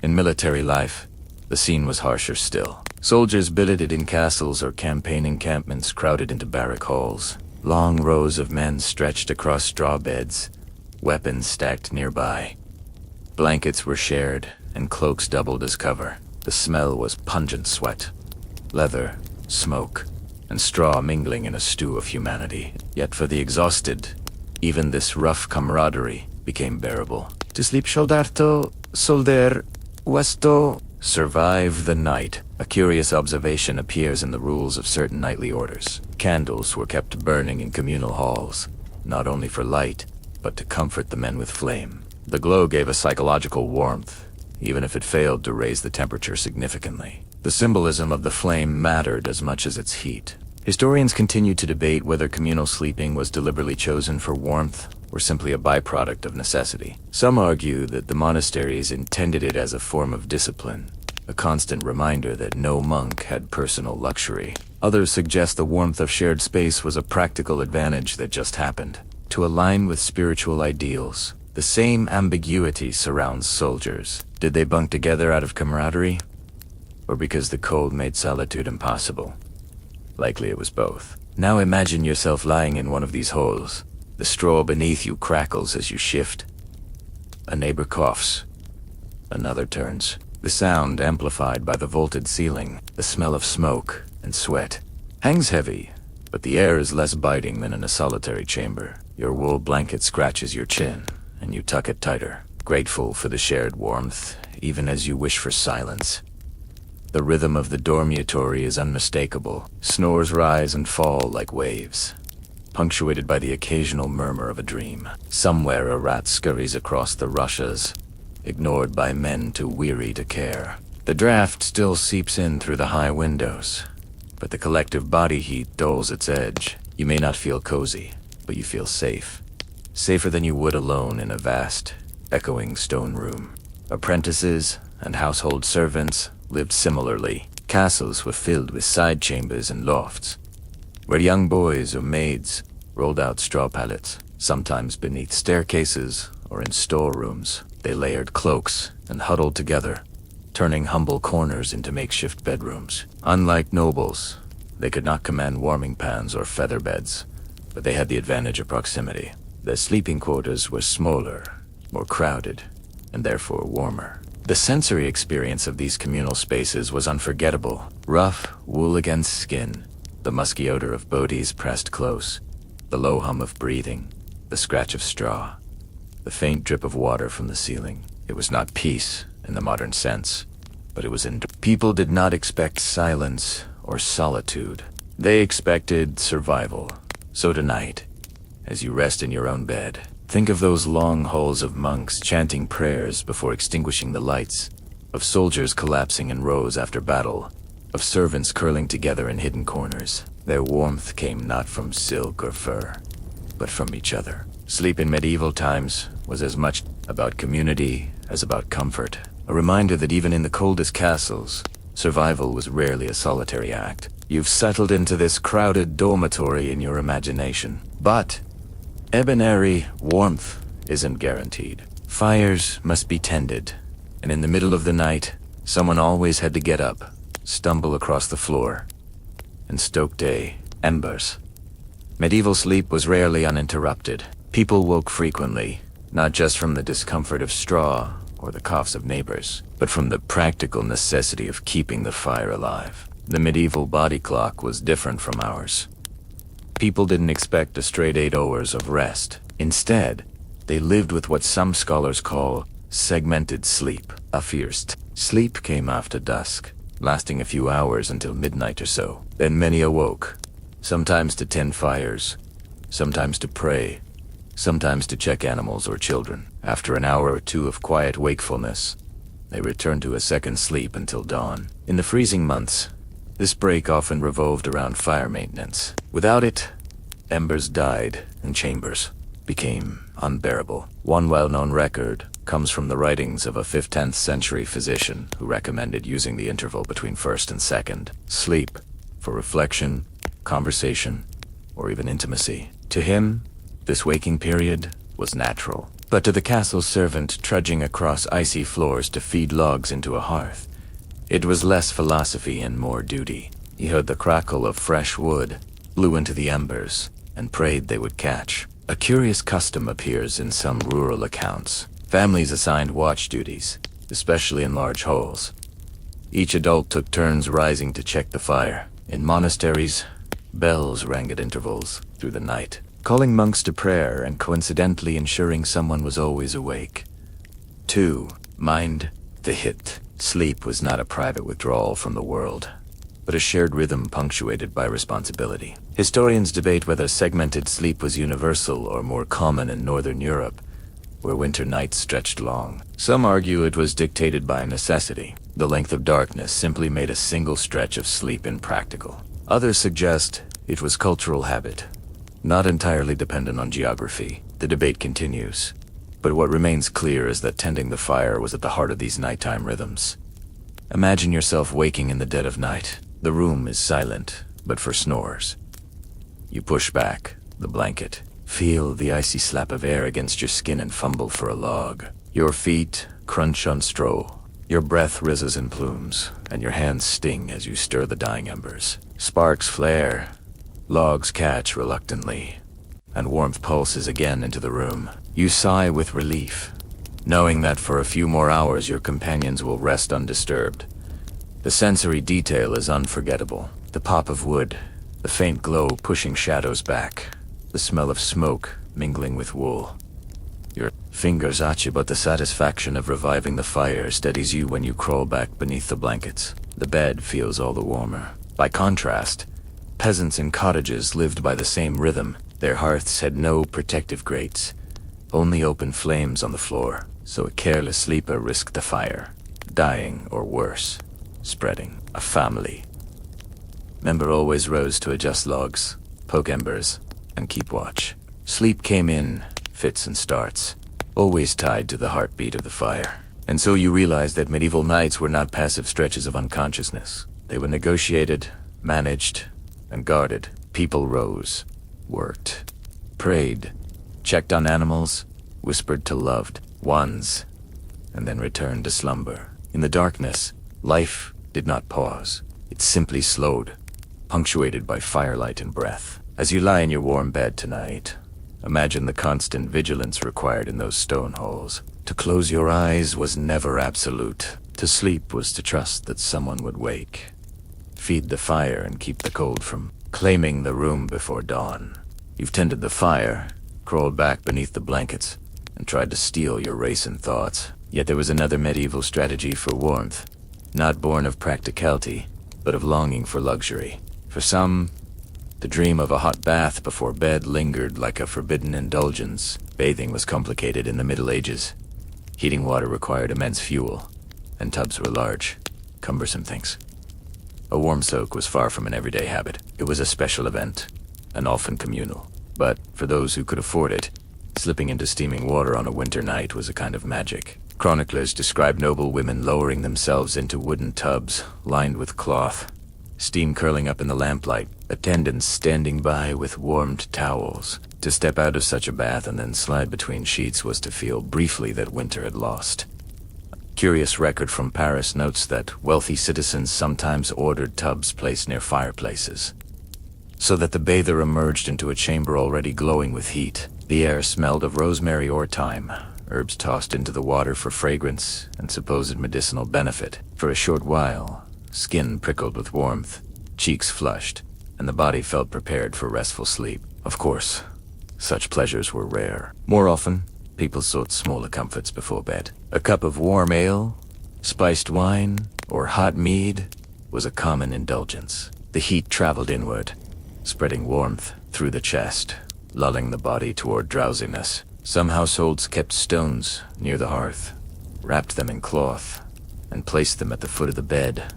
In military life, the scene was harsher still. Soldiers billeted in castles or campaign encampments crowded into barrack halls. Long rows of men stretched across straw beds, weapons stacked nearby. Blankets were shared, and cloaks doubled as cover. The smell was pungent sweat, leather, smoke, and straw mingling in a stew of humanity. Yet for the exhausted, even this rough camaraderie became bearable. To sleep soldato, solder, westo, survive the night. A curious observation appears in the rules of certain nightly orders. Candles were kept burning in communal halls, not only for light, but to comfort the men with flame. The glow gave a psychological warmth, even if it failed to raise the temperature significantly. The symbolism of the flame mattered as much as its heat. Historians continue to debate whether communal sleeping was deliberately chosen for warmth or simply a byproduct of necessity. Some argue that the monasteries intended it as a form of discipline, a constant reminder that no monk had personal luxury. Others suggest the warmth of shared space was a practical advantage that just happened to align with spiritual ideals. The same ambiguity surrounds soldiers. Did they bunk together out of camaraderie, or because the cold made solitude impossible? Likely it was both. Now imagine yourself lying in one of these holes. The straw beneath you crackles as you shift. A neighbor coughs. Another turns. The sound amplified by the vaulted ceiling, the smell of smoke and sweat, hangs heavy, but the air is less biting than in a solitary chamber. Your wool blanket scratches your chin, and you tuck it tighter, grateful for the shared warmth, even as you wish for silence. The rhythm of the dormitory is unmistakable. Snores rise and fall like waves, punctuated by the occasional murmur of a dream. Somewhere a rat scurries across the rushes, ignored by men too weary to care. The draft still seeps in through the high windows, but the collective body heat dulls its edge. You may not feel cozy, but you feel safe. Safer than you would alone in a vast, echoing stone room. Apprentices and household servants lived similarly. Castles were filled with side chambers and lofts, where young boys or maids rolled out straw pallets, sometimes beneath staircases or in storerooms. They layered cloaks and huddled together, turning humble corners into makeshift bedrooms. Unlike nobles, they could not command warming pans or feather beds, but they had the advantage of proximity. Their sleeping quarters were smaller, more crowded, and therefore warmer. The sensory experience of these communal spaces was unforgettable. Rough wool against skin, the musky odor of bodies pressed close, the low hum of breathing, the scratch of straw, the faint drip of water from the ceiling. It was not peace in the modern sense, but it was People did not expect silence or solitude. They expected survival. So tonight, as you rest in your own bed, think of those long halls of monks chanting prayers before extinguishing the lights, of soldiers collapsing in rows after battle, of servants curling together in hidden corners. Their warmth came not from silk or fur, but from each other. Sleep in medieval times was as much about community as about comfort, a reminder that even in the coldest castles, survival was rarely a solitary act. You've settled into this crowded dormitory in your imagination, but ebonary warmth isn't guaranteed. Fires must be tended, and in the middle of the night, someone always had to get up, stumble across the floor, and stoke day embers. Medieval sleep was rarely uninterrupted. People woke frequently, not just from the discomfort of straw or the coughs of neighbors, but from the practical necessity of keeping the fire alive. The medieval body clock was different from ours. People didn't expect a straight 8 hours of rest. Instead, they lived with what some scholars call segmented sleep. A first sleep came after dusk, lasting a few hours until midnight or so. Then many awoke, sometimes to tend fires, sometimes to pray, sometimes to check animals or children. After an hour or two of quiet wakefulness, they returned to a second sleep until dawn. In the freezing months, this break often revolved around fire maintenance. Without it, embers died and chambers became unbearable. One well-known record comes from the writings of a 5th-10th century physician who recommended using the interval between first and second sleep for reflection, conversation, or even intimacy. To him, this waking period was natural. But to the castle servant trudging across icy floors to feed logs into a hearth, it was less philosophy and more duty. He heard the crackle of fresh wood, blew into the embers, and prayed they would catch. A curious custom appears in some rural accounts. Families assigned watch duties, especially in large halls. Each adult took turns rising to check the fire. In monasteries, bells rang at intervals through the night, calling monks to prayer and coincidentally ensuring someone was always awake. 2. Mind the hit. Sleep was not a private withdrawal from the world, but a shared rhythm punctuated by responsibility. Historians debate whether segmented sleep was universal or more common in Northern Europe, where winter nights stretched long. Some argue it was dictated by necessity. The length of darkness simply made a single stretch of sleep impractical. Others suggest it was cultural habit, not entirely dependent on geography. The debate continues, but what remains clear is that tending the fire was at the heart of these nighttime rhythms. Imagine yourself waking in the dead of night. The room is silent, but for snores. You push back the blanket, feel the icy slap of air against your skin and fumble for a log. Your feet crunch on straw, your breath rises in plumes, and your hands sting as you stir the dying embers. Sparks flare, Logs catch reluctantly, and warmth pulses again into the room. You sigh with relief, knowing that for a few more hours your companions will rest undisturbed. The sensory detail is unforgettable. The pop of wood, the faint glow pushing shadows back, the smell of smoke mingling with wool. Your fingers itch, but the satisfaction of reviving the fire steadies you when you crawl back beneath the blankets. The bed feels all the warmer. By contrast, peasants in cottages lived by the same rhythm. Their hearths had no protective grates, only open flames on the floor, so a careless sleeper risked the fire, dying or worse, spreading. A family member always rose to adjust logs, poke embers, and keep watch. Sleep came in fits and starts, always tied to the heartbeat of the fire. And so you realized that medieval nights were not passive stretches of unconsciousness. They were negotiated, managed, and guarded. People rose, worked, prayed, checked on animals, whispered to loved ones, and then returned to slumber. In the darkness, life did not pause. It simply slowed, punctuated by firelight and breath. As you lie in your warm bed tonight, imagine the constant vigilance required in those stone halls. To close your eyes was never absolute. To sleep was to trust that someone would wake, feed the fire, and keep the cold from claiming the room before dawn. You've tended the fire, crawled back beneath the blankets, and tried to steal your racing thoughts. Yet there was another medieval strategy for warmth, not born of practicality, but of longing for luxury. For some, the dream of a hot bath before bed lingered like a forbidden indulgence. Bathing was complicated in the Middle Ages. Heating water required immense fuel, and tubs were large, cumbersome things. A warm soak was far from an everyday habit. It was a special event, and often communal. But for those who could afford it, slipping into steaming water on a winter night was a kind of magic. Chroniclers describe noble women lowering themselves into wooden tubs lined with cloth, steam curling up in the lamplight, attendants standing by with warmed towels. To step out of such a bath and then slide between sheets was to feel briefly that winter had lost. A curious record from Paris notes that wealthy citizens sometimes ordered tubs placed near fireplaces, so that the bather emerged into a chamber already glowing with heat. The air smelled of rosemary or thyme, herbs tossed into the water for fragrance and supposed medicinal benefit. For a short while, skin prickled with warmth, cheeks flushed, and the body felt prepared for restful sleep. Of course, such pleasures were rare. More often, people sought smaller comforts before bed. A cup of warm ale, spiced wine, or hot mead was a common indulgence. The heat traveled inward, spreading warmth through the chest, lulling the body toward drowsiness. Some households kept stones near the hearth, wrapped them in cloth, and placed them at the foot of the bed,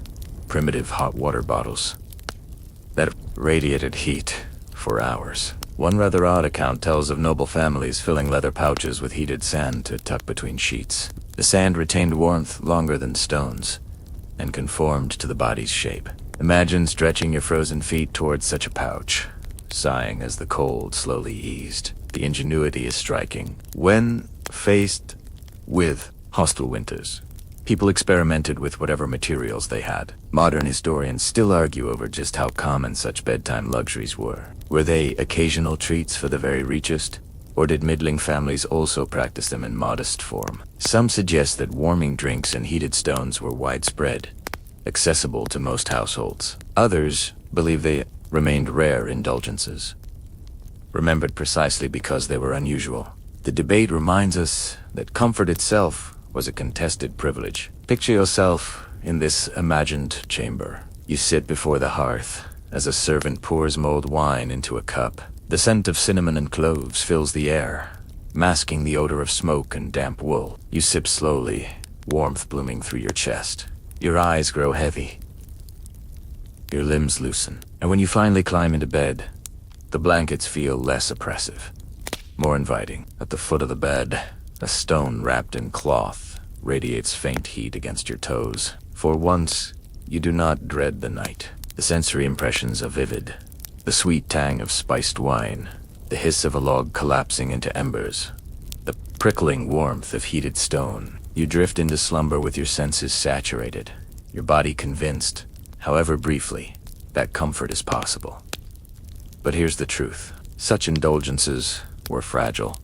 primitive hot water bottles that radiated heat for hours. One rather odd account tells of noble families filling leather pouches with heated sand to tuck between sheets. The sand retained warmth longer than stones, and conformed to the body's shape. Imagine stretching your frozen feet towards such a pouch, sighing as the cold slowly eased. The ingenuity is striking. When faced with hostile winters, people experimented with whatever materials they had. Modern historians still argue over just how common such bedtime luxuries were. Were they occasional treats for the very richest, or did middling families also practice them in modest form? Some suggest that warming drinks and heated stones were widespread, accessible to most households. Others believe they remained rare indulgences, remembered precisely because they were unusual. The debate reminds us that comfort itself was a contested privilege. Picture yourself in this imagined chamber. You sit before the hearth as a servant pours mulled wine into a cup. The scent of cinnamon and cloves fills the air, masking the odor of smoke and damp wool. You sip slowly, warmth blooming through your chest. Your eyes grow heavy, your limbs loosen, and when you finally climb into bed, the blankets feel less oppressive, more inviting. At the foot of the bed, a stone wrapped in cloth radiates faint heat against your toes. For once, you do not dread the night. The sensory impressions are vivid. The sweet tang of spiced wine, the hiss of a log collapsing into embers, the prickling warmth of heated stone. You drift into slumber with your senses saturated, your body convinced, however briefly, that comfort is possible. But here's the truth. Such indulgences were fragile.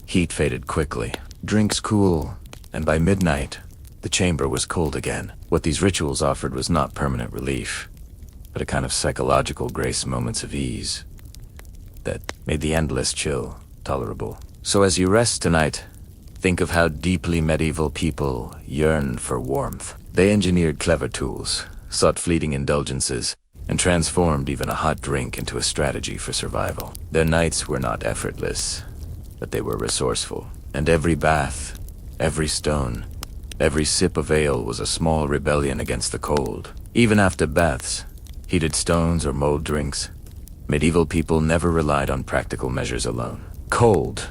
Heat faded quickly, drinks cool, and by midnight, the chamber was cold again. What these rituals offered was not permanent relief, but a kind of psychological grace, moments of ease that made the endless chill tolerable. So as you rest tonight, think of how deeply medieval people yearned for warmth. They engineered clever tools, sought fleeting indulgences, and transformed even a hot drink into a strategy for survival. Their nights were not effortless, but they were resourceful. And every bath, every stone, every sip of ale was a small rebellion against the cold. Even after baths, heated stones or mulled drinks, medieval people never relied on practical measures alone. Cold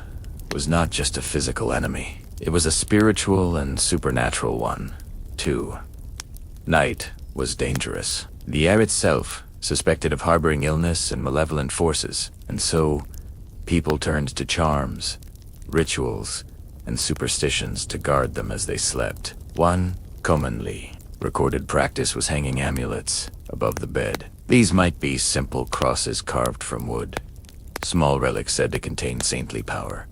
was not just a physical enemy. It was a spiritual and supernatural one, too. Night was dangerous. The air itself suspected of harboring illness and malevolent forces, and so people turned to charms, rituals, and superstitions to guard them as they slept. One commonly recorded practice was hanging amulets above the bed. These might be simple crosses carved from wood, small relics said to contain saintly power,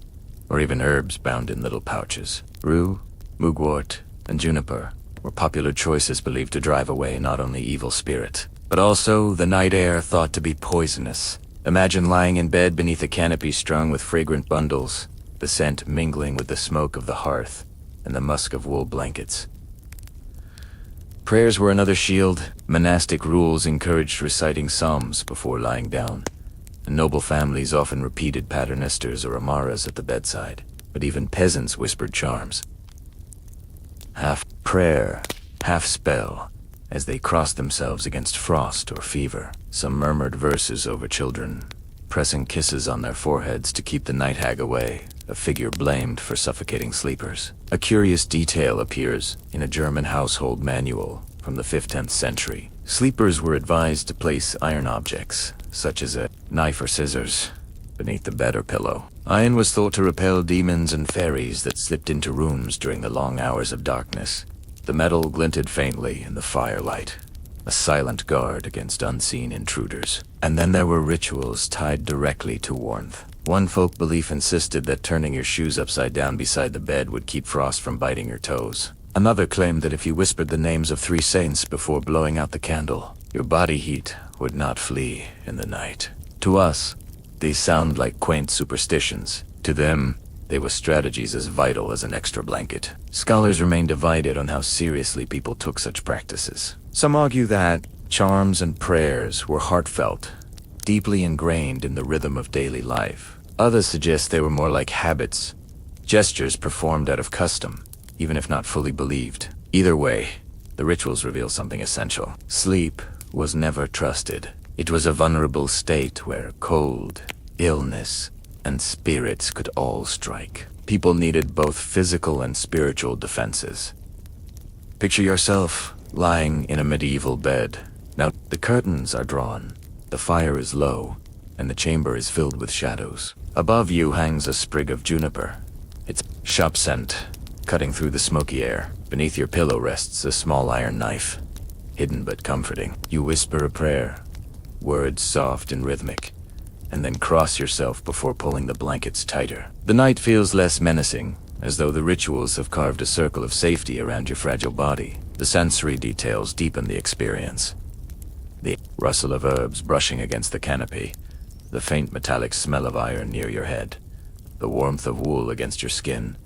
or even herbs bound in little pouches. Rue, mugwort, and juniper were popular choices believed to drive away not only evil spirits, but also the night air thought to be poisonous. Imagine lying in bed beneath a canopy strung with fragrant bundles, the scent mingling with the smoke of the hearth and the musk of wool blankets. Prayers were another shield. Monastic rules encouraged reciting psalms before lying down, and noble families often repeated paternosters or amaras at the bedside. But even peasants whispered charms, half prayer, half spell, as they crossed themselves against frost or fever. Some murmured verses over children, pressing kisses on their foreheads to keep the night hag away, a figure blamed for suffocating sleepers. A curious detail appears in a German household manual from the 15th century. Sleepers were advised to place iron objects, such as a knife or scissors, beneath the bed or pillow. Iron was thought to repel demons and fairies that slipped into rooms during the long hours of darkness. The metal glinted faintly in the firelight, a silent guard against unseen intruders. And then there were rituals tied directly to warmth. One folk belief insisted that turning your shoes upside down beside the bed would keep frost from biting your toes. Another claimed that if you whispered the names of 3 saints before blowing out the candle, your body heat would not flee in the night. To us, these sound like quaint superstitions. To them, they were strategies as vital as an extra blanket. Scholars remain divided on how seriously people took such practices. Some argue that charms and prayers were heartfelt, deeply ingrained in the rhythm of daily life. Others suggest they were more like habits, gestures performed out of custom, even if not fully believed. Either way, the rituals reveal something essential. Sleep was never trusted. It was a vulnerable state where cold, illness, and spirits could all strike. People needed both physical and spiritual defenses. Picture yourself lying in a medieval bed. Now, the curtains are drawn, the fire is low, and the chamber is filled with shadows. Above you hangs a sprig of juniper, its sharp scent cutting through the smoky air. Beneath your pillow rests a small iron knife, hidden but comforting. You whisper a prayer, words soft and rhythmic, and then cross yourself before pulling the blankets tighter. The night feels less menacing, as though the rituals have carved a circle of safety around your fragile body. The sensory details deepen the experience. The rustle of herbs brushing against the canopy, the faint metallic smell of iron near your head, the warmth of wool against your skin,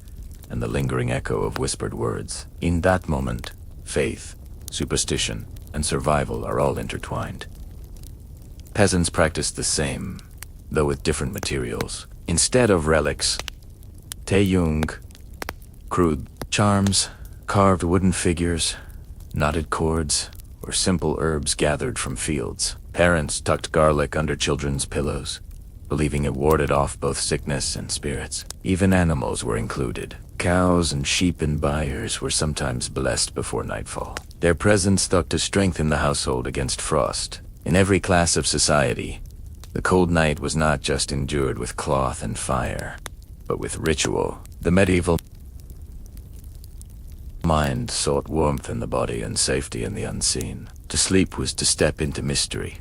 and the lingering echo of whispered words. In that moment, faith, superstition, and survival are all intertwined. Peasants practiced the same, though with different materials. Instead of relics, taeyung, crude charms, carved wooden figures, knotted cords, or simple herbs gathered from fields. Parents tucked garlic under children's pillows, believing it warded off both sickness and spirits. Even animals were included. Cows and sheep in byres were sometimes blessed before nightfall. Their presence thought to strengthen the household against frost. In every class of society, the cold night was not just endured with cloth and fire, but with ritual. The medieval mind sought warmth in the body and safety in the unseen. To sleep was to step into mystery,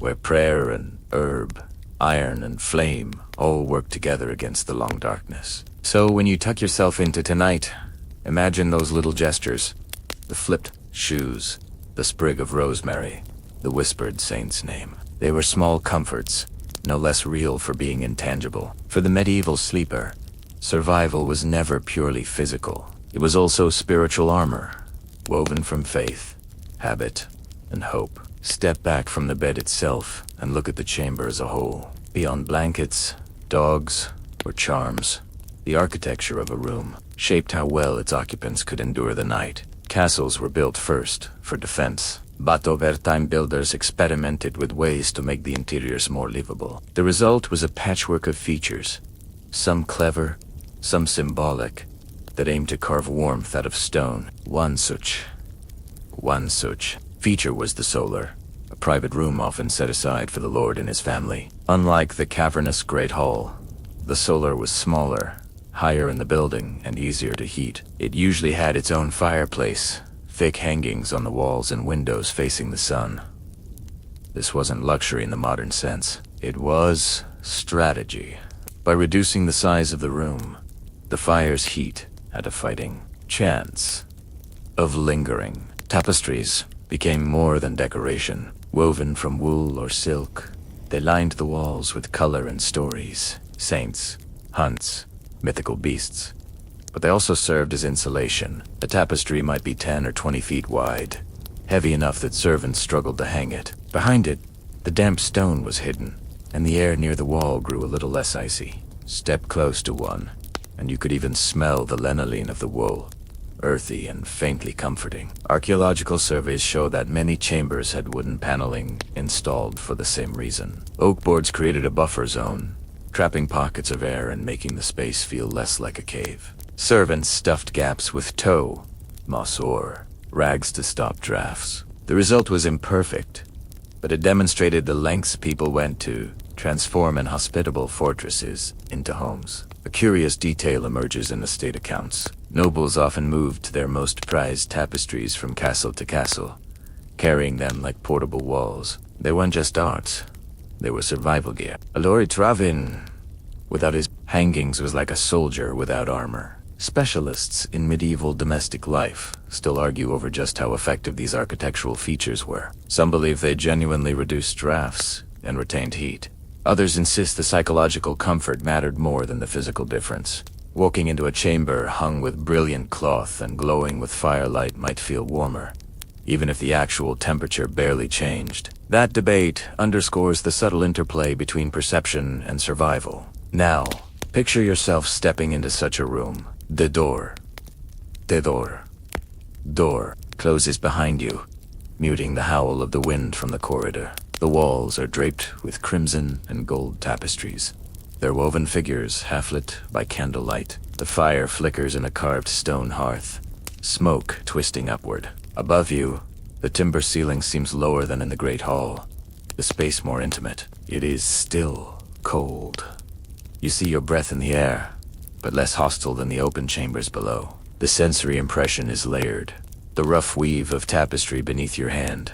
where prayer and herb, iron and flame all work together against the long darkness. So when you tuck yourself into tonight, imagine those little gestures, the flipped shoes, the sprig of rosemary, the whispered saint's name. They were small comforts, no less real for being intangible. For the medieval sleeper, survival was never purely physical. It was also spiritual armor, woven from faith, habit, and hope. Step back from the bed itself and look at the chamber as a whole. Beyond blankets, dogs, or charms, the architecture of a room shaped how well its occupants could endure the night. Castles were built first for defense, but over time builders experimented with ways to make the interiors more livable. The result was a patchwork of features, some clever, some symbolic, that aimed to carve warmth out of stone. One such feature was the solar, a private room often set aside for the lord and his family. Unlike the cavernous great hall, the solar was smaller, higher in the building, and easier to heat. It usually had its own fireplace, thick hangings on the walls and windows facing the sun. This wasn't luxury in the modern sense. It was strategy. By reducing the size of the room, the fire's heat had a fighting chance of lingering. Tapestries became more than decoration. Woven from wool or silk, they lined the walls with color and stories, saints, hunts, mythical beasts. But they also served as insulation. A tapestry might be 10 or 20 feet wide, heavy enough that servants struggled to hang it. Behind it, the damp stone was hidden, and the air near the wall grew a little less icy. Step close to one, and you could even smell the lanolin of the wool, earthy and faintly comforting. Archaeological surveys show that many chambers had wooden paneling installed for the same reason. Oak boards created a buffer zone, trapping pockets of air and making the space feel less like a cave. Servants stuffed gaps with tow, moss or rags to stop drafts. The result was imperfect, but it demonstrated the lengths people went to transform inhospitable fortresses into homes. A curious detail emerges in the state accounts. Nobles often moved their most prized tapestries from castle to castle, carrying them like portable walls. They weren't just art, they were survival gear. A Lori Travin without his hangings was like a soldier without armor. Specialists in medieval domestic life still argue over just how effective these architectural features were. Some believe they genuinely reduced drafts and retained heat. Others insist the psychological comfort mattered more than the physical difference. Walking into a chamber hung with brilliant cloth and glowing with firelight might feel warmer, even if the actual temperature barely changed. That debate underscores the subtle interplay between perception and survival. Now, picture yourself stepping into such a room. The door closes behind you, muting the howl of the wind from the corridor. The walls are draped with crimson and gold tapestries, their woven figures half-lit by candlelight. The fire flickers in a carved stone hearth, smoke twisting upward. Above you, the timber ceiling seems lower than in the great hall, the space more intimate. It is still cold. You see your breath in the air, but less hostile than the open chambers below. The sensory impression is layered. The rough weave of tapestry beneath your hand,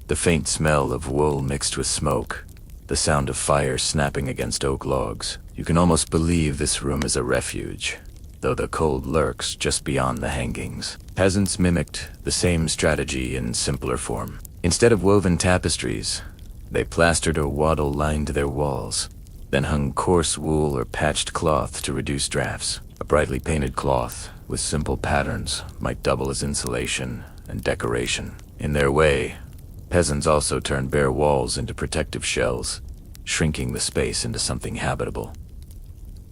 the faint smell of wool mixed with smoke, the sound of fire snapping against oak logs. You can almost believe this room is a refuge, though the cold lurks just beyond the hangings. Peasants mimicked the same strategy in simpler form. Instead of woven tapestries, they plastered or wattle-lined their walls, then hung coarse wool or patched cloth to reduce drafts. A brightly painted cloth with simple patterns might double as insulation and decoration. In their way, peasants also turned bare walls into protective shells, shrinking the space into something habitable.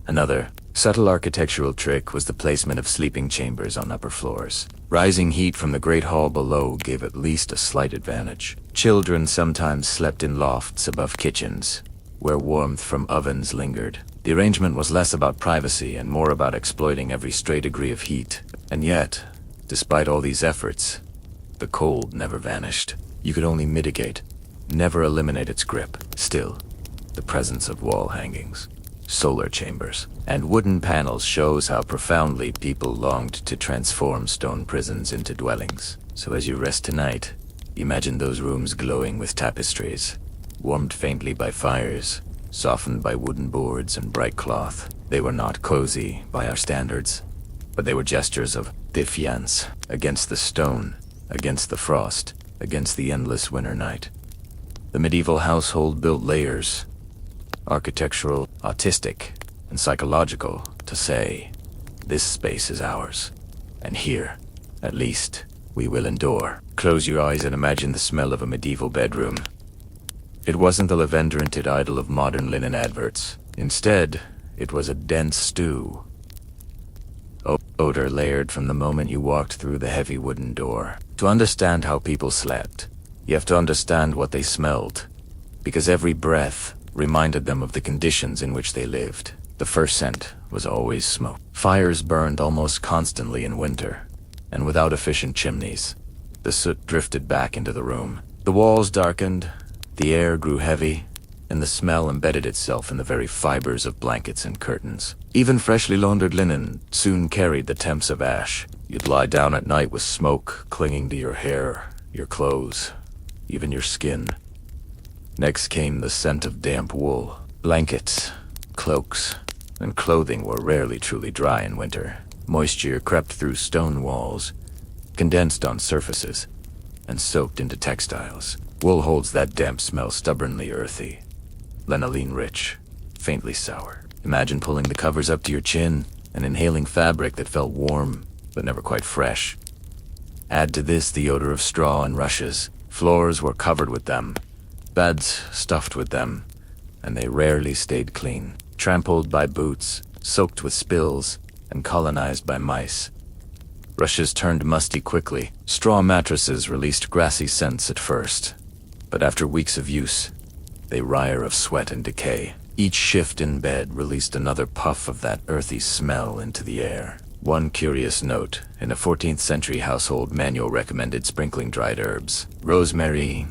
Another subtle architectural trick was the placement of sleeping chambers on upper floors. Rising heat from the great hall below gave at least a slight advantage. Children sometimes slept in lofts above kitchens, where warmth from ovens lingered. The arrangement was less about privacy and more about exploiting every stray degree of heat. And yet, despite all these efforts, the cold never vanished. You could only mitigate, never eliminate its grip. Still, the presence of wall hangings, solar chambers, and wooden panels shows how profoundly people longed to transform stone prisons into dwellings. So as you rest tonight, Imagine those rooms glowing with tapestries, warmed faintly by fires, softened by wooden boards and bright cloth. They were not cozy by our standards, but they were gestures of defiance against the stone, against the frost, against the endless winter night. The medieval household built layers, architectural, artistic, and psychological, to say, this space is ours, and here, at least, we will endure. Close your eyes and imagine the smell of a medieval bedroom. It wasn't the lavender-tinted idol of modern linen adverts. Instead, it was a dense stew. Odor layered from the moment you walked through the heavy wooden door. To understand how people slept, you have to understand what they smelled, because every breath reminded them of the conditions in which they lived. The first scent was always smoke. Fires burned almost constantly in winter, and without efficient chimneys, the soot drifted back into the room. The walls darkened, the air grew heavy, and the smell embedded itself in the very fibers of blankets and curtains. Even freshly laundered linen soon carried the temps of ash. You'd lie down at night with smoke clinging to your hair, your clothes, even your skin. Next came the scent of damp wool. Blankets, cloaks, and clothing were rarely truly dry in winter. Moisture crept through stone walls, condensed on surfaces, and soaked into textiles. Wool holds that damp smell stubbornly earthy, lanolene rich, faintly sour. Imagine pulling the covers up to your chin and inhaling fabric that felt warm but never quite fresh. Add to this the odor of straw and rushes. Floors were covered with them, beds stuffed with them, and they rarely stayed clean. Trampled by boots, soaked with spills, and colonized by mice. Rushes turned musty quickly. Straw mattresses released grassy scents at first, but after weeks of use, they reek of sweat and decay. Each shift in bed released another puff of that earthy smell into the air. One curious note in a 14th century household manual recommended sprinkling dried herbs, rosemary,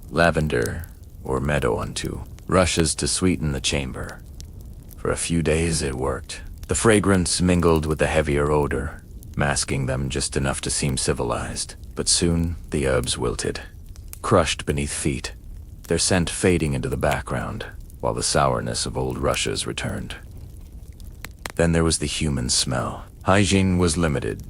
lavender, or meadow unto rushes to sweeten the chamber. For a few days it worked. The fragrance mingled with the heavier odor, masking them just enough to seem civilized. But soon the herbs wilted, crushed beneath feet, their scent fading into the background, while the sourness of old rushes returned. Then there was the human smell. Hygiene was limited,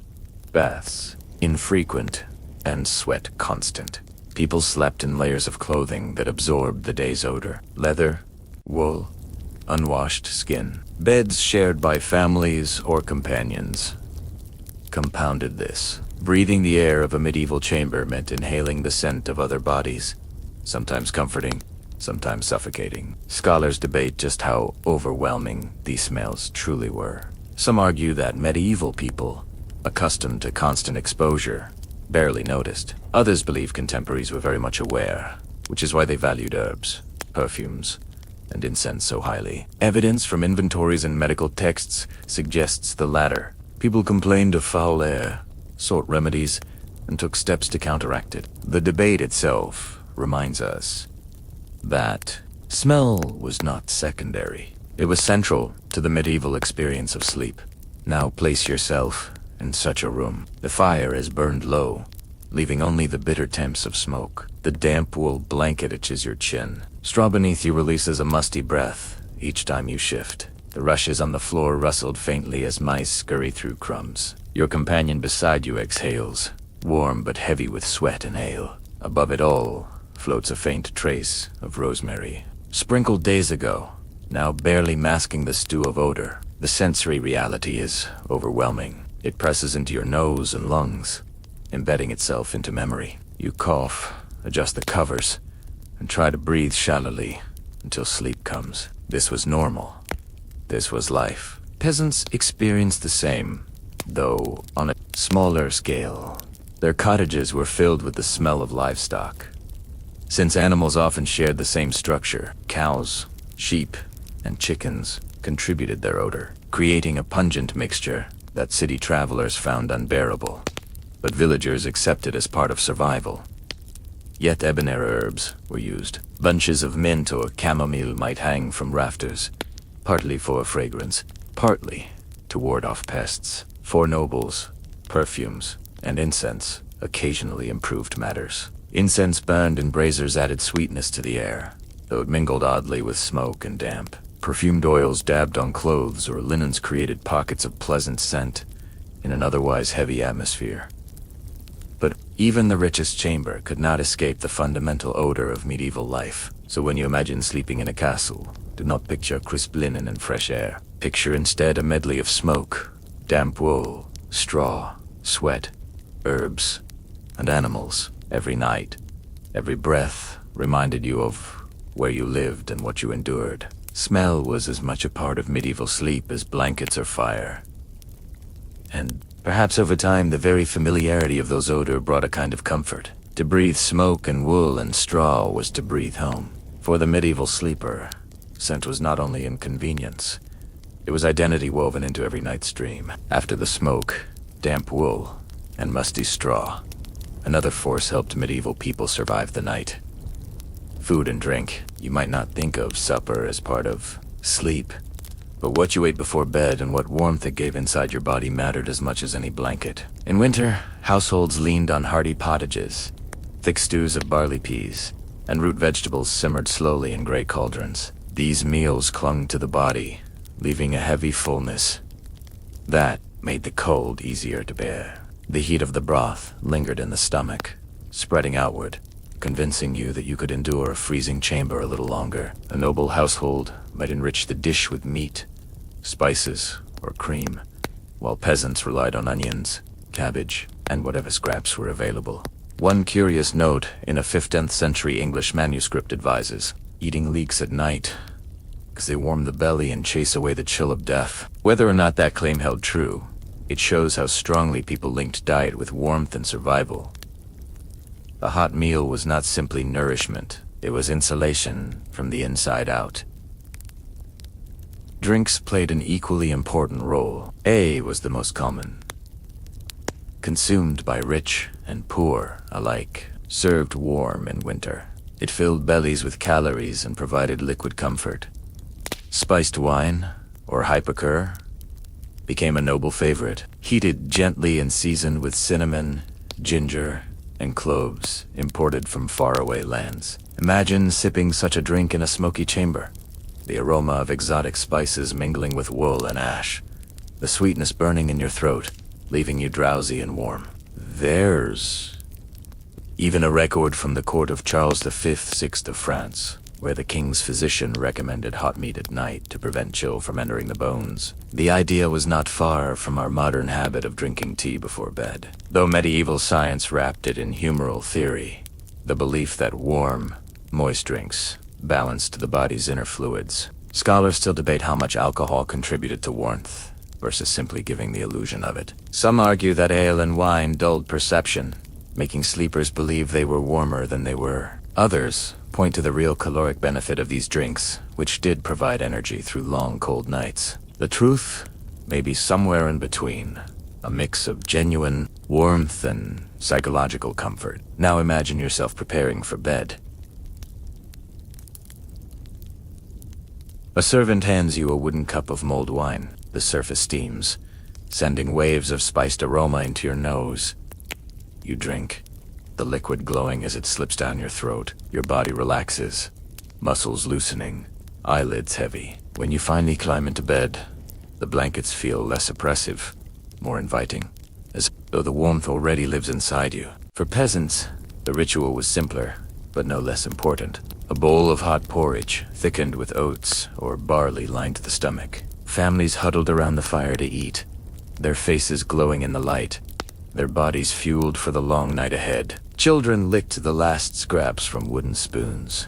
baths infrequent, and sweat constant. People slept in layers of clothing that absorbed the day's odor. Leather, wool, unwashed skin. Beds shared by families or companions compounded this. Breathing the air of a medieval chamber meant inhaling the scent of other bodies, sometimes comforting, sometimes suffocating. Scholars debate just how overwhelming these smells truly were. Some argue that medieval people, accustomed to constant exposure, barely noticed. Others believe contemporaries were very much aware, which is why they valued herbs, perfumes, and incense so highly. Evidence from inventories and medical texts suggests the latter. People complained of foul air, sought remedies, and took steps to counteract it. The debate itself reminds us that smell was not secondary. It was central to the medieval experience of sleep. Now place yourself in such a room. The fire is burned low, leaving only the bitter temps of smoke. The damp wool blanket itches your chin. Straw beneath you releases a musty breath each time you shift. The rushes on the floor rustled faintly as mice scurry through crumbs. Your companion beside you exhales, warm but heavy with sweat and ale. Above it all floats a faint trace of rosemary, sprinkled days ago, now barely masking the stew of odor. The sensory reality is overwhelming. It presses into your nose and lungs, embedding itself into memory. You cough, adjust the covers, and try to breathe shallowly until sleep comes. This was normal. This was life. Peasants experienced the same, though on a smaller scale. Their cottages were filled with the smell of livestock. Since animals often shared the same structure, cows, sheep, and chickens contributed their odor, creating a pungent mixture that city travelers found unbearable, but villagers accepted as part of survival. Yet ebonera herbs were used. Bunches of mint or chamomile might hang from rafters, partly for fragrance, partly to ward off pests. For nobles, perfumes, and incense occasionally improved matters. Incense burned and braziers added sweetness to the air, though it mingled oddly with smoke and damp. Perfumed oils dabbed on clothes or linens created pockets of pleasant scent in an otherwise heavy atmosphere. But even the richest chamber could not escape the fundamental odor of medieval life. So when you imagine sleeping in a castle, do not picture crisp linen and fresh air. Picture instead a medley of smoke, damp wool, straw, sweat, herbs, and animals. Every night, every breath reminded you of where you lived and what you endured. Smell was as much a part of medieval sleep as blankets or fire. And perhaps over time, the very familiarity of those odors brought a kind of comfort. To breathe smoke and wool and straw was to breathe home. For the medieval sleeper, scent was not only inconvenience, it was identity woven into every night's dream. After the smoke, damp wool, and musty straw, another force helped medieval people survive the night. Food and drink. You might not think of supper as part of sleep, but what you ate before bed and what warmth it gave inside your body mattered as much as any blanket. In winter, households leaned on hearty pottages, thick stews of barley peas, and root vegetables simmered slowly in great cauldrons. These meals clung to the body, leaving a heavy fullness. That made the cold easier to bear. The heat of the broth lingered in the stomach, spreading outward, convincing you that you could endure a freezing chamber a little longer. A noble household might enrich the dish with meat, spices, or cream, while peasants relied on onions, cabbage, and whatever scraps were available. One curious note in a 15th century English manuscript advises, eating leeks at night, because they warm the belly and chase away the chill of death. Whether or not that claim held true, it shows how strongly people linked diet with warmth and survival. A hot meal was not simply nourishment, it was insulation from the inside out. Drinks played an equally important role. Ale was the most common, consumed by rich and poor alike, served warm in winter. It filled bellies with calories and provided liquid comfort. Spiced wine, or hypocure, became a noble favorite, heated gently and seasoned with cinnamon, ginger, and cloves imported from faraway lands. Imagine sipping such a drink in a smoky chamber, the aroma of exotic spices mingling with wool and ash, the sweetness burning in your throat, leaving you drowsy and warm. There's even a record from the court of Charles V, 6th of France, where the king's physician recommended hot meat at night to prevent chill from entering the bones. The idea was not far from our modern habit of drinking tea before bed, though medieval science wrapped it in humoral theory, the belief that warm, moist drinks balanced the body's inner fluids. Scholars still debate how much alcohol contributed to warmth versus simply giving the illusion of it. Some argue that ale and wine dulled perception, making sleepers believe they were warmer than they were. Others point to the real caloric benefit of these drinks, which did provide energy through long, cold nights. The truth may be somewhere in between, a mix of genuine warmth and psychological comfort. Now imagine yourself preparing for bed. A servant hands you a wooden cup of mulled wine. The surface steams, sending waves of spiced aroma into your nose. You drink, the liquid glowing as it slips down your throat. Your body relaxes, muscles loosening, eyelids heavy. When you finally climb into bed, the blankets feel less oppressive, more inviting, as though the warmth already lives inside you. For peasants, the ritual was simpler, but no less important. A bowl of hot porridge, thickened with oats or barley, lined the stomach. Families huddled around the fire to eat, their faces glowing in the light, their bodies fueled for the long night ahead. Children licked the last scraps from wooden spoons.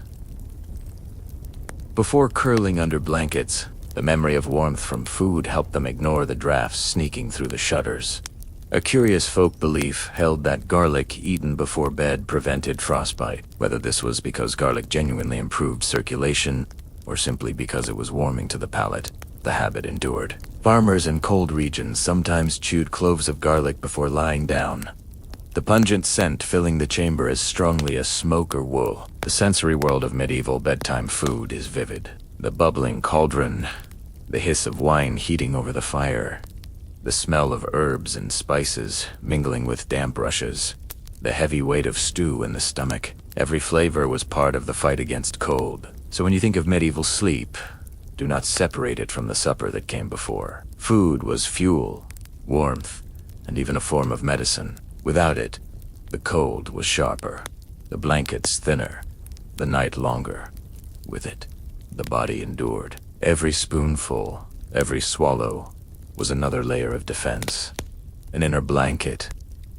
Before curling under blankets, the memory of warmth from food helped them ignore the drafts sneaking through the shutters. A curious folk belief held that garlic eaten before bed prevented frostbite, whether this was because garlic genuinely improved circulation or simply because it was warming to the palate. The habit endured. Farmers in cold regions sometimes chewed cloves of garlic before lying down, the pungent scent filling the chamber as strongly as smoke or wool. The sensory world of medieval bedtime food is vivid. The bubbling cauldron, the hiss of wine heating over the fire, the smell of herbs and spices mingling with damp rushes. the heavy weight of stew in the stomach. Every flavor was part of the fight against cold. So when you think of medieval sleep, do not separate it from the supper that came before. Food was fuel, warmth, and even a form of medicine. Without it, the cold was sharper, the blankets thinner, the night longer. With it, the body endured. Every spoonful, every swallow, was another layer of defense. An inner blanket,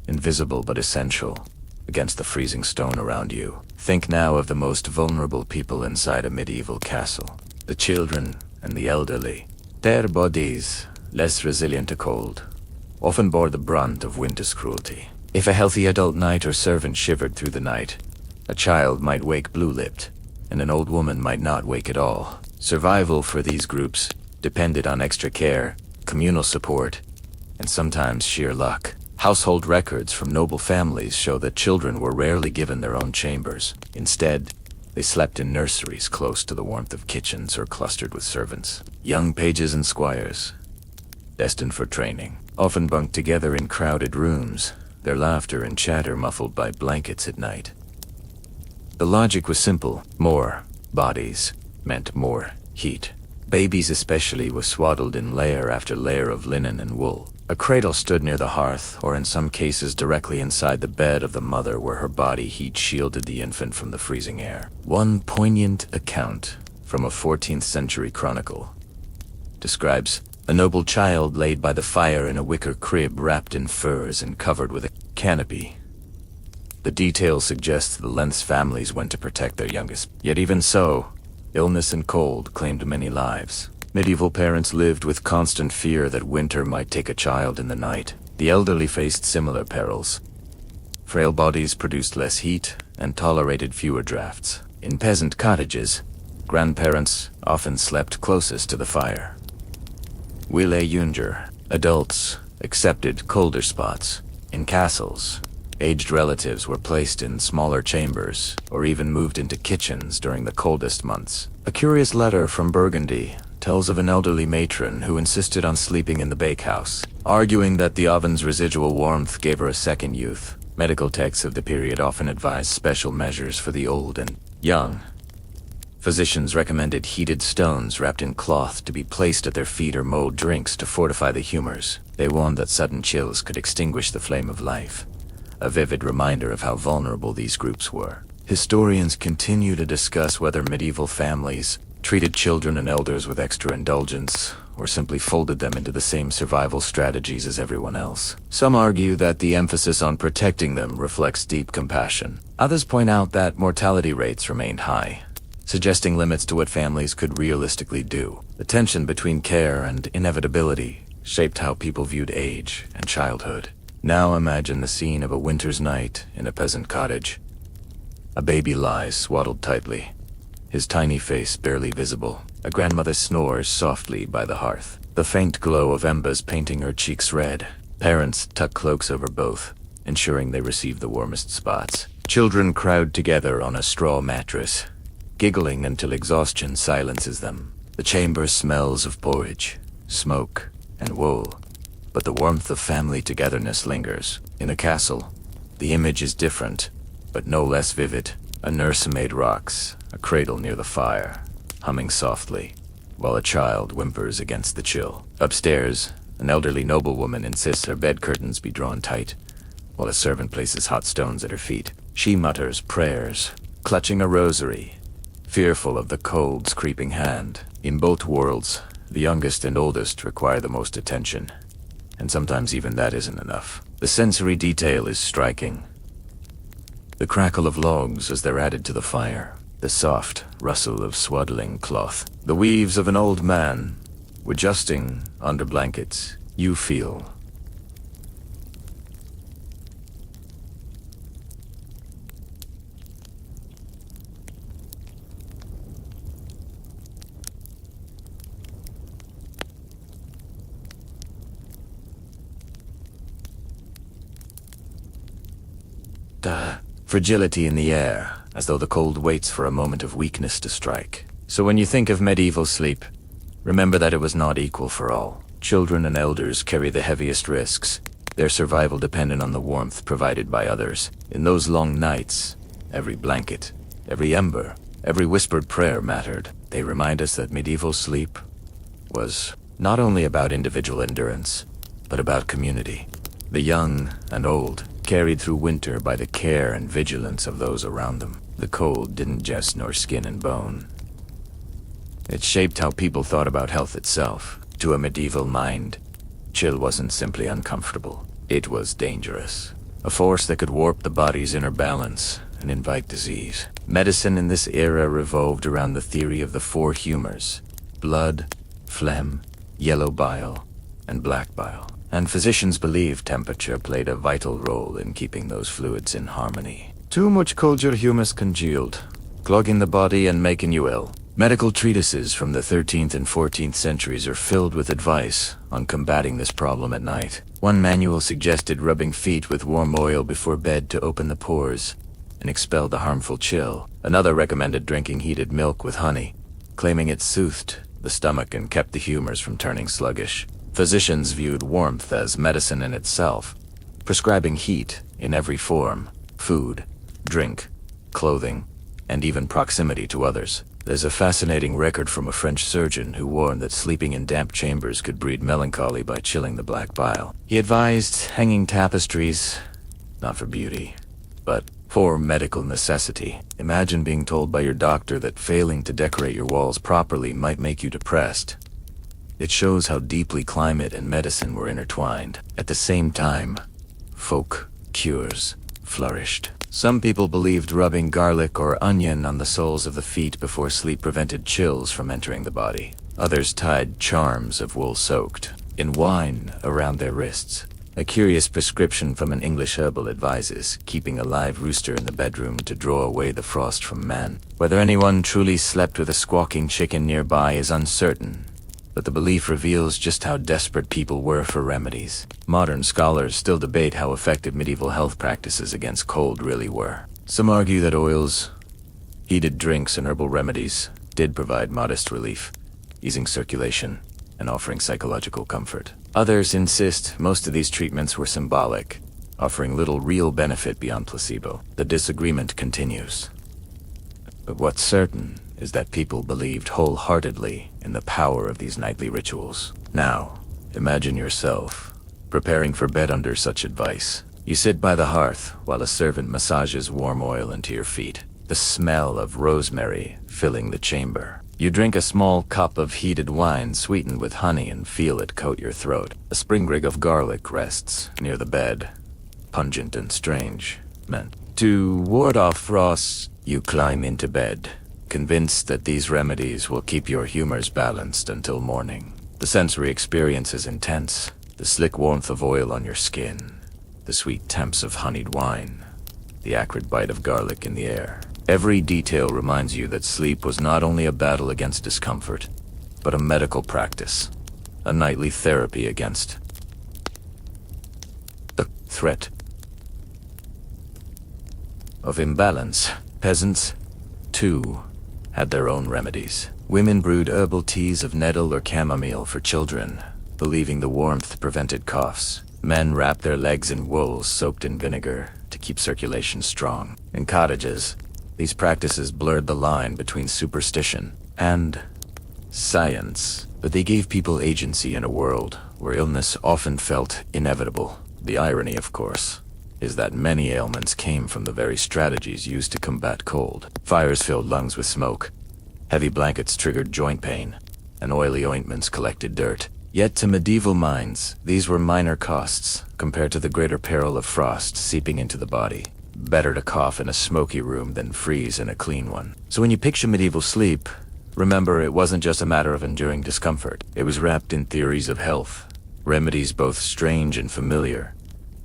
invisible but essential, against the freezing stone around you. Think now of the most vulnerable people inside a medieval castle. The children and the elderly. Their bodies, less resilient to cold, often bore the brunt of winter's cruelty. If a healthy adult knight or servant shivered through the night, a child might wake blue-lipped, and an old woman might not wake at all. Survival for these groups depended on extra care, communal support, and sometimes sheer luck. Household records from noble families show that children were rarely given their own chambers. Instead, they slept in nurseries close to the warmth of kitchens or clustered with servants. Young pages and squires, destined for training, often bunked together in crowded rooms, their laughter and chatter muffled by blankets at night. The logic was simple. More bodies meant more heat. Babies especially were swaddled in layer after layer of linen and wool. A cradle stood near the hearth, or in some cases directly inside the bed of the mother, where her body heat shielded the infant from the freezing air. One poignant account from a 14th century chronicle describes a noble child laid by the fire in a wicker crib wrapped in furs and covered with a canopy. The detail suggests the lengths families went to protect their youngest. Yet even so, illness and cold claimed many lives. Medieval parents lived with constant fear that winter might take a child in the night. The elderly faced similar perils. Frail bodies produced less heat and tolerated fewer drafts. In peasant cottages, grandparents often slept closest to the fire. Wille Junger, adults accepted colder spots. In castles, aged relatives were placed in smaller chambers or even moved into kitchens during the coldest months. A curious letter from Burgundy tells of an elderly matron who insisted on sleeping in the bakehouse, arguing that the oven's residual warmth gave her a second youth. Medical texts of the period often advised special measures for the old and young. Physicians recommended heated stones wrapped in cloth to be placed at their feet or mulled drinks to fortify the humors. They warned that sudden chills could extinguish the flame of life, a vivid reminder of how vulnerable these groups were. Historians continue to discuss whether medieval families treated children and elders with extra indulgence, or simply folded them into the same survival strategies as everyone else. Some argue that the emphasis on protecting them reflects deep compassion. Others point out that mortality rates remained high, suggesting limits to what families could realistically do. The tension between care and inevitability shaped how people viewed age and childhood. Now imagine the scene of a winter's night in a peasant cottage. A baby lies swaddled tightly, his tiny face barely visible. A grandmother snores softly by the hearth, the faint glow of embers painting her cheeks red. Parents tuck cloaks over both, ensuring they receive the warmest spots. Children crowd together on a straw mattress, giggling until exhaustion silences them. The chamber smells of porridge, smoke, and wool, but the warmth of family togetherness lingers. In a castle, the image is different, but no less vivid. A nursemaid rocks, a cradle near the fire, humming softly, while a child whimpers against the chill. Upstairs, an elderly noblewoman insists her bed curtains be drawn tight, while a servant places hot stones at her feet. She mutters prayers, clutching a rosary, fearful of the cold's creeping hand. In both worlds, the youngest and oldest require the most attention, and sometimes even that isn't enough. The sensory detail is striking. The crackle of logs as they're added to the fire, the soft rustle of swaddling cloth, the weaves of an old man adjusting under blankets. You feel the fragility in the air, as though the cold waits for a moment of weakness to strike. So when you think of medieval sleep, remember that it was not equal for all. Children and elders carry the heaviest risks, their survival depended on the warmth provided by others. In those long nights, every blanket, every ember, every whispered prayer mattered. They remind us that medieval sleep was not only about individual endurance, but about community. The young and old carried through winter by the care and vigilance of those around them. The cold didn't just nor skin and bone. It shaped how people thought about health itself. To a medieval mind, chill wasn't simply uncomfortable. It was dangerous. A force that could warp the body's inner balance and invite disease. Medicine in this era revolved around the theory of the four humors: blood, phlegm, yellow bile, and black bile. And physicians believed temperature played a vital role in keeping those fluids in harmony. Too much cold, your humus congealed, clogging the body and making you ill. Medical treatises from the 13th and 14th centuries are filled with advice on combating this problem at night. One manual suggested rubbing feet with warm oil before bed to open the pores and expel the harmful chill. Another recommended drinking heated milk with honey, claiming it soothed the stomach and kept the humors from turning sluggish. Physicians viewed warmth as medicine in itself, prescribing heat in every form: food, drink, clothing, and even proximity to others. There's a fascinating record from a French surgeon who warned that sleeping in damp chambers could breed melancholy by chilling the black bile. He advised hanging tapestries, not for beauty, but for medical necessity. Imagine being told by your doctor that failing to decorate your walls properly might make you depressed. It shows how deeply climate and medicine were intertwined. At the same time, folk cures flourished. Some people believed rubbing garlic or onion on the soles of the feet before sleep prevented chills from entering the body. Others tied charms of wool soaked in wine around their wrists. A curious prescription from an English herbal advises keeping a live rooster in the bedroom to draw away the frost from man. Whether anyone truly slept with a squawking chicken nearby is uncertain, but the belief reveals just how desperate people were for remedies. Modern scholars still debate how effective medieval health practices against cold really were. Some argue that oils, heated drinks, and herbal remedies did provide modest relief, easing circulation and offering psychological comfort. Others insist most of these treatments were symbolic, offering little real benefit beyond placebo. The disagreement continues. But what's certain is that people believed wholeheartedly in the power of these nightly rituals. Now, imagine yourself preparing for bed under such advice. You sit by the hearth while a servant massages warm oil into your feet, the smell of rosemary filling the chamber. You drink a small cup of heated wine sweetened with honey and feel it coat your throat. A sprig of garlic rests near the bed, pungent and strange, meant to ward off frost. You climb into bed, convinced that these remedies will keep your humors balanced until morning. The sensory experience is intense. The slick warmth of oil on your skin, the sweet temps of honeyed wine, the acrid bite of garlic in the air. Every detail reminds you that sleep was not only a battle against discomfort, but a medical practice, a nightly therapy against the threat of imbalance. Peasants, too, had their own remedies. Women brewed herbal teas of nettle or chamomile for children, believing the warmth prevented coughs. Men wrapped their legs in wool soaked in vinegar to keep circulation strong. In cottages, these practices blurred the line between superstition and science, but they gave people agency in a world where illness often felt inevitable. The irony, of course, is that many ailments came from the very strategies used to combat cold. Fires filled lungs with smoke, heavy blankets triggered joint pain, and oily ointments collected dirt. Yet to medieval minds, these were minor costs compared to the greater peril of frost seeping into the body. Better to cough in a smoky room than freeze in a clean one. So when you picture medieval sleep, remember it wasn't just a matter of enduring discomfort. It was wrapped in theories of health, remedies both strange and familiar,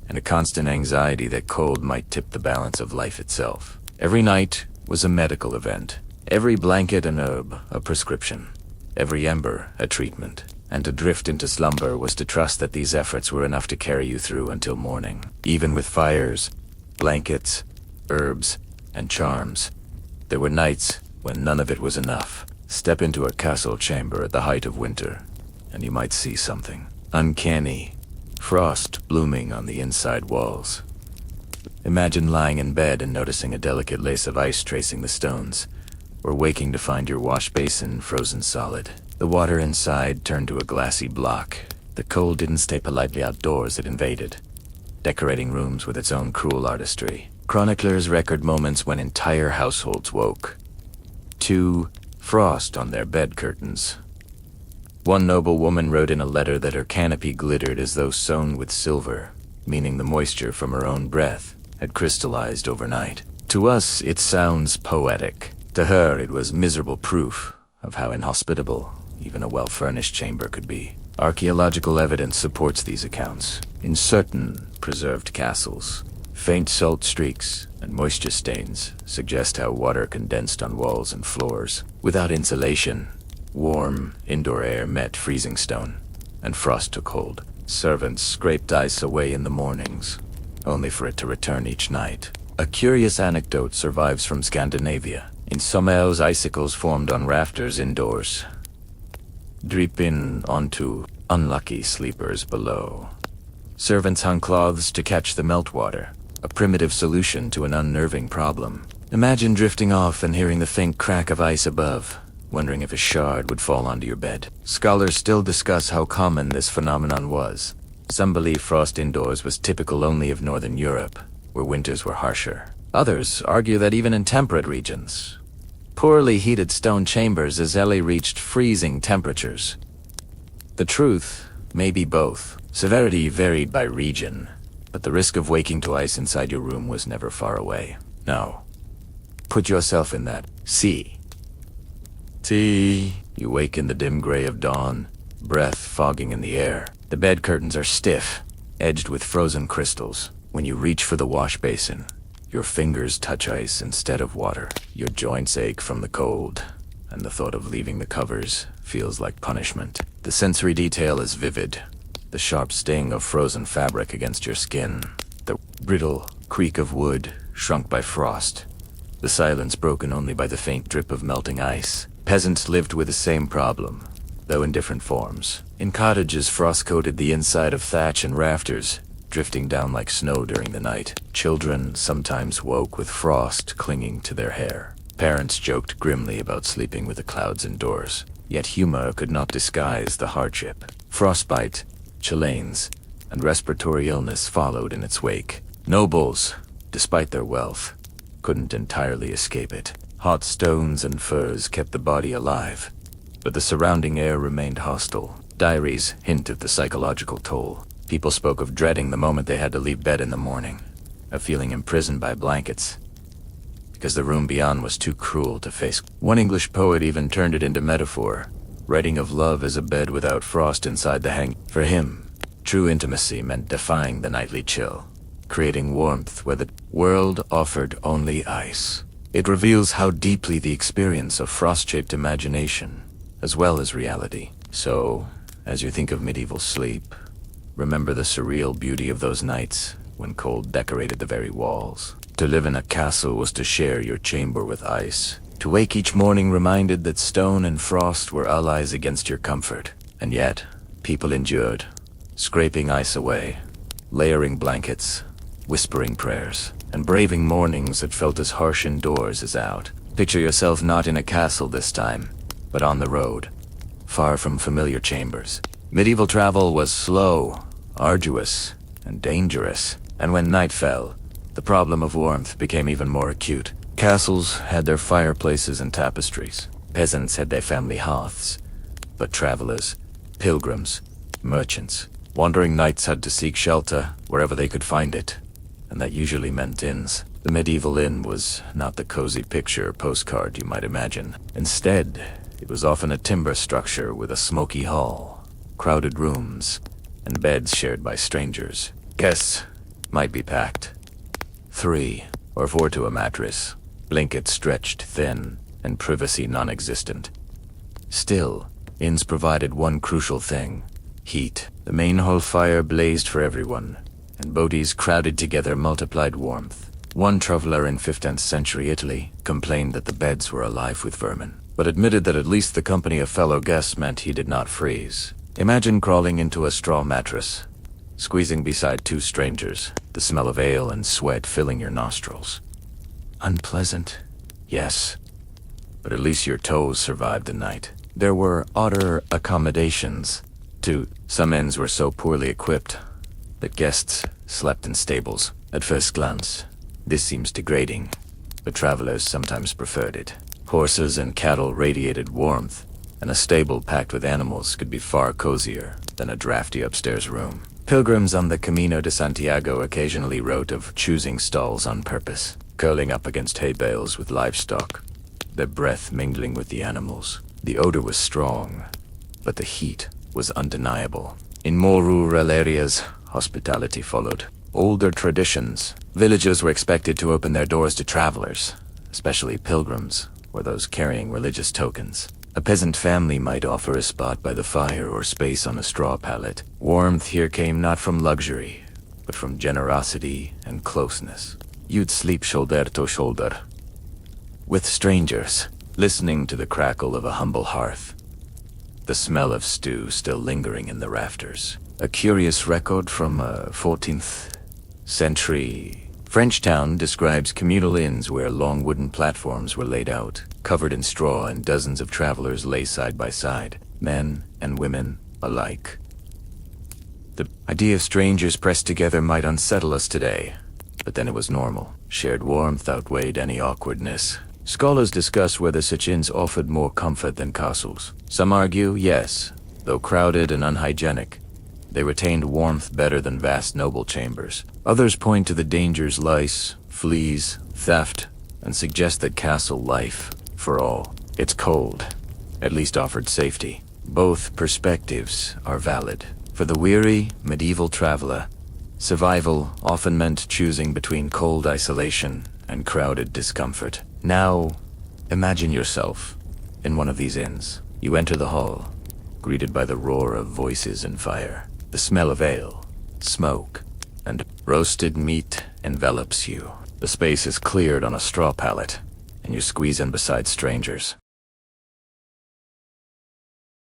and a constant anxiety that cold might tip the balance of life itself. Every night was a medical event. Every blanket an herb, a prescription. Every ember a treatment. And to drift into slumber was to trust that these efforts were enough to carry you through until morning. Even with fires, blankets, herbs, and charms, there were nights when none of it was enough. Step into a castle chamber at the height of winter, and you might see something uncanny, frost blooming on the inside walls. Imagine lying in bed and noticing a delicate lace of ice tracing the stones, or waking to find your wash basin frozen solid. The water inside turned to a glassy block. The cold didn't stay politely outdoors, it invaded, decorating rooms with its own cruel artistry. Chroniclers record moments when entire households woke to frost on their bed curtains. One noble woman wrote in a letter that her canopy glittered as though sewn with silver, meaning the moisture from her own breath had crystallized overnight. To us, it sounds poetic. To her, it was miserable proof of how inhospitable even a well-furnished chamber could be. Archaeological evidence supports these accounts. In certain preserved castles, faint salt streaks and moisture stains suggest how water condensed on walls and floors. Without insulation, warm indoor air met freezing stone, and frost took hold. Servants scraped ice away in the mornings, only for it to return each night. A curious anecdote survives from Scandinavia. In summers, icicles formed on rafters indoors, dripping onto unlucky sleepers below. Servants hung cloths to catch the meltwater, a primitive solution to an unnerving problem. Imagine drifting off and hearing the faint crack of ice above, wondering if a shard would fall onto your bed. Scholars still discuss how common this phenomenon was. Some believe frost indoors was typical only of Northern Europe, where winters were harsher. Others argue that even in temperate regions, poorly heated stone chambers easily reached freezing temperatures. The truth may be both. Severity varied by region, but the risk of waking to ice inside your room was never far away. Now, put yourself in that sea. You wake in the dim gray of dawn, breath fogging in the air. The bed curtains are stiff, edged with frozen crystals. When you reach for the wash basin, your fingers touch ice instead of water. Your joints ache from the cold, and the thought of leaving the covers feels like punishment. The sensory detail is vivid. The sharp sting of frozen fabric against your skin. The brittle creak of wood shrunk by frost. The silence broken only by the faint drip of melting ice. Peasants lived with the same problem, though in different forms. In cottages, frost coated the inside of thatch and rafters, drifting down like snow during the night. Children sometimes woke with frost clinging to their hair. Parents joked grimly about sleeping with the clouds indoors, yet humor could not disguise the hardship. Frostbite, chilblains, and respiratory illness followed in its wake. Nobles, despite their wealth, couldn't entirely escape it. Hot stones and furs kept the body alive, but the surrounding air remained hostile. Diaries hint of the psychological toll. People spoke of dreading the moment they had to leave bed in the morning, of feeling imprisoned by blankets, because the room beyond was too cruel to face. One English poet even turned it into metaphor, writing of love as a bed without frost inside the hang. For him, true intimacy meant defying the nightly chill, creating warmth where the world offered only ice. It reveals how deeply the experience of frost-shaped imagination, as well as reality. So, as you think of medieval sleep, remember the surreal beauty of those nights when cold decorated the very walls. To live in a castle was to share your chamber with ice. To wake each morning reminded that stone and frost were allies against your comfort. And yet, people endured, scraping ice away, layering blankets, whispering prayers, and braving mornings that felt as harsh indoors as out. Picture yourself not in a castle this time, but on the road, far from familiar chambers. Medieval travel was slow, arduous, and dangerous, and when night fell, the problem of warmth became even more acute. Castles had their fireplaces and tapestries. Peasants had their family hearths. But travelers, pilgrims, merchants, wandering knights had to seek shelter wherever they could find it, and that usually meant inns. The medieval inn was not the cozy picture postcard you might imagine. Instead, it was often a timber structure with a smoky hall, crowded rooms, and beds shared by strangers. Guests might be packed 3 or 4 to a mattress, blankets stretched thin, and privacy non-existent. Still, inns provided one crucial thing: heat. The main hall fire blazed for everyone, and bodies crowded together multiplied warmth. One traveler in 15th century Italy complained that the beds were alive with vermin, but admitted that at least the company of fellow guests meant he did not freeze. Imagine crawling into a straw mattress, squeezing beside two strangers, the smell of ale and sweat filling your nostrils. Unpleasant, yes, but at least your toes survived the night. There were odder accommodations, too. Some inns were so poorly equipped that guests slept in stables. At first glance, this seems degrading, but travelers sometimes preferred it. Horses and cattle radiated warmth, and a stable packed with animals could be far cozier than a drafty upstairs room. Pilgrims on the Camino de Santiago occasionally wrote of choosing stalls on purpose, curling up against hay bales with livestock, their breath mingling with the animals. The odor was strong, but the heat was undeniable. In more rural areas, hospitality followed. Older traditions. Villages were expected to open their doors to travelers, especially pilgrims or those carrying religious tokens. A peasant family might offer a spot by the fire or space on a straw pallet. Warmth here came not from luxury, but from generosity and closeness. You'd sleep shoulder to shoulder with strangers, listening to the crackle of a humble hearth, the smell of stew still lingering in the rafters. A curious record from a 14th century French town describes communal inns where long wooden platforms were laid out, covered in straw, and dozens of travelers lay side by side, men and women alike. The idea of strangers pressed together might unsettle us today, but then it was normal. Shared warmth outweighed any awkwardness. Scholars discuss whether such inns offered more comfort than castles. Some argue, yes, though crowded and unhygienic, they retained warmth better than vast noble chambers. Others point to the dangers: lice, fleas, theft, and suggest that castle life, for all its cold, at least offered safety. Both perspectives are valid. For the weary medieval traveler, survival often meant choosing between cold isolation and crowded discomfort. Now, imagine yourself in one of these inns. You enter the hall, greeted by the roar of voices and fire. The smell of ale, smoke, and roasted meat envelops you. The space is cleared on a straw pallet, and you squeeze in beside strangers.